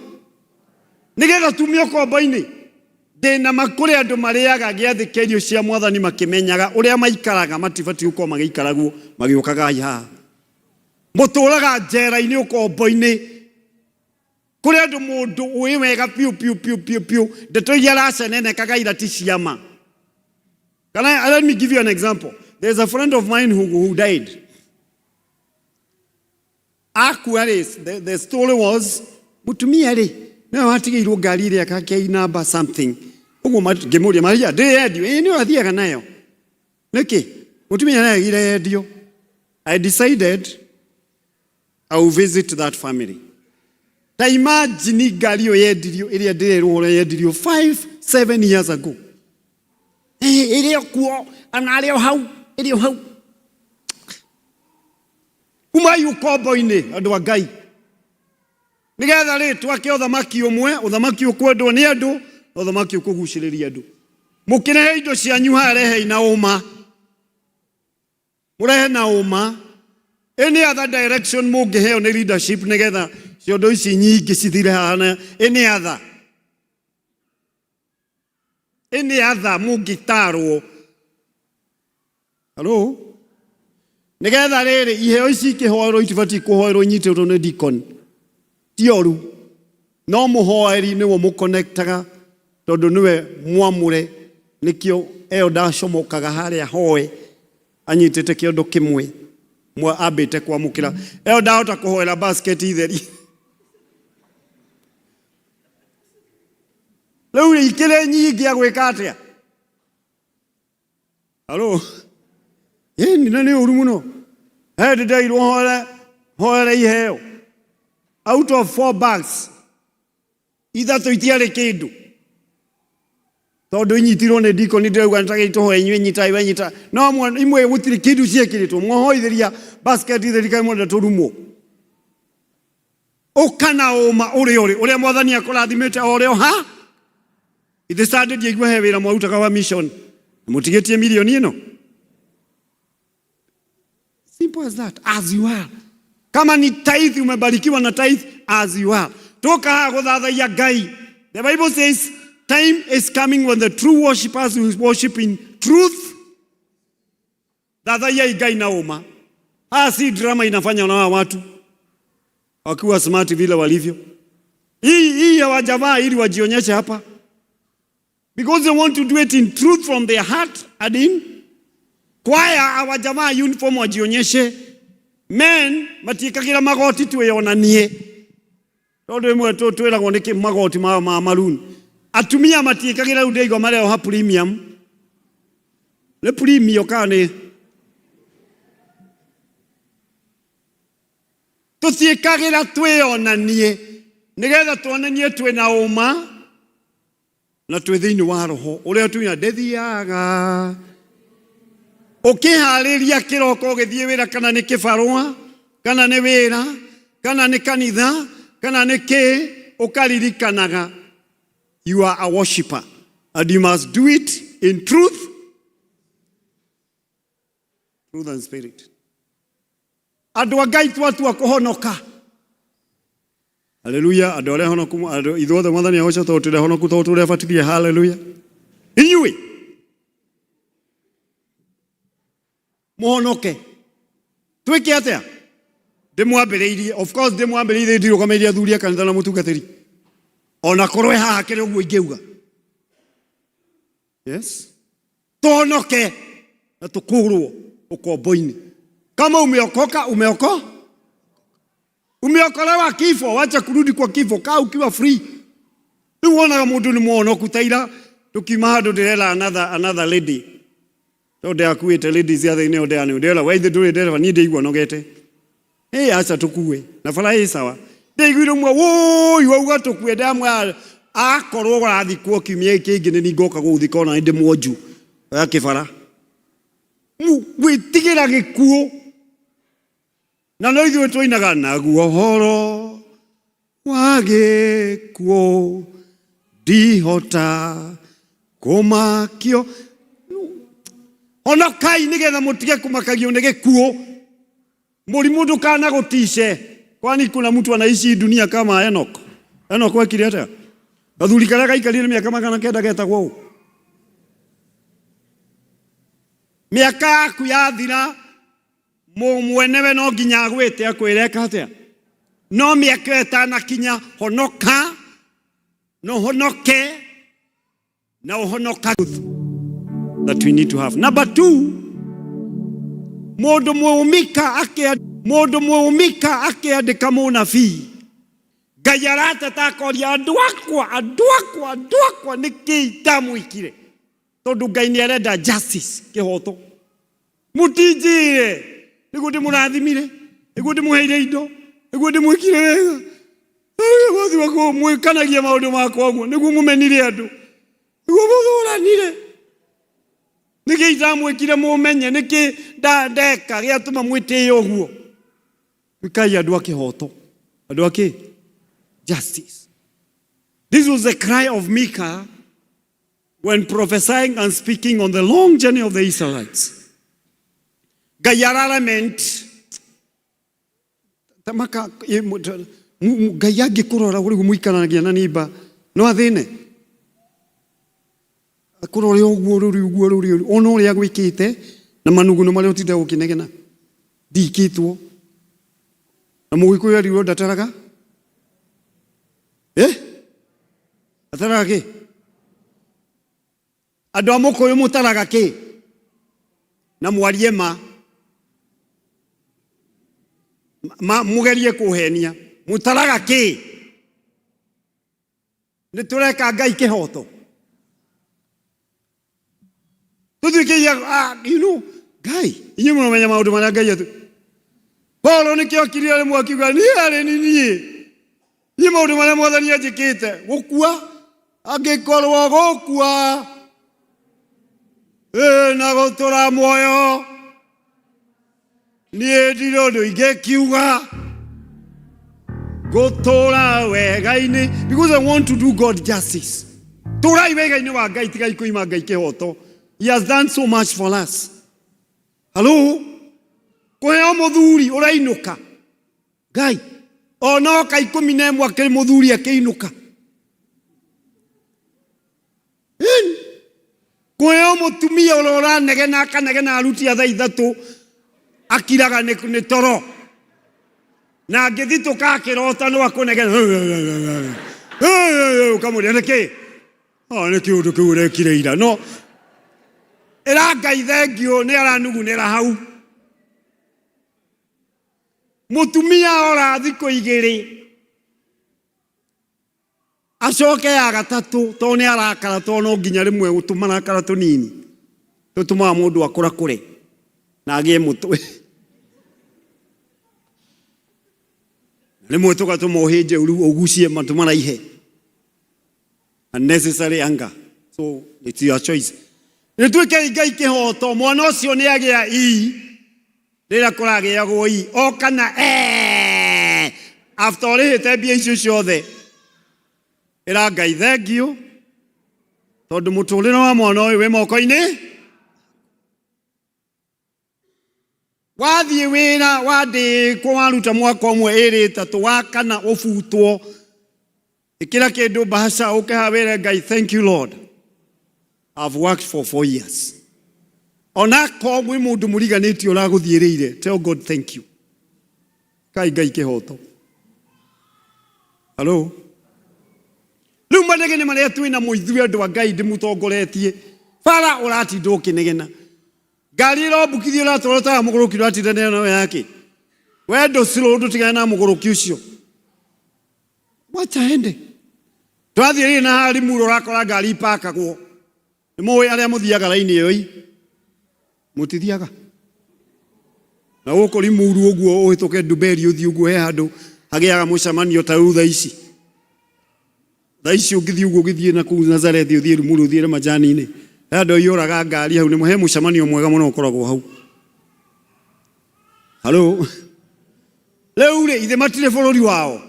nigetha tumio kombo-ini ndina makuri andu mariaga giathikerio cia mwathani makimenyaga uria maikaraga matifati uko magiikaraguo magiukaga ya muturaga njera-ini ukombo-ini kuri andu mundu uwi wega piu ndeto iria aracenenekaga irati ciama. Let me give you an example. There's a friend of mine who died. The story was mutumia na watigiirwo ngari iria kakei number something uguo ngimuria maria ndio ni athiaga nayo niki mutumia nayo ire ndio. I decided I will visit that family. Ta imagine ngari yo yendirio iria ndirerwo yendirio 5-7 years ago. Irio kuo anario hau irio hau umayu kombo-ini andu a Ngai nigetha ritwa ke uthamaki umwe uthamaki ukwendwo ni andu uthamaki ukuguciriria andu mukirehe indo cianyu harehe ina uma murehe na uma any other direction mungiheo ni leadership nigetha ciondo ici nyingi cithire hana any other mungitarwo hello nigetha riri iheo ici kihoerwo itibati kuhoerwo nyitiro ni deacon tioru no muhoeri niwo muconnectaga tondu niwe mwamure nikio eo ndacomokaga haria hoe anyitite kiondo kimwe mwa abite kwamukira eo ndahota kuhoera basket itheri leo ikile nyingi agwika atia halo ni nani uru muno ndairwo hoera iheo out of 4 bags ithatå itiarä kä ndå tondå inyitirwo nä ndiko nä ndärauga nä tagä tå inyuä nyitai wenyita no imwe gå tirä kä ndå ciäkä rä two mwohoithäria basket itheri kaä mwenda tå rumwo å kana å ma å rä å rä mwathani akå rathimä te o rä o ha ithä candä die igua he wä ra mwarutaga wa mission må tigä tie milioni ä no simple as that as you are. Kama ni tithe umebarikiwa na tithe as you are. Toka hapo thathaia Ngai. The Bible says time is coming when the true worshippers will worship in truth. Thathaia Ngai na uma. Si drama inafanya na watu wakiwa smart vile walivyo. Hii ya wajamaa ili wajionyeshe hapa. Because they want to do it in truth from their heart and in choir wajamaa uniform wajionyeshe. Men matikagira magoti tweyonanie tondu imwe twiragwo niki magoti ma maroon atumia matikagira ndeigo mareo ha premium le premium kane Tutiĩkagĩra twĩonanie nĩgetha tuonanie twĩna ũma na twĩ thĩinĩ wa roho ũrĩa tunya ndĩthiaga ũkĩharĩria kĩroko ũgĩthiĩ wĩra kana nĩ kĩbarũa kana nĩ wĩra kana nĩ kanitha kana nĩ kĩ ũkaririkanaga you are a worshipper and you must do it in truth and spirit. Andũ a Ngai twatua kũhonoka. Hallelujah. Andũ arĩa honoku ithuothe Mwathani ahoca tondũ tũrĩ honoku tondũ tũrĩ abatithie. Hallelujah. Inyuĩ mũhonoke. Twĩke atĩa? Ndĩmwambĩrĩirie. Of course ndĩmwambĩrĩirie ndirũgamĩrĩire athuri a kanitha na mũtungatĩri. Ona korwo haha kĩrĩ ũguo ingĩuga. Yes. Tũhonoke na tũkũrwo ukomboini. Kama umeokolewa kifo, wacha kurudi kwa kifo, kaa ukiwa free. Unaona mundu ni muonoku taira tukimahado direla another lady. Ode akuite ladies ya thine ode ani udela waithe dure dela ni ndeigwa nogete. Acha tukue. Na fala hii sawa. Ndeigwire mwa woi wauga tukue damwa akorwo rathi kwa kimie kingine ni goka guthika ona inde mwoju. Ya kifara. Wĩtigĩra gĩkuũ na no ithuĩ tũinaga naguo ũhoro wa gĩkuũ ndihota kũmakio. Honokai nĩgetha mũtige kũmakagio nĩ gĩkuũ. Mũrimũ ndũkanagũtice. Kwani kuna mtu anaishi dunia kama Enoch? Enoch wekire atĩa? Gathuri karĩa gaikarire mĩaka 900 getagwo ũũ. Miaka yaku yathira mwenewe no nginya agwĩte akwĩreka atĩa. No mĩaka ĩtanakinya honoka no honoke na uhonoka that we need to have. Number 2, mũndũ mũumika akĩandĩka mũnabii. Ngai arateta akoria andũ akwa nĩkĩ itamwĩkire. Tondu Ngai nĩ arenda justice kihoto. Mutinjire nĩguo ndĩmũrathimire, nĩguo ndĩmũheire indo, nĩguo ndĩmwĩkire wega. Wathi wako mwĩkanagia maũndũ makwa ũguo nĩguo mũmenire andũ, nĩguo mũthũranire. Nĩkĩ itamwĩkire mũmenye, nĩkĩ ndeka gĩatũma mwĩtĩe ũguo. Tukai andũ a kĩhoto, andũ a kĩ? Justice. This was the cry of Micah when prophesying and speaking on the long journey of the Israelites. Gayarament tamaka gayagi kurora uri muikanagia na niba no athine kurore uguo ono uri agwikite na manuguno mari utinde gukinegena ndikitwo na mugikuyu ari ndataraga ataraga ki andũ a mũkũyũ mũtaraga kĩ na mwarie mugerie kũhenia mũtaraga kĩ nĩ tũreka Ngai kĩhoto tũthikiya Ngai inyuĩ mũmenya maũndũ marĩa Ngai atu Paulo nĩkĩo akirire rĩmwe akiuga niĩ arĩ niĩ maũndũ marĩa Mwathani anjĩkĩte gũkua angĩkorwo gũkua na gũtũra muoyo niĩ ndirĩ ũndũ ingĩkiuga gũtũra wega-inĩ because I want to do God justice. Tũrai wega-inĩ wa Ngai tigai kũima Ngai kĩhoto. He has done so much for us. Hello? Kũheo mũthuri ũrainũka Ngai ona oka 11 akĩrĩ mũthuri akĩinũka. Kũheo mũtumia ũrĩa ũranegena akanegena aruti a thaa 3 akiraga nĩ toro na ngĩthi tũkakĩrota no akũnegena ũkamũria nĩkĩ nĩ kĩũndũ kĩu ũrekire ira no ĩra Ngai thengio nĩ aranugunĩra hau. Mũtumia ora thikũ 2 acoke ya gatatũ to nĩ arakara to no nginya rĩmwe gũtũmarakara tũnini tũtũmaga mũndũ akũra kũre na agĩe mũtwe. Rimwe tũgatũmohĩnje ũgucie matũmana ihe. Unnecessary anger. So it's your choice. Nĩtuĩke Ngai kĩhoto, mwana ũcio nĩagĩa rĩrĩa kũragĩagwo o kana after ũrĩhĩte mbia icio ciothe. Ĩra Ngai thengiũ tondũ mũtũrĩre wa mwana ũyũ wĩ moko-inĩ. Wathiĩ wĩra wandĩkwo waruta mwaka ũmwe ĩrĩ ĩtatũ wa kana ũbutwo. Ĩkĩra kĩndũ bahasha ũkeha wĩre Ngai, thank you Lord. I've worked for 4 years. Ona ko mwĩ mũndũ mũriganĩtio ũragũthiĩrĩire. Tell God thank you. Kai Ngai kĩhoto. Hello? Rĩu manegene marĩa twĩna mũithuĩ andũ a Ngai ndĩmũtongoretie. Bara ũratinda ũkĩnegena. Ngari ĩrombũkithio ũratwara mũgũrũki ũratinda neno yake. Wendo silo ũtigane na mũgũrũki ũcio. Wacha ende. Twathiĩ na hari muro ũrakora ngari ipakagwo. Nĩmũĩ arĩa mũthiaga raini ĩyo mũtithiaga. Na ũkũri mũru ũguo ũhĩtũke Nduberi ũthiĩ ũguo he handũ hagĩaga mũcemanio ta rĩu thaa ici. Thaa ici ũngĩthiĩ ũguo ũgĩthiĩ na kũu Nazarethi ũthiĩ Limuru ũthiĩ majani-inĩ. Andũ iyũraga ngari hau nĩ he mũcemanio mwega mũno ũkoragwo hau. Hello? Rĩu rĩ ithe matirĩ bũrũri wao.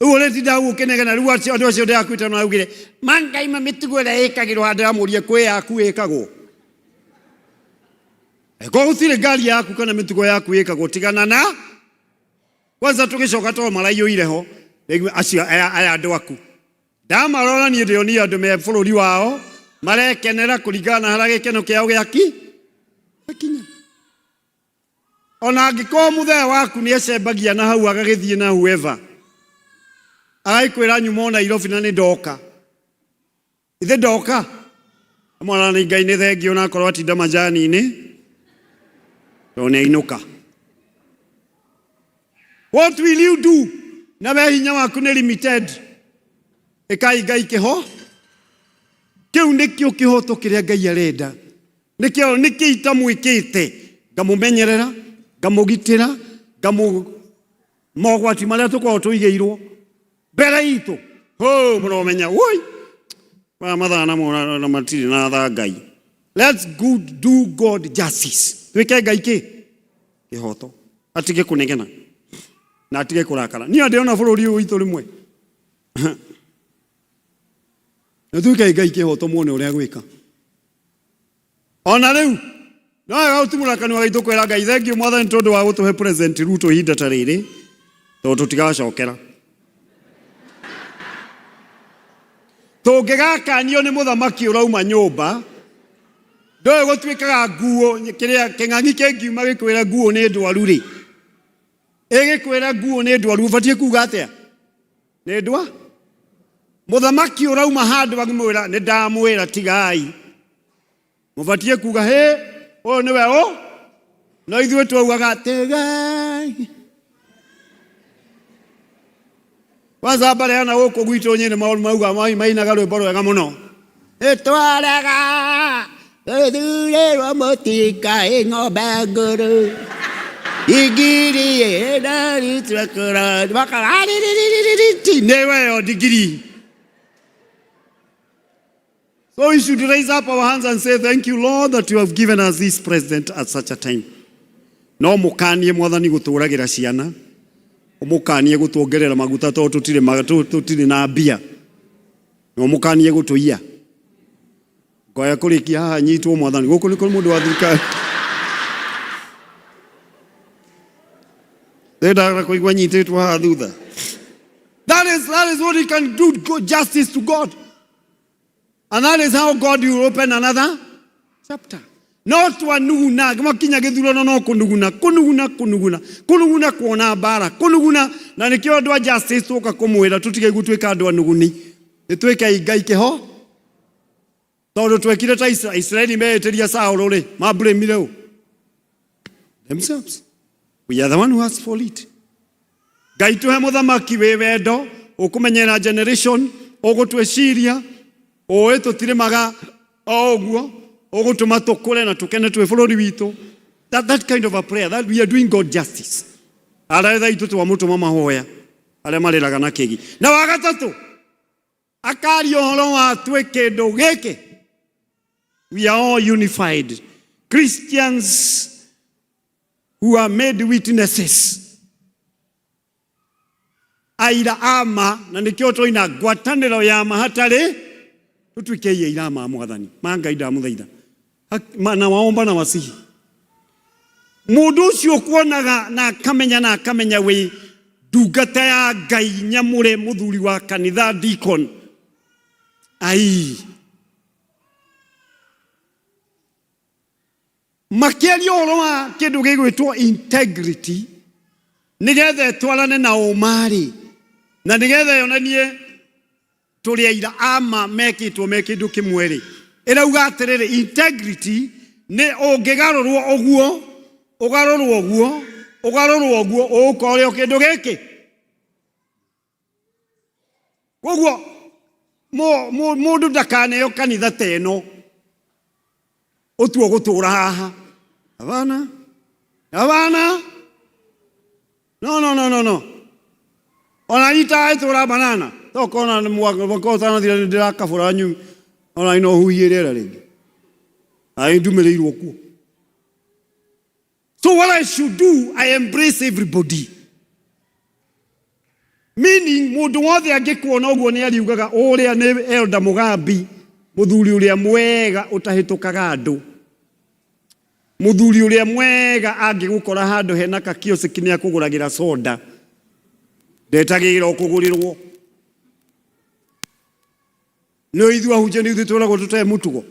Rĩu ũrĩtinda ũkĩnegena rĩu andũ acio ndĩrakwĩta na augire Ngai mĩtugo ĩrĩa ĩkagĩrwo handũ amũrie kwĩ yaku ĩkagwo. Eko gũtirĩ ngari yaku kana mĩtugo yaku ĩkagwo tigana na kwanza tũgĩcoka to maraiyũire ho acio aya andũ aku. Ndamarora niĩ ndĩonia andũ me bũrũri wao marekenera kũringana na harĩa gĩkeno kĩao gĩakinya. Ona angĩkorwo mũthee waku nĩecembagia na hau agagĩthiĩ na whoever agaikwĩra nyuma Nairobi na nĩ ndoka. Ithe ndoka mwana nĩ Ngai nĩ thengiũ na akorwo atinda majani-inĩ to nĩ ainũka. What will you do? Na we hinya waku nĩ limited. Ĩkai Ngai kĩho. Kĩu nĩkĩo kĩhoto kĩrĩa Ngai arenda. Nĩkĩo itamwĩkĩte ngamũmenyerera ngamũgitĩra mogwati marĩa tũkoragwo tũigĩirwo mbere itũ. Mũnomenya woi mathana mũna na matirĩ na tha Ngai. Let's do God justice. Twĩke Ngai kĩhoto. Atige kũnegena na atige kũrakara. Niĩ ndĩona bũrũri ũyũ witũ rĩmwe. Na twĩke Ngai kĩhoto muone ũrĩa gwĩka. Ona rĩu no gautimũrakani wa gaitũ kwĩra Ngai thengiũ Mwathani tondũ wa gũtũhe President Ruto ihinda ta rĩrĩ tondũ tũtigacokera. Tũngĩgakanio nĩ mũthamaki ũrauma nyũmba ndoĩ gũtuĩkaga nguo kĩrĩa kĩng'ang'i kĩngiuma gĩkwĩra nguo nĩ ndwaru rĩ. Ĩgĩkwĩra nguo nĩ ndwaru ũbatiĩ kuuga atĩa? Nĩ ndwa? Mũthamaki ũrauma handũ agĩmwĩra nĩ ndamwĩra tigai. Mũbatiĩ kuuga ũyũ nĩwe ũ? No ithuĩ twaugaga tigai. Kwanza bareana gũkũ gwitũ Nyĩrĩ maũndũ mauga mainaga rwĩmbo rwega mũno. Ĩtwaraga thurĩrwo mũtika ng'ombe ngũrũ igiri ĩnaritũkũra nĩwe yo ndigiri. So we should raise up our hands and say, thank you, Lord, that you have given us this president at such a time. No mũkanie Mwathani gũtũragĩra ciana. Mũkanie gũtuongerera maguta tondũ tũtirĩ na mbia. No mũkanie gũtũiya. Ngoya kũrĩkia haha nyitwo Mwathani. Gũkũ nĩ kũrĩ mũndũ wa thirikari. Ndĩrenda kũigua nyitĩtwo haha thutha. That is what we can do, justice to God. And that is how God will open another chapter. Not wanuguna, makinya gĩthurano no kũnuguna kuona mbara, kũnuguna na nĩkĩo andũ a justice tũka kũmwĩra tũtige gũtuĩka andũ anuguni. Nĩtuĩke Ngai kĩho. Tondũ twekire ta Israeli meĩtĩria Saũlũ rĩ, mablamire ũ? Themselves. We are the one who asked for it. Ngai tũhe mũthamaki wĩ wendo, ũkũmenyera generation, ũgũtwĩciria, oe tũtirĩmaga o ũguo, ũgũtũma tũkũre na tũkene twĩ bũrũri witũ. That kind of a prayer, that we are doing God justice. Aretha itu twa mutu mama hoya ale mariraga na kigi na wagatatu akari ohoro wa twe kindu giki. We are all unified Christians who are made witnesses. Aira ama na nikio toina ngwataniro ya mahatari tutwikeiye irama mwathani manga ida muthaitha na waomba na wasihi mundu ucio kuonaga na akamenya we ndungata ya Ngai nyamure muthuri wa kanitha deacon ai makiario horo wa kindu gigwitwo integrity nigetha twarane na umari na nigetha yonanie tuli aira ama mekitwo kimweri irauga atiriri integrity ne ongigarurwo oguo ukore kindu giki koguo mundu ndakaneyo kanitha teno otuo gutura haha abana no ona ita itura banana tokona ni mwakota na thira ndira kabura nyu ona ino huyirera ringi ai ndumireirwo ku. So what I should do, I embrace everybody. Meaning mundu wothe angikuona uguo ni ariugaga uria ni Elder Mugambi muthuri uria mwega utahitukaga andu muthuri uria mwega angigukora handu hena ka kioski ni akuguragira soda ndetagira okugurirwo no ithu ahuje ni ithu turago tutae mutugo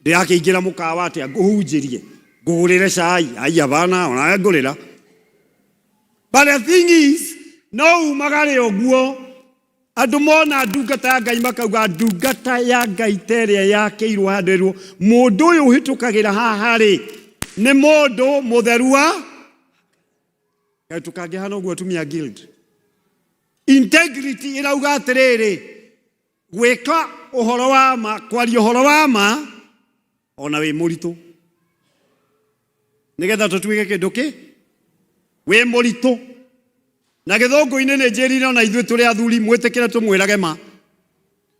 ndiakiingira mukawa ati nguhunjirie ngugurire cai ai abana ona ngurira. But the thing is no magare oguo andu mona ndungata ya Ngai makauga ndungata ya Ngai teria yakeirwo handirwo mundu uyu hitukagira haha ri ni mundu mutherua tukange hano guo tumia guild. Integrity irauga atiriri gwika uhoro wa ma kwaria uhoro wa ma ona we muritu nigetha tutwike kindu ki we muritu na githongo-ini ni njirire ona ithuĩ tũrĩ athuri mwĩtĩkĩre tũmwĩrage ma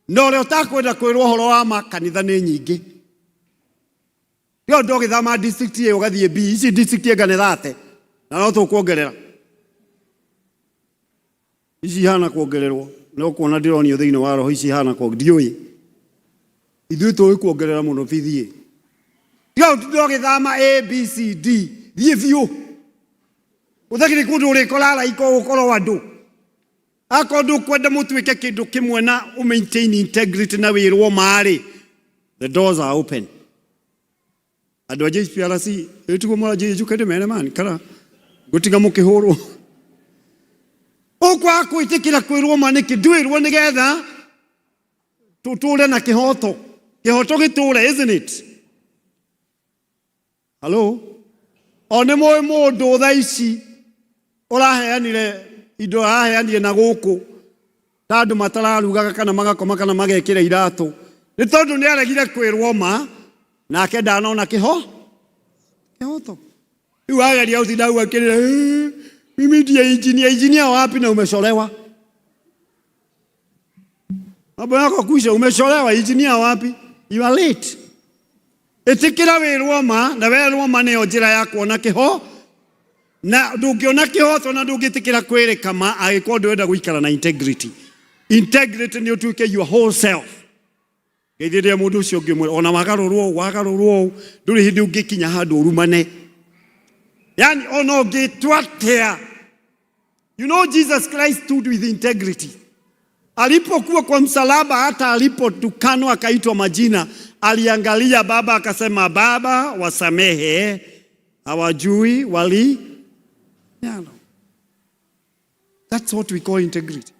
no ũrĩa ũtakwenda kwĩrwo ũhoro wa ma kanitha nĩ nyingĩ rĩu ndogĩthama district ĩyo ũgathiĩ B ici district ĩngane thate na no tũkuongerera ici hana kuongererwo no kuona ndĩronio thĩinĩ wa roho ici hana ndiũĩ ithuĩ tũĩ kuongerera mũno bithi rĩu ndogĩthama A B C D thiĩ biũ uthakiri kundu urikora iko ukoro wandu akondu kwenda mutwike kindu kimwe na maintain integrity na wirwo mari the doors are open adu aje PRC etugo mara je jukade mene man kara gutiga mukihuru okwa kwitikira kwirwo mane kidwirwo nigetha tuture na kihoto giture isn't it hello one moy mundu thaici uraheanire indo aheanire na guku tandu matararugaga kana magakoma kana magekira iratu ni tondu ni aregire kwirwo ma nake ndanona kihoto riu ageria utinda u akirira mimi ndiye engineer wapi na umesholewa abo yako kuisha umesholewa engineer wapi you are late etikira wirwo ma na wirwo ma ne njira ya kuona na ndungiona kihoto na ndungitikira kwirika ma agiko ndwenda guikara na integrity ni utuike your whole self geithiria mundu ucio ngimwe ona wagarurwo nduri hindi ungikinya handu urumane yani ono ngitwatea. You know Jesus Christ stood with integrity. Alipokuwa kwa msalaba hata alipotukanwa akaitwa majina aliangalia Baba akasema Baba wasamehe hawajui wali. Yeah, no. That's what we call integrity.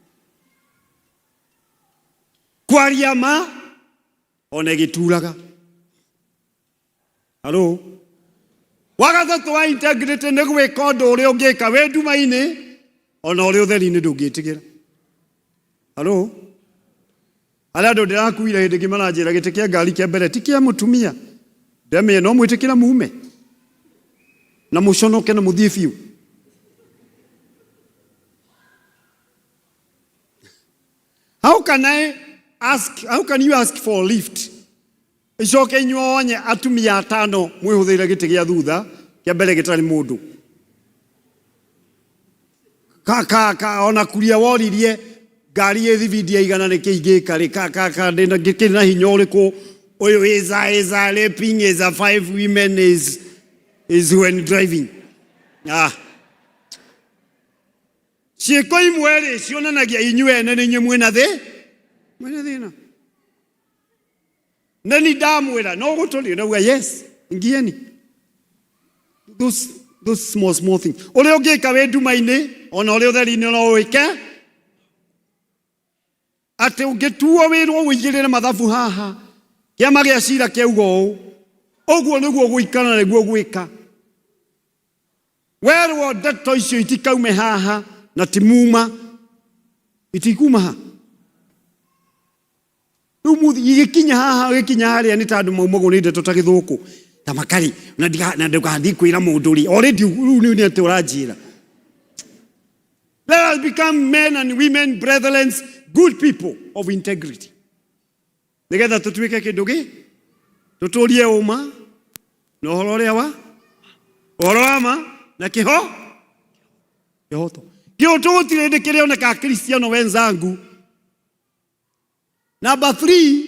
Kwariama onegituraga. Hello. Wagatatu wa integrity negwe kodo uri ungika we nduma-ini ona uri utheri-ini ndungitigera. Hello. Ala ndo ndirakuire hindi ngimana njira giti kia ngari kia mbere ti kia mutumia ndemeye no mwitikira mume na muconoke na muthie biu. How can you ask for a lift? Icoke inyuonye atumia atano mwihuthiire giti gia thutha kia mbere gitari mundu. Ona kuria woririe ngari ithivindia igana ni kiingika ri ndina ngikiri na hinya uriku uyu is a raping is a 5 women is when driving. Ciiko imwe ri cionanagia inyuene ni nyumwe na mwena thina. Nani ndamwira no guturi no yes ngieni. Those small things. Uri ungika we nduma-ini ona uri utheri-ini no wike. Ati ungituo wirwo wigirire mathabu haha. Kiama gia cira kiuga uu. Uguo niguo guikana niguo gwika. Werwo ndeto icio itikaume haha na timuma. Itikuma ha. Igikinya haha gikinya haria ni tandu maumago ni ndeto ta githuku. Tamakari na ndagathi kwira mundu ri already ni ati urajira. Let us become men and women, brethren, good people of integrity. Nigetha tutuike kindu gi tuturie uma no horo ria wa orama na kihoto. Kihoto gutire ndikire ona ka Kristiano wenzangu. Number 3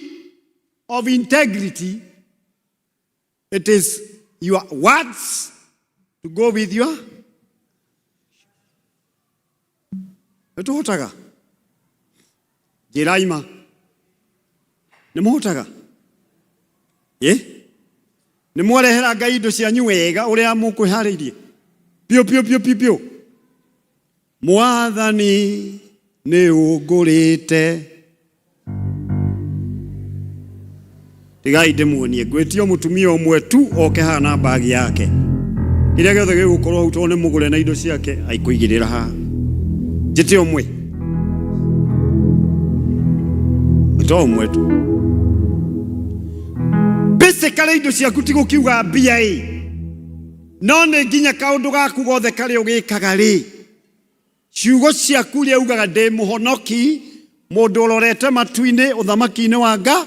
of integrity, it is your words to go with your. Etuhotaga. Jiraima. Nimuhotaga. Nimwarehera Ngai indo cianyu wega uria mukwihariirie. Pio. Mwathani ni ungurite. Tigai ndimuonie gwetio mutumia umwe tu oke hana bagi yake. Ira giothe gigukorwo hau tone mugure na indo ciake aikuigirira ha. Jite umwe. Ito umwe tu. Basically indo ciaku ti gukiuga mbia no ne nginya kaundu gaku gothe kari ugikaga ri. Ciugo ciaku ri ugaga ndi muhonoki mundu urorete matu-ini uthamaki-ini wa Ngai.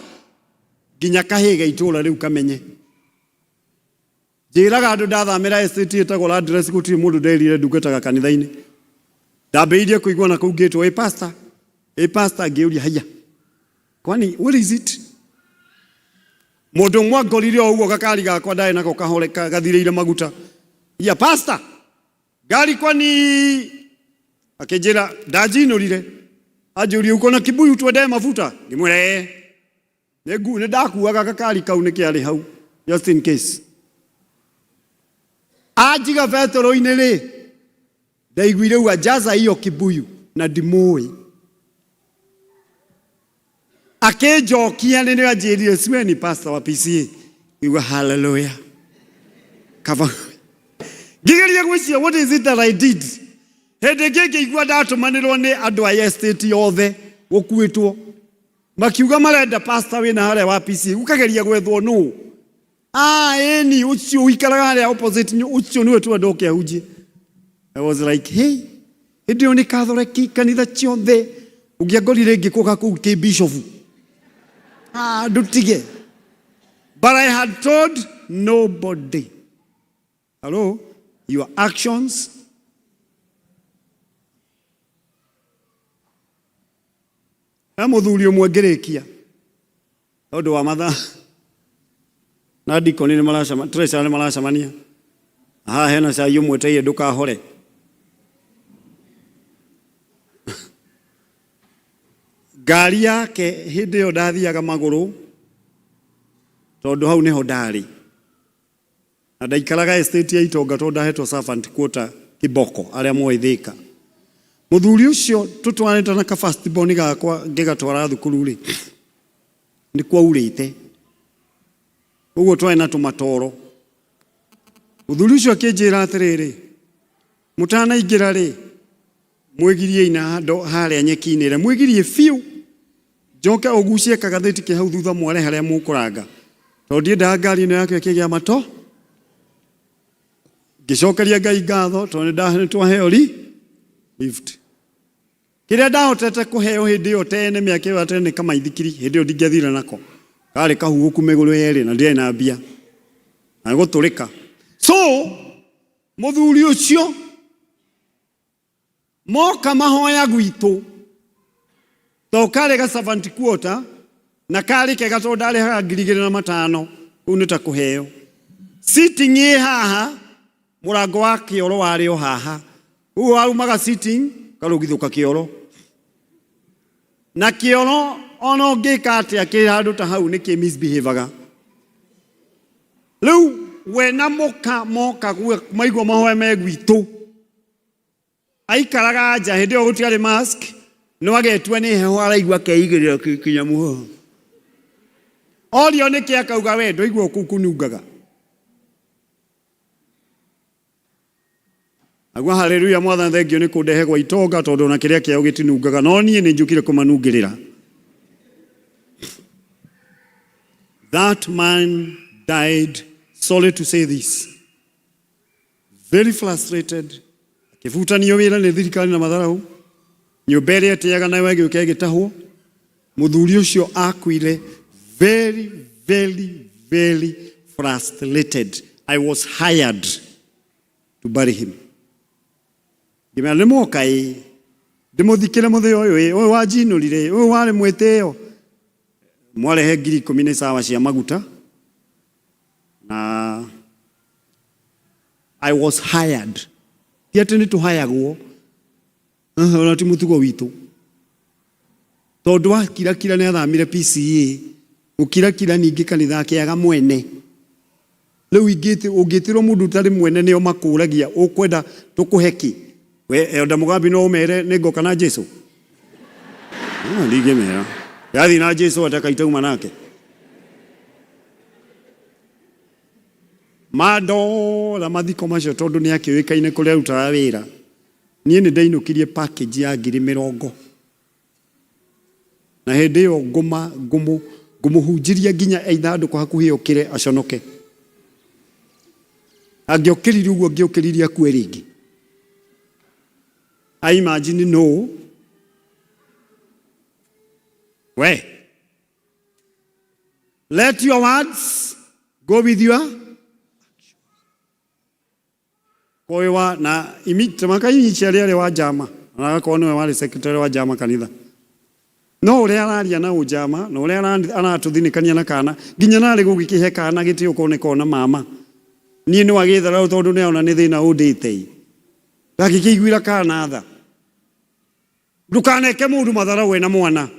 Ginya kahiga itura riu kamenye. Njiraga andu ndathamira estate etagwo Landress gutiri mundu nderire ndungataga kanitha-ini. Ndambĩrĩirie kũigua na kũu ngĩtwo pastor ngĩũria haya. Kwani what is it? Mũndũ ũmwe ngorire o ũguo gakari gakwa ndarĩ nako kahoreka gathirĩire maguta. Ya pastor ngari kwani akĩnjĩra ndanjinũrire. Anjũria uko na kibuyu twende mafuta. Ngĩmwĩra nĩ ndakuaga gakari kau nĩ kĩarĩ hau just in case. Ajiga betoro-inĩ rĩ ndaiguire uga jaza hiyo kibuyu na ndimũĩ. Akĩnjokia nĩ anjĩrire siwe ni pastor wa PCA. Iwa hallelujah. Kava. Ngĩgeria gwĩciria what is it that I did? Hĩndĩ ĩngĩ ngĩigua ndatũmanĩrwo nĩ andũ a estate yothe gũkuĩtwo. Makiuga marenda pastor wĩna harĩa wa PCA. Ũkageria gwethwo nũ? Eni ucio uikaraga harĩa opposite ucio niwe tu ndoke ahunjie. I was like, hey, ndio ni Catholic kanitha ciothe ungiangorire ngikuga kuu ki bishop. Ndutige. But I had told nobody. Hello, your actions muthuri umwe ngirikia tondu wa mathaa na dikoni ni maracama treasure ni maracamania ha hena cai umwe teie ndukahore. Ngari yake hindi yo ndathiaga maguru tondu hau niho ndari na ndaikaraga estate ya Itonga tondu ndahetwo servant quarter Kiboko aria moithika. Muthuri ucio tutwarite na ka first born gakwa ngigatwara thukuru ri ni kwaurite uguo twai na tumatoro. Muthuri ucio akinjira atiriri mutanaingira ri mwigirie ina haria nyeki-ini mwigirie fiu njoke ugucie kagatheti ke hau thutha mware haria mukuranga tondu nda ngari ino yake kigia mato Ngicokeria Ngai ngatho tondu nĩ twaheo lift. Kĩrĩa ndahotete kũheo hĩndĩ ĩyo tene mĩaka ĩyo tene kama ithikiri hĩndĩ ĩyo ndingĩathire nako. Karĩ kahuhũku mĩgũrũ yerĩ na ndirĩ na mbia. Na gũtũrĩka. So mũthuri ũcio moka mahoya gwitũ. To karĩ ga servant quarter na karĩ kega tondũ ndarĩhaga 2,500 kũu nĩ ta kũheo. Sitting ĩ haha mũrango wa kĩoro warĩ o haha. Ũguo warumaga sitting karũgithũka kĩoro. Na kĩoro ona ũngĩka atĩa kĩ handũ ta hau nĩ kĩ misbehaviaga. Rĩu we na moka maigua mahoya me gwitũ. Aikaraga nja hĩndĩ ĩyo gũtiarĩ mask. No agetua nĩ heho araigua keigĩrĩra kĩnyamu. Orio nĩ kĩ akauga we ndũigua kũnungaga. Agua haleluya mwathani thengio nĩ kũndehe gwa itonga tondũ na kĩrĩa kĩao gĩtinungaga no niĩ nĩ njũkire kũmanungĩrĩra. That man died, sorry to say this, very frustrated. Akifutanio wĩra nĩ thirikari na matharau. Nyũmba ĩrĩa ĩtĩaga nayo ĩgĩũka ĩgĩtahwo. Mũthuri ũcio akuire very, very, very frustrated. I was hired to bury him. Gĩmera nĩ moka ndĩmũthikĩre mũthĩ ũyũ wanjinũrire ũyũ warĩ mwĩtĩo. Mwarehe 10,000 sawa cia maguta. Na I was hired. Ti atĩ nĩ tũhayagwo. Ona ti mũtugo witũ. Tondũ wa kira nĩ athamire PCA. Ũkira ningĩ kanitha kĩaga mwene. Rĩu ũngĩtĩrwo mũndũ ũtarĩ mwene nĩo makũragia ũkwenda tũkũheki. We Elda Mugambi no ũmere nĩ ngoka na Jesu. Ndingĩmera. Yathi na Jesu atakaitauma nake. Madola mathiko macio tondũ nĩ akĩũĩkaine kũrĩa arutaga wĩra. Niĩ nĩ ndainũkirie package ya 20,000. Na hĩndĩ ĩyo ngũmũhunjiria nginya ithandũkũ hakuhĩ okĩre aconoke. Angĩokĩrire ũguo ngĩokĩririe akue rĩngĩ. I imagine no. Where? Let your words go with your Koewa na imaka initiaria wa jama. Na kwa nwe wale secretary wa jama kanitha. No ũrĩa araria na ũjama, no ũrĩa anatũthinikania na kana, nginya narĩ gũgĩkĩhe kana gĩtĩ ũkoneka na mama. Niĩ nĩ wagĩthara tondũ nĩ ona nĩ thĩna ũndĩte. Gakĩkĩiguira kana tha. Ndukaneke mũndũ mathara we na mwana.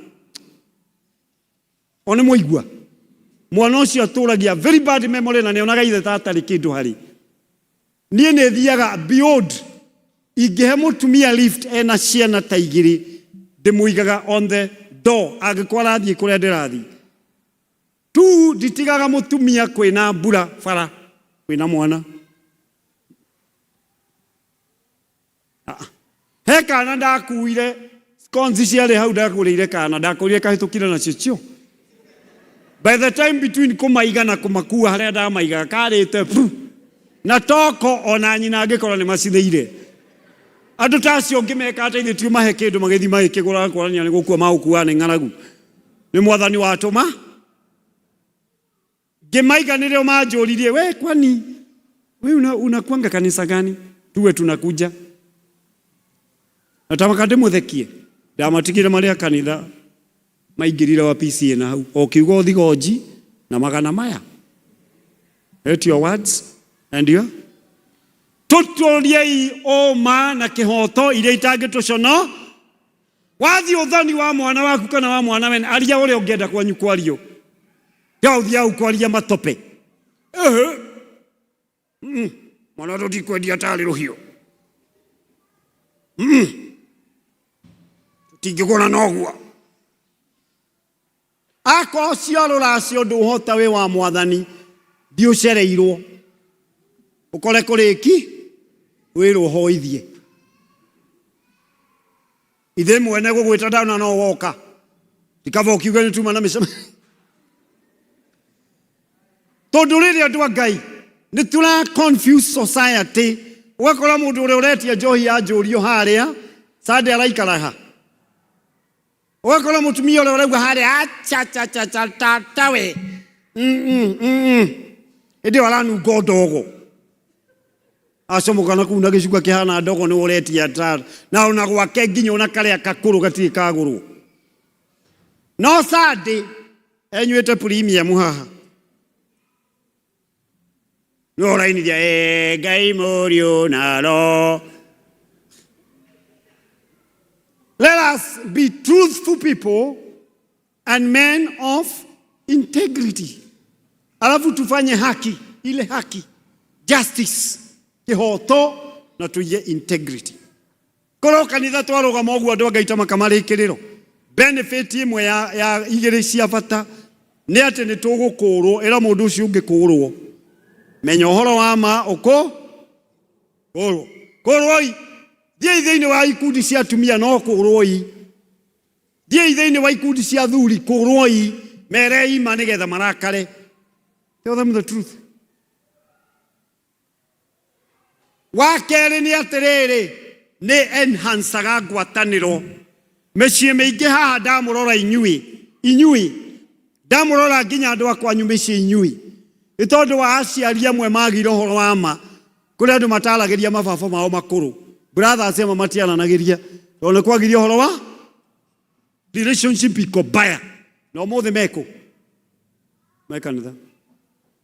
One mũigua. Mwana ũcio atũragia very bad memory na nĩ onaga ithe tatarĩ kĩndũ harĩ. Niĩ nĩ thiaga beyond. Ingĩhe mũtumia lift ena ciana ta igĩrĩ. Ndĩmũigaga on the door angĩkorwo arathiĩ kũrĩa ndĩrathiĩ. Tu nditigaga mũtumia kwĩna mbura bara kwĩna mwana. He kana ndakuire skonzi ciarĩ hau ndakũrĩire kana ndakũrire kahĩtũkire nacio cio. By the time between kũmaiga na kũmakua harĩa ndamaigaga karĩte na toko ona nyina angĩkorwo nĩ macithĩire. Andũ ta acio ngĩmeka ateithĩtio mahe kĩndũ magĩthi magĩkĩgũra kũrania nĩ gũkua magũkua nĩ ng'aragu. Nĩ mwathani watũma. Ngĩmaiga nĩrĩo manjũririe we kwani wewe unakuanga kanisa gani? Tuwe tunakuja. Natamaka ndĩmũthekie. Ndamatigire marĩa kanitha maingĩrire wa PCA na hau. O kiugo thigoji na magana maya. Let your words and your Tuturiei oma na kĩhoto iria itangĩtũcona. Wathiĩ ũthoni wa mwana waku kana wa mwana wene aria ũrĩa ũngĩenda kwanyu kwario. Ya ũthiĩ au kwaria matope. Mwana tũtikwendia tarĩ rũhiũ. Tũtingĩgũra noguo. Akorwo ciarũracio ndũhota wĩ wa mwathani ndiũcereirwo. Ũkore kũrĩki wĩrwo hoithie. Ithe mwene gũgwĩta ndana no woka. Tikava ũkiuga nĩ tuma na mĩcema. Tondũ rĩrĩa andũ a Ngai Nĩ tũra confuse society. Ũgakora mũndũ ũrĩa ũretia njohi ya njũrio harĩa Sunday araikaraga. Ũgakora mũtumia ũrĩa ũrauga harĩa acha tawe. Ĩndĩ waranunga ndogo. Acomokana kuu na gĩcuka kĩhana ndogo nĩ ũretia ta. Na ona gwake nginya ona karĩa kakũrũ gatirĩ kagũrũ. No Sunday enyuĩte premium haha. No rainithia Ngai mũriũ naro. Let us be truthful people and men of integrity. Alafu tufanye haki, ile haki, justice, kihoto na tuye integrity. Koro kanitha twarũgama ũguo andũ angaita makamarĩkĩrĩro. Benefit imwe ya igĩrĩ cia bata nĩ atĩ nĩ tũgũkũrwo, ĩra mũndũ ũcio ũngĩkũrwo. Menya ũhoro wa ma ũkũ kũrwo. Thiĩ thĩinĩ wa ikundi cia atumia no kũrwo. Thiĩ thĩinĩ wa ikundi cia athuri kũrwo. Mere ima nĩgetha marakare. Tell them the truth. Wa kerĩ nĩ atĩrĩrĩ, nĩ enhancaga ngwatanĩro. Mĩciĩ mĩingĩ haha ndamũrora inyuĩ ndamũrora nginya andũ akwanyu mĩciĩ inyuĩ. Nĩ tondũ wa aciari amwe magire ũhoro wa ma kũrĩa andũ mataragĩria mababa mao makũrũ. Brothers ema matiananagĩria tondũ kwagire ũhoro wa relationship iko baya. Na ũmũthĩ meko mekanitha.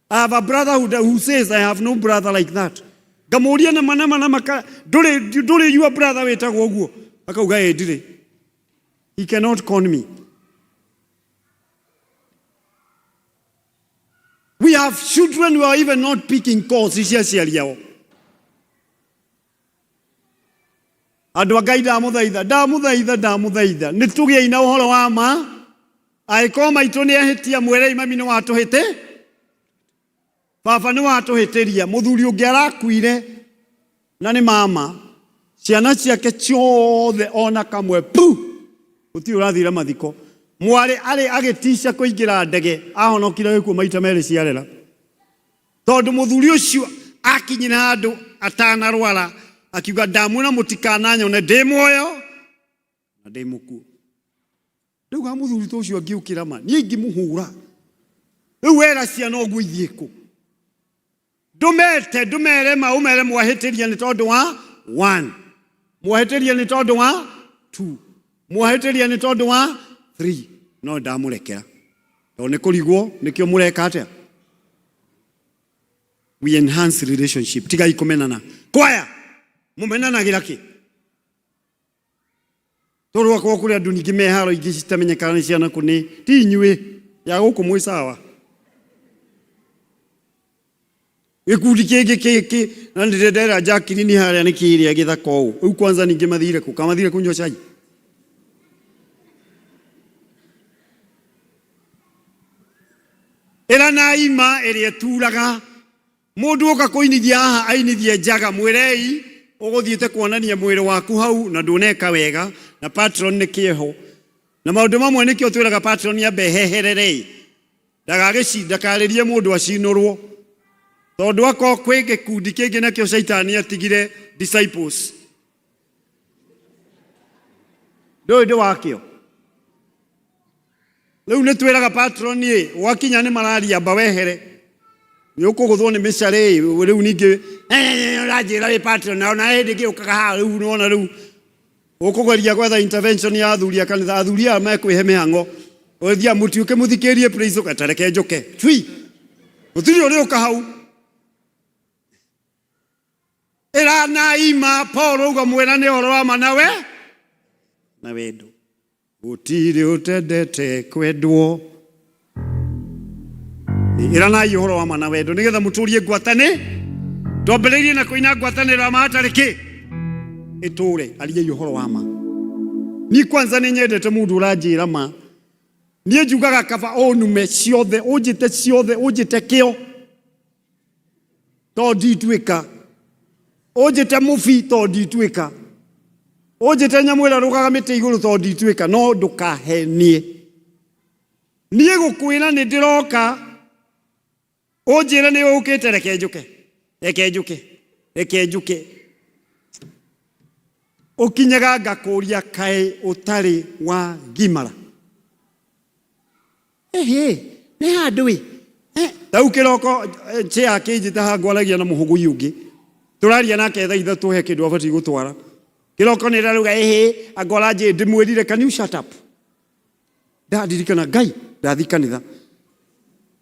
I have a brother who says I have no brother like that. Ngamuria na mana maka ndũrĩ your brother wetagwo ũguo. Akauga ndirĩ. He cannot con me. We have children who are even not picking calls. Andũ Ngai ndamũthaitha nĩ tũgĩe na ũhoro wa ma. Angĩkorwo maitũ nĩ ahĩtia mwĩrei mami nĩ watũhĩte. Baba nĩ watũhĩtĩria. Mũthuri ũngĩ arakuire na nĩ mama. Ciana ciake ciothe ona kamwe gũtirĩ ũrathire mathiko. Mwarĩ arĩ agĩticia kũingĩra ndege ahonokire gĩkuũ maita merĩ ciarera. Tondũ mũthuri ũcio akinyire handũ atanarwara akiuga ndamwĩra mũtikananyone ndĩ muoyo na ndĩ mũkuũ. Rĩu ha mũthuri ũcio angĩũkĩra ma niĩ ingĩmũhũra. Rĩu wera ciana ũguo ithiĩ kũ? Ndũmere maũmere mwahĩtĩria nĩ tondũ wa 1. Mwahĩtĩria nĩ tondũ wa 2. Mwahĩtĩria nĩ tondũ wa 3. No ndamũrekera. Tondũ nĩ kũrigwo nĩkĩo mũreka atĩa. We enhance relationship. Tigai kũmenana. Kwaya mũmenanagĩra kĩ? Tondũ wakwa kũrĩ andũ ningĩ meharo ingĩ citamenyekana nĩ ciana kũnĩ ti inyuĩ ya gũkũ mwĩ sawa. Gĩkundi kĩngĩ na ndĩrenda Jacqueline harĩa nĩ kĩrĩa gĩthaka ũũ. Rĩu kwanza ningĩ mathire kũ? Kamathire kũnyua cai? Ĩra na ima ĩrĩa turaga. Mũndũ ũka kũinithia haha ainithie njaga mwĩrei ũgũthiĩte kuonania mwĩrĩ waku hau na ndũneka wega na patron nĩ kĩeho. Na maũndũ mamwe nĩkĩo twĩraga patron ambe heherere. Ndakarĩrie mũndũ acinũrwo. Tondũ akorwo kwĩ gĩkundi kĩngĩ nakĩo Shaitani atigire disciples. Ndũĩ wakĩo. Rĩu nĩ twĩraga patron wakinya nĩ mararia amba wehere. Nĩ ũkũgũthwo nĩ mĩcarĩ rĩu ningĩ ũranjĩra wĩ patron na ona hĩndĩ ĩngĩ ũkaga haha rĩu nĩwona rĩu ũkũgeria gwetha intervention ya athuri a kanitha. Athuri aya mekwĩhe mĩhang'o. Ũthia mũtiũke mũthikĩrie praise ũgatareke njoke. Twi. Gũtirĩ ũrĩ ũka hau. Ĩra na ima Paul uga mwena nĩ ũhoro wa ma na wendo. Gũtirĩ ũtendete kwendwo. Ĩra na ũhoro wa ma na wendo nĩgetha mũtũrie ngwatanĩ. Twambĩrĩirie na kũina ngwatanĩro ya ma hatarĩ kĩ? Ĩtũre ariai ũhoro wa ma. Ni kwanza nĩ nyendete mũndũ ũranjĩra ma. Niĩ njugaga kaba ũnume ciothe ũnjĩte kĩo. To ndituĩka. Ũnjĩte mũbi to ndituĩka. Ũnjĩte nyamũ ĩrĩa rũgaga mĩtĩ igũrũ to ndituĩka. No ndũkahenie. Niĩ gũkwĩra nĩ ndĩroka. Ũnjĩre nĩ ũkĩte reke njũke. reke njuke ukinyaga ngakuria kae utari wa gimara ne handwi tau kiroko chia kinjita hangwaragia na muhugu ungi turaria nake thaa ithatu he kindu abati gutwara kiroko ni raruga angora nje ndimwirire can you shut up ndadirikana ngai ndathi kanitha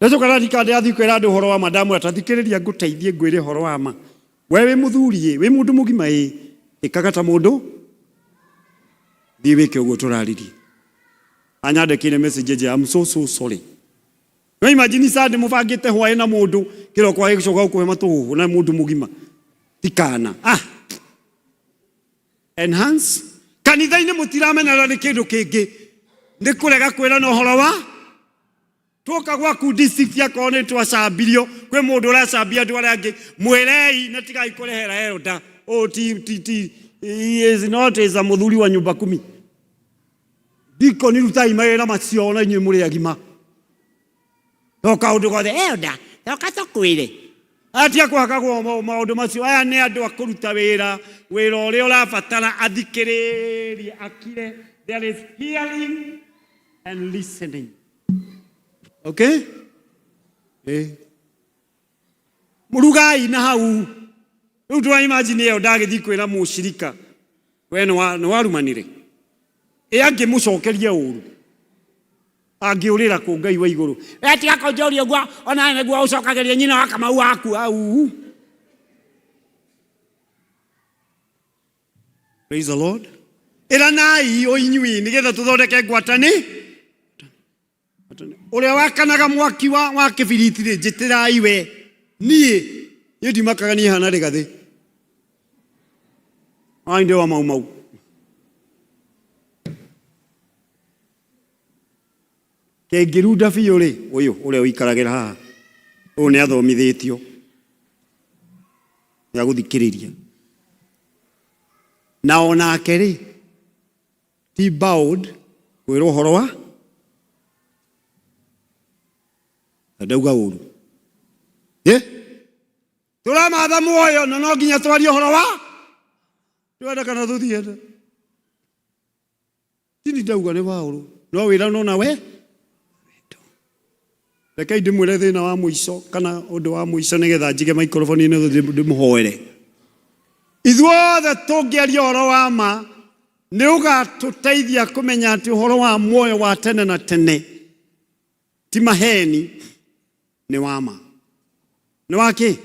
ndacoka ndathi kwira andu horo wa madamu atathikiriria nguteithie ngwire horo wa ma wewe muthuri we mundu mugima ikagata mundu thiwike uguo turaririe anyandikire message je I'm so sorry no imagine sade mubangite hwae na mundu kiroko agicoka ukuhe matuhu na mundu mugima tikana enhance kanitha-ini mutiramenya ni kindu kingi ni kurega kwira no horo wa tuka gwaku district ya kone twacambirio kwe mundu uracambia andu aria angi mwirei na tigai kurehera eroda he is not as a muthuri wa nyumba 10 diko ni rutai mawira macio na inyu muri agima toka undu gothe eroda toka tokwire atia kwakagwo maundu macio aya ni andu akuruta wira uria urabatara athikiririe akire there is hearing and listening. Okay? Murugai na hau. Riu twa imagine yo ndagithi kwira mushirika. We no warumanire. Angi mucokeria uru. Angiurira ku Ngai wa iguru. Atiga konjoria gwa ona neguo ucokageria nyina wa Kamau waku au. Praise the Lord. Ira nai o inyui nigetha tuthondeke ngwatani. Uria wakanaga mwaki wa kibiriti ri njitirai we nie ndimakaga ni hana rigathi ainde wa mau kengiruda biu ri uyu uria uikaragira haha uyu ni athomithitio ya guthikiriria na onake ri ti bound kwirwo horo wa ndauga uru turamatha muoyo no nginya twarie horo wa twenda kana tuthienda tini ndauga ni wauru no wira no nawe reke ndimwire thina wa muico kana undu wa muico nigetha njige microphone ino ndimuhoere ithuothe tungiaria horo wa ma ni ugatuteithia kumenya ati horo wa muoyo wa tene na tene ti maheni ni wama ni waki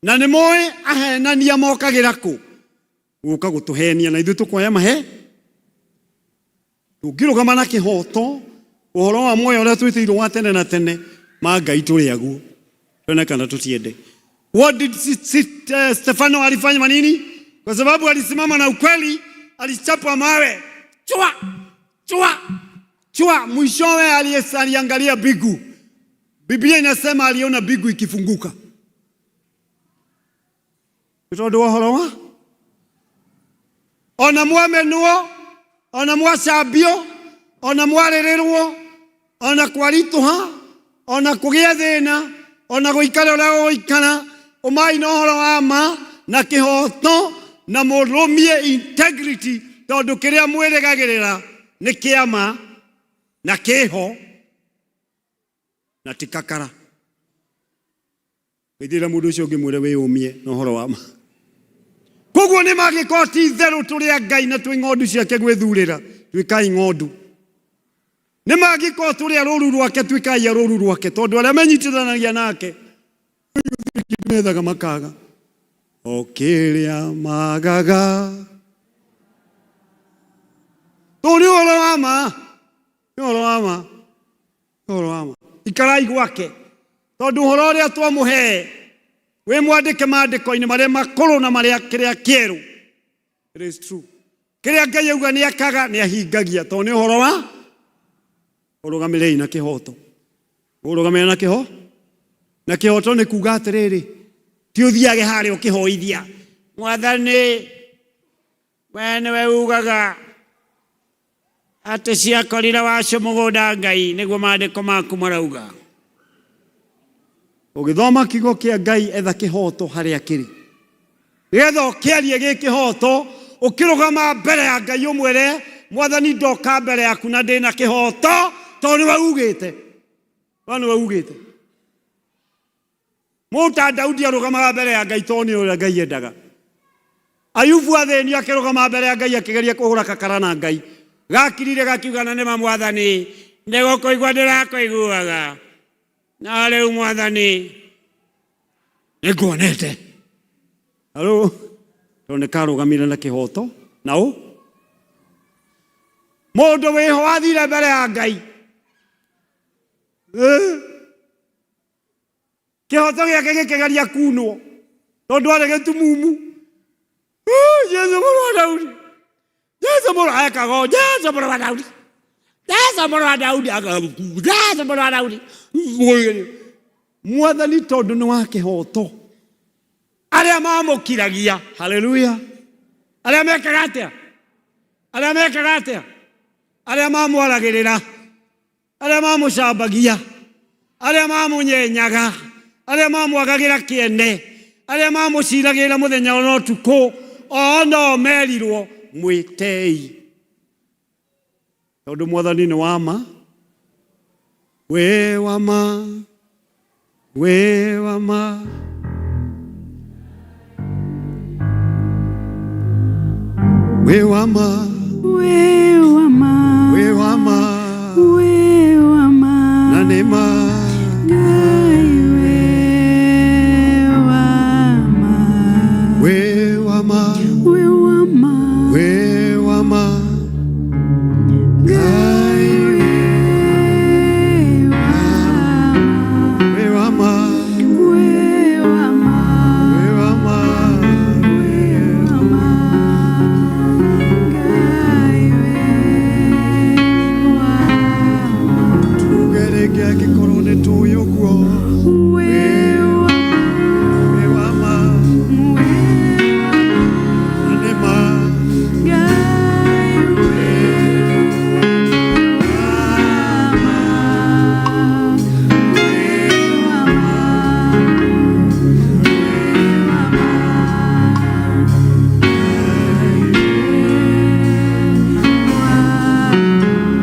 na ni moe ahenania mokagira ku guka gutuhenia na ithu tukoya mahe tungirugama na kihoto uhoro wa moyo uria twitiirwo wa tene na tene ma Ngai turi aguo tuna kana tutiende. What did Stefano alifanya manini? Kwa sababu alisimama na ukweli, alichapa mawe chua mwishowe aliangalia bigu. Biblia inasema aliona bigu ikifunguka. Tutodo horo wa ona mwamenuo ona mwacambio ona mwarererwo ona kwarituha ona kugia thina ona guikara uria guikara umai no horo wa ma na kihoto na murumie integrity tondu kiria mwirigagirira ni kiama na kiho na tikakara withira mundu ucio ngimwire wiyumie no horo wa ma koguo ni magikoti theru turia Ngai na twi ng'ondu ciake gwithurira twikai ng'ondu ni magiko turia ruru rwake twikai ruru rwake tondu aria menyitithanagia nake methaga makaga okiria magaga turi horo wa ma ikarai gwake tondu horo uria twamuhe we mwandike maandiko-ini maria makuru na maria kiria kieru. It is true. Kiria Ngai auga ni akaga ni ahingagia tondu ni horo wa urugamirei na kihoto urugamira na kihoto ni kuga atiriri ti uthiage hari ukihoithia mwathani wene we ugaga ati ciakorire wacio mugunda Ngai niguo maandiko maku marauga Ũgĩthoma kiugo kĩa Ngai etha kĩhoto harĩa kĩrĩ. Nĩgetha ũkĩarie gĩkĩ kĩhoto, ũkĩrũgama mbere ya Ngai ũmwĩre, Mwathani ndoka mbere yaku na ndĩna kĩhoto, tondũ nĩwe ugĩte. Nĩwe ugĩte. Mũndũ ta Daudi arũgamaga mbere ya Ngai tondũ nĩ ũrĩa Ngai endaga. Ayubu athĩnio akĩrũgama mbere ya Ngai akĩgeria kũhũra kakara na Ngai. Gakirire gakiuga na nĩma Mwathani, ndĩgũkũigua ndĩrakũiguaga. Na rĩu Mwathani nĩnguonete. Halo, tondũ nĩkarũgamire na kĩhoto. Naũ? Mũndũ wĩho athire mbere ya Ngai. Kĩhoto gĩake gĩkĩgeria kunwo. Tondũ arĩ gĩtumumu. Jesu mũrũ wa Daudi. Jesu mũrũ akago, Jesu mũrũ wa Daudi. Jesu mũrũ wa Daudi akago, Jesu mũrũ wa Daudi. Mwathani tondũ nĩ wa kĩhoto. Arĩa mamũkiragia, haleluya. Arĩa mekaga atĩa? Arĩa mekaga atĩa? Arĩa mamwaragĩrĩra. Arĩa mamũcambagia. Arĩa mamũnyenyaga. Arĩa mamwagagĩra kĩene. Arĩa mamũciragĩra mũthenya na ũtukũ. O no merirwo mwĩtei. Tondũ Mwathani nĩ wa ma. We wa ma. We wa ma. We wa ma. We wa ma. We wa ma. We wa ma. Na nĩ ma. Ngai we wa ma. We wa ma. We wa ma. We wa ma. Ngai we wa ma. We wa ma. We wa ma. We wa ma. Tugereke angĩkorwo nĩ tũĩ ũguo. We wa ma. Na nĩ ma.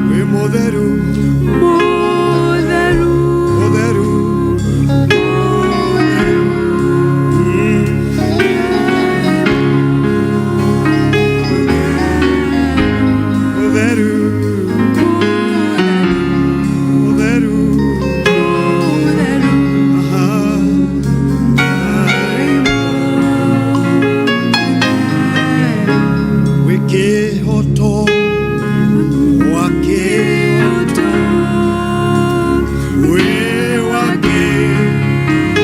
We mũtheru. Mũtheru. Mũtheru. Mũtheru. Aha. We kĩhoto. Wa kĩhoto. We wa kĩhoto.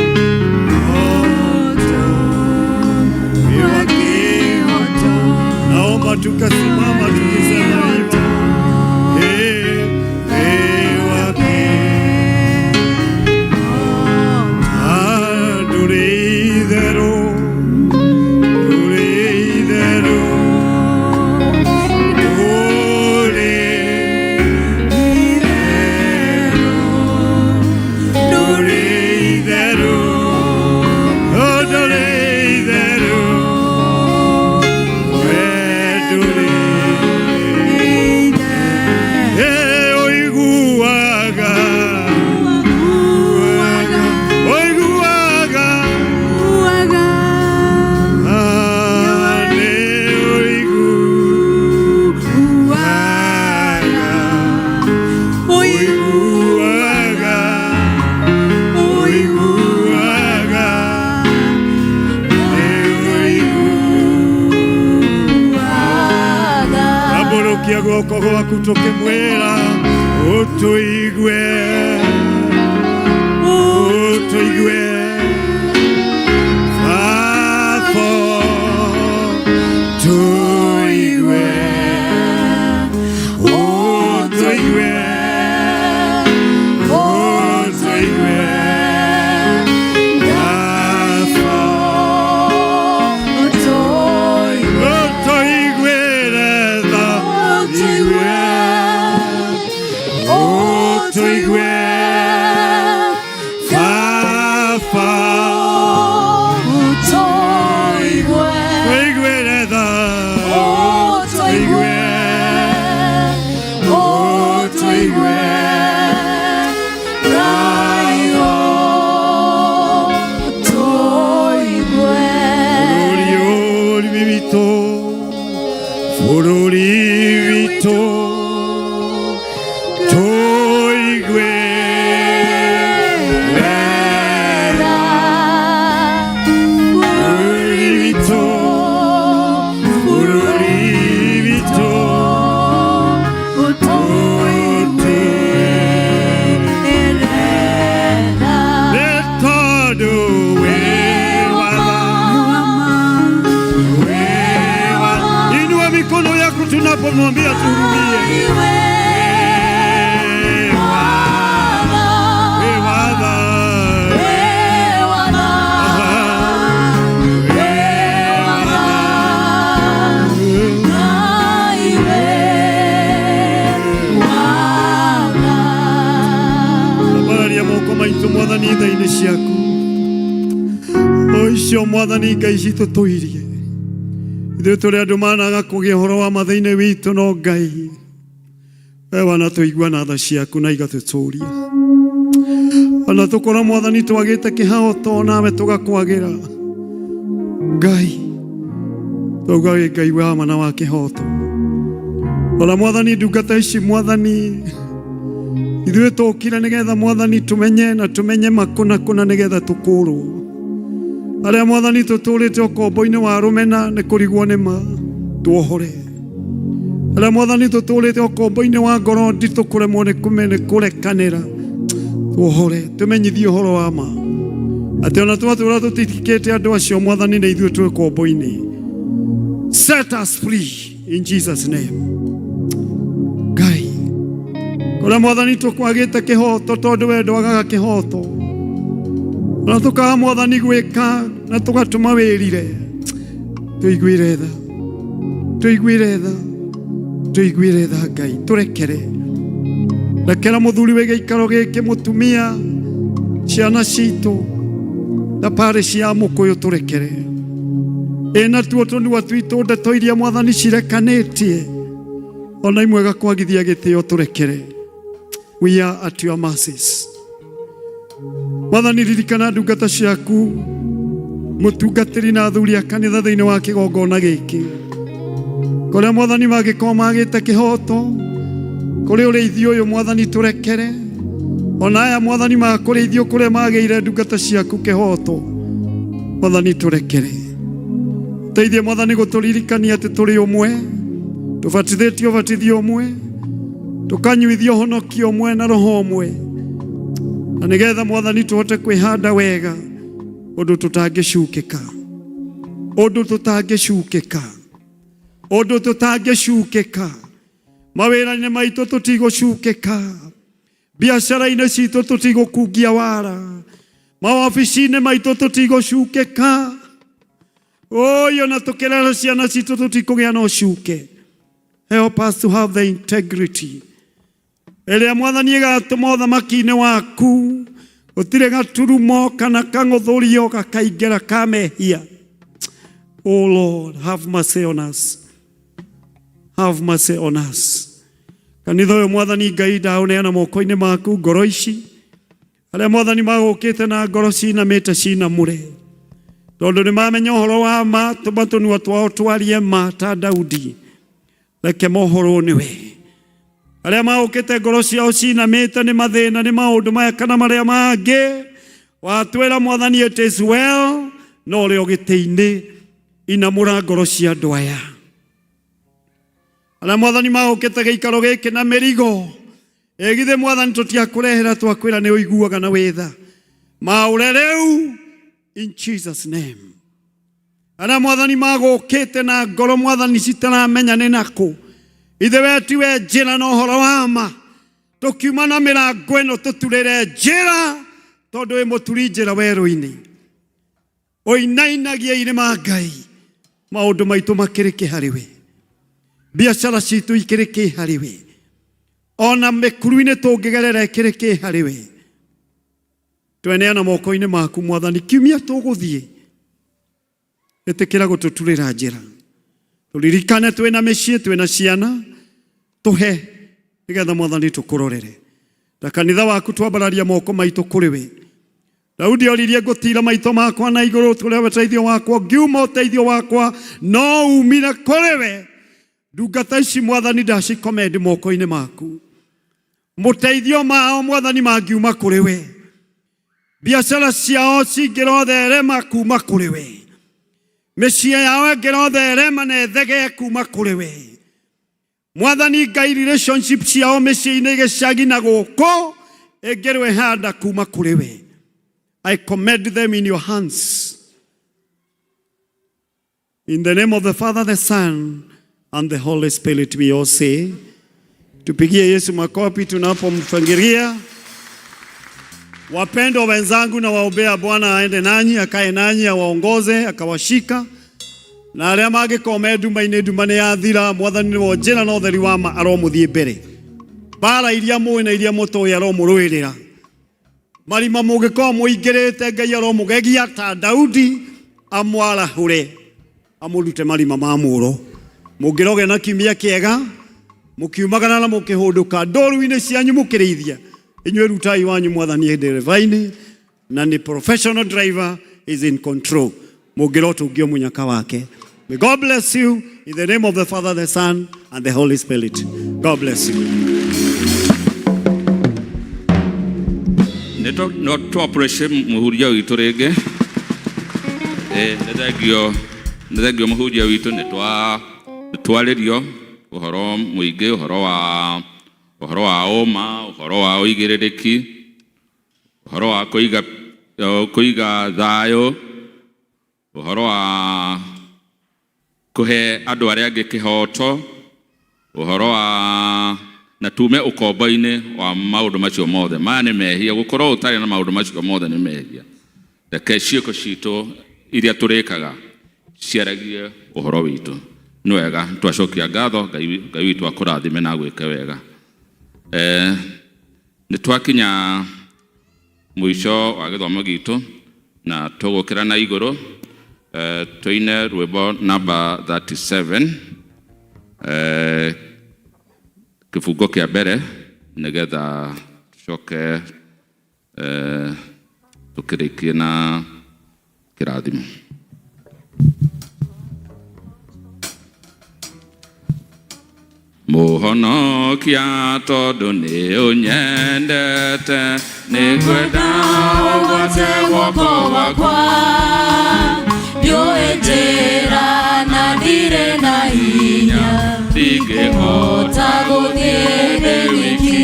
We wa kĩhoto. Naomba tukasimama tukisema hivyo. Wa kĩhoto. Ndũrĩ itherũ. Ndũrĩ itherũ. Ndũrĩ itherũ. Ndũrĩ itherũ. Ndũrĩ itherũ. We ndũrĩ itherũ. Ũiguaga. Ũiguaga. Nĩ ũiguaga. Ũiguaga. Ũiguaga. Nĩ ũiguaga. Ambũrũkia guoko gwaku tũkĩmwĩra ũtũigue. Ũtũigue. Baba, tũigue. Ũtũigue. Ũtũigue. Baba, ũtũigue retha. Ũtũigue. Baba, Tunapomwambia tuhurumie. Habari ya moko maitu mwathani thaini ciaku. Oicio mwathani Ngai citũ tũirie. Ithuĩ tũrĩ andũ managa kũgĩa ũhoro wa mathĩinĩ witũ no Ngai we wanatũigua na tha ciaku na igatũtũria. Ona tũkorwo mwathani twagĩte kĩhaoto nawe tũgakwagĩra Ngai, twauga wĩ Ngai wa ma na wa kĩhoto. Ona mwathani ndungata ici mwathani ithuĩ tũkire nĩgetha mwathani tũmenye na tũmenye makũna kũna nĩgetha tũkũrwo. Arĩa mwathani tũtũrĩte ũkombo-inĩ wa rũmena nĩ kũrigwo nĩ ma tuohore. Arĩa mwathani tũtũrĩte ũkombo-inĩ wa ngoro nditũ kũremwo nĩ kũrekanĩra tuohore, tũmenyithie ũhoro wa ma atĩ ona twatũra tũtitikĩte andũ acio mwathani na ithuĩ twĩ ũkombo-inĩ. Set us free in Jesus name. Ngai kũrĩa mwathani tũkwagĩte kĩhoto tondũ we ndwagaga kĩhoto. Na tukaga mwathani gwĩka na tũgatũma wĩrire. Tũiguĩre tha, tũiguĩre tha, tũiguĩre tha Ngai, tũrekere. Rekera mũthuri wĩ gĩikaro gĩkĩ, mũtumia, ciana citũ na parish ya Mũkũyũ tũrekere. Ĩna tuo tũnua twitũ ndeto iria mwathani cirekanĩtie ona imwega kwagithia gĩtĩo tũrekere. We are at your mercies. Mwathani ririkana ndungata ciaku mũtungatĩri na athuri a kanitha thĩinĩ wa kĩgongona gĩkĩ. Kũrĩa mwathani magĩkorwo magĩte kĩhoto kũrĩ ũrĩithio ũyũ mwathani tũrekere. Ona aya mwathani makũrĩithio kũrĩa magĩire ndungata ciaku kĩhoto mwathani tũrekere. Teithie mwathani gũtũririkania atĩ tũrĩ ũmwe, tũbatithĩtio ũbatithio ũmwe, tũkanyuithio honokio ũmwe na roho ũmwe. Na nĩgetha mwathani tũhote kwĩhanda wega ũndũ tũtangĩcukĩka, ũndũ tũtangĩcukĩka, ũndũ tũtangĩcukĩka. Mawĩra-inĩ maitũ tũtigũcukĩka, biacara-inĩ citũ tũtigũkungia wara, mawabici-inĩ maitũ tũtigũcukĩka. Oyo na tũkĩrera ciana citũ tũtikũgĩa na ũcuke. Help us to have the integrity ĩrĩa mwathani ĩgatũma ũthamaki-inĩ waku gũtirĩ gaturumo kana kang'ũthũrio gakaingĩra ka mehia. Oh Lord, have mercy on us. Have mercy on us. Kanitha ũyũ mwathani Ngai ndaũneana moko-inĩ maku, ngoro ici arĩa mwathani magũkĩte na ngoro cinamĩte cinamũre, tondũ nĩ mamenya ũhoro wa ma, tũma tũnua twao twarie ma ta Daudi. Reke mohoro nĩwe. Arĩa magũkĩte ngoro ciao cinamĩte nĩ mathĩna, nĩ maũndũ maya kana marĩa mangĩ, watwĩra mwathani it is well, no ũrĩ o gĩtĩ-inĩ inamũra ngoro cia andũ aya. Arĩa mwathani magũkĩte gĩikaro gĩkĩ na mĩrigo, githĩ mwathani tũtiakũrehera twakwĩra nĩ ũiguaga na wĩtha. Maũre rĩu in Jesus name. Arĩa mwathani magũkĩte na ngoro mwathani citaramenya nĩ nakũ, ithe we tiwe njĩra na ũhoro wa ma, tũkiuma na mĩrango ĩno tũturĩre njĩra tondũ wĩ mũturi njĩra werũ-inĩ. Ũinainagia irĩma Ngai, maũndũ maitũ makĩrĩ kĩ harĩwe, biacara citũ ikĩrĩ kĩ harĩwe, ona mĩkuru-inĩ tũngĩgerera ĩkĩrĩ kĩ harĩwe. Tweneana moko-inĩ maku mwathani, kiumia tũgũthiĩ ĩtĩkĩra gũtũturĩra njĩra. Tũririkane twĩna mĩciĩ, twĩna ciana, tũhe nigetha mwathani tukurorere. Ta kanitha waku twambararia moko maitu kuri we. Daudi oririe ngutira maito makwa na iguru tule uteithio wakwa ngiuma uteithio wakwa no umire kuri we. Ndungata ici mwathani ndacikomendi moko-ini maku. Muteithio mao mwathani mangiuma kuri we. Biacara ciao cingirotherema kuma kuri we. Mĩciĩ yao ĩngĩrotherema na ĩthegee kuma kuri we. Mwathani Ngai relationship ciao mĩciĩ-inĩ gĩcagi na gũkũ ĩngĩrwe handa kuma kuri we. I commend them in your hands. In the name of the Father, the Son, and the Holy Spirit, we all say, tupigie Yesu makofi tunapomfangiria. Wapendo wenzangu, na waombea Bwana aende nanyi, akae nanyi, awaongoze, akawashika. Na arĩa mangĩkorwo nduma-inĩ nduma-nĩ yathira, mwathani wo njĩra na ũtheri wa ma aromuthie mbere. Mbara iria mũĩ na iria mũtũĩ aromũrũĩrĩra. Marima mũngĩkorwo mũingĩrĩte, Ngai aromũgegia ta Daudi, amwarahũre, amũrute marima ma mũro. Mũngĩroge na kiumia kĩega, mũkiumagana na mũkĩhũndũka ndũru-inĩ cianyu mũkĩrĩithia. Inyuĩ rutai wanyu mwathani ederevaini, na ni professional driver is in control. Mũngĩrota ũngĩo mũnyaka wake. May God bless you in the name of the Father, the Son, and the Holy Spirit. God bless you. No to operation muhuria witu rege. Ndethagio muhuria witu ni twaririo uhoro muingi uhoro wa oma, uhoro wa uigirĩrĩki, uhoro wa kuiga thayo, uhoro wa kuhe andu arĩa angĩ kĩhoto, uhoro wa na tume ukombo-inĩ wa maũndũ macio mothe. Maya nĩ mehia, gũkorwo ũtarĩ na maũndũ macio mothe nĩ mehia. Reke ciĩko citũ iria tũrĩkaga ciaragie ũhoro witũ. Nĩ wega twacokia ngatho, Ngai witũ akũrathime na gwĩke wega. Nĩ twakinya mũico wa gĩthomo gitũ na tũgũkĩra na igũrũ. Tũine rwĩmbo number 37 kifungo kĩa mbere nĩgetha tũcoke tũkĩrĩkie na kĩrathimo. Mũhonokia tondũ nĩ ũnyendete, nĩngwenda ũgwate guoko gwakwa, njũĩ njĩra na ndirĩ na hinya, ndingĩhota gũthiĩ ndĩ wiki.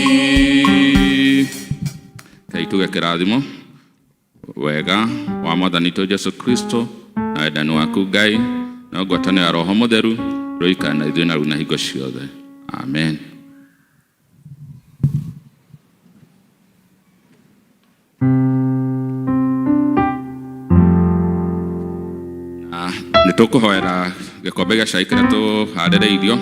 Kaĩ tuge kĩrathimo. Wega wa Mwathani witũ Jesu Kristo na wendani waku Ngai na ngwatanĩro ya Roho Mũtheru roikare na ithuĩ na rĩu na hingo ciothe. Amen. Nĩtũkũhoera gĩkombe gĩa cai kĩrĩa tũharĩrĩirio.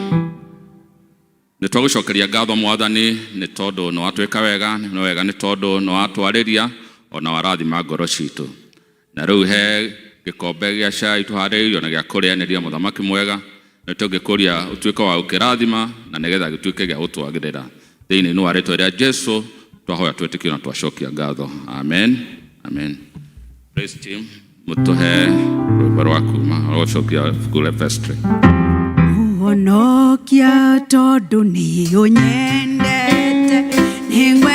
Nĩtũgũcokeria ngatho Mwathani nĩ tondũ nĩ watwĩka wega, nĩ wega nĩ tondũ nĩ watwarĩria ona warathima ngoro citũ. Na rĩu he gĩkombe gĩa cai tũharĩrĩirio na gĩa kũrĩanĩria mũthamaki mwega. Nĩtũngĩkũria ũtuĩke wa gũkĩrathima na nĩgetha gĩtuĩke gĩa gũtwagĩrĩra thĩinĩ wa rĩĩtwa rĩa Jesũ twahoya twĩtĩkio na twacokia ngatho. Amen. Amen. Praise team, mũtũhe rwĩmbo rwa kuuma rũcokia kule vestry. Mũhonokia tondũ nĩ ũnyendete, nĩngwenda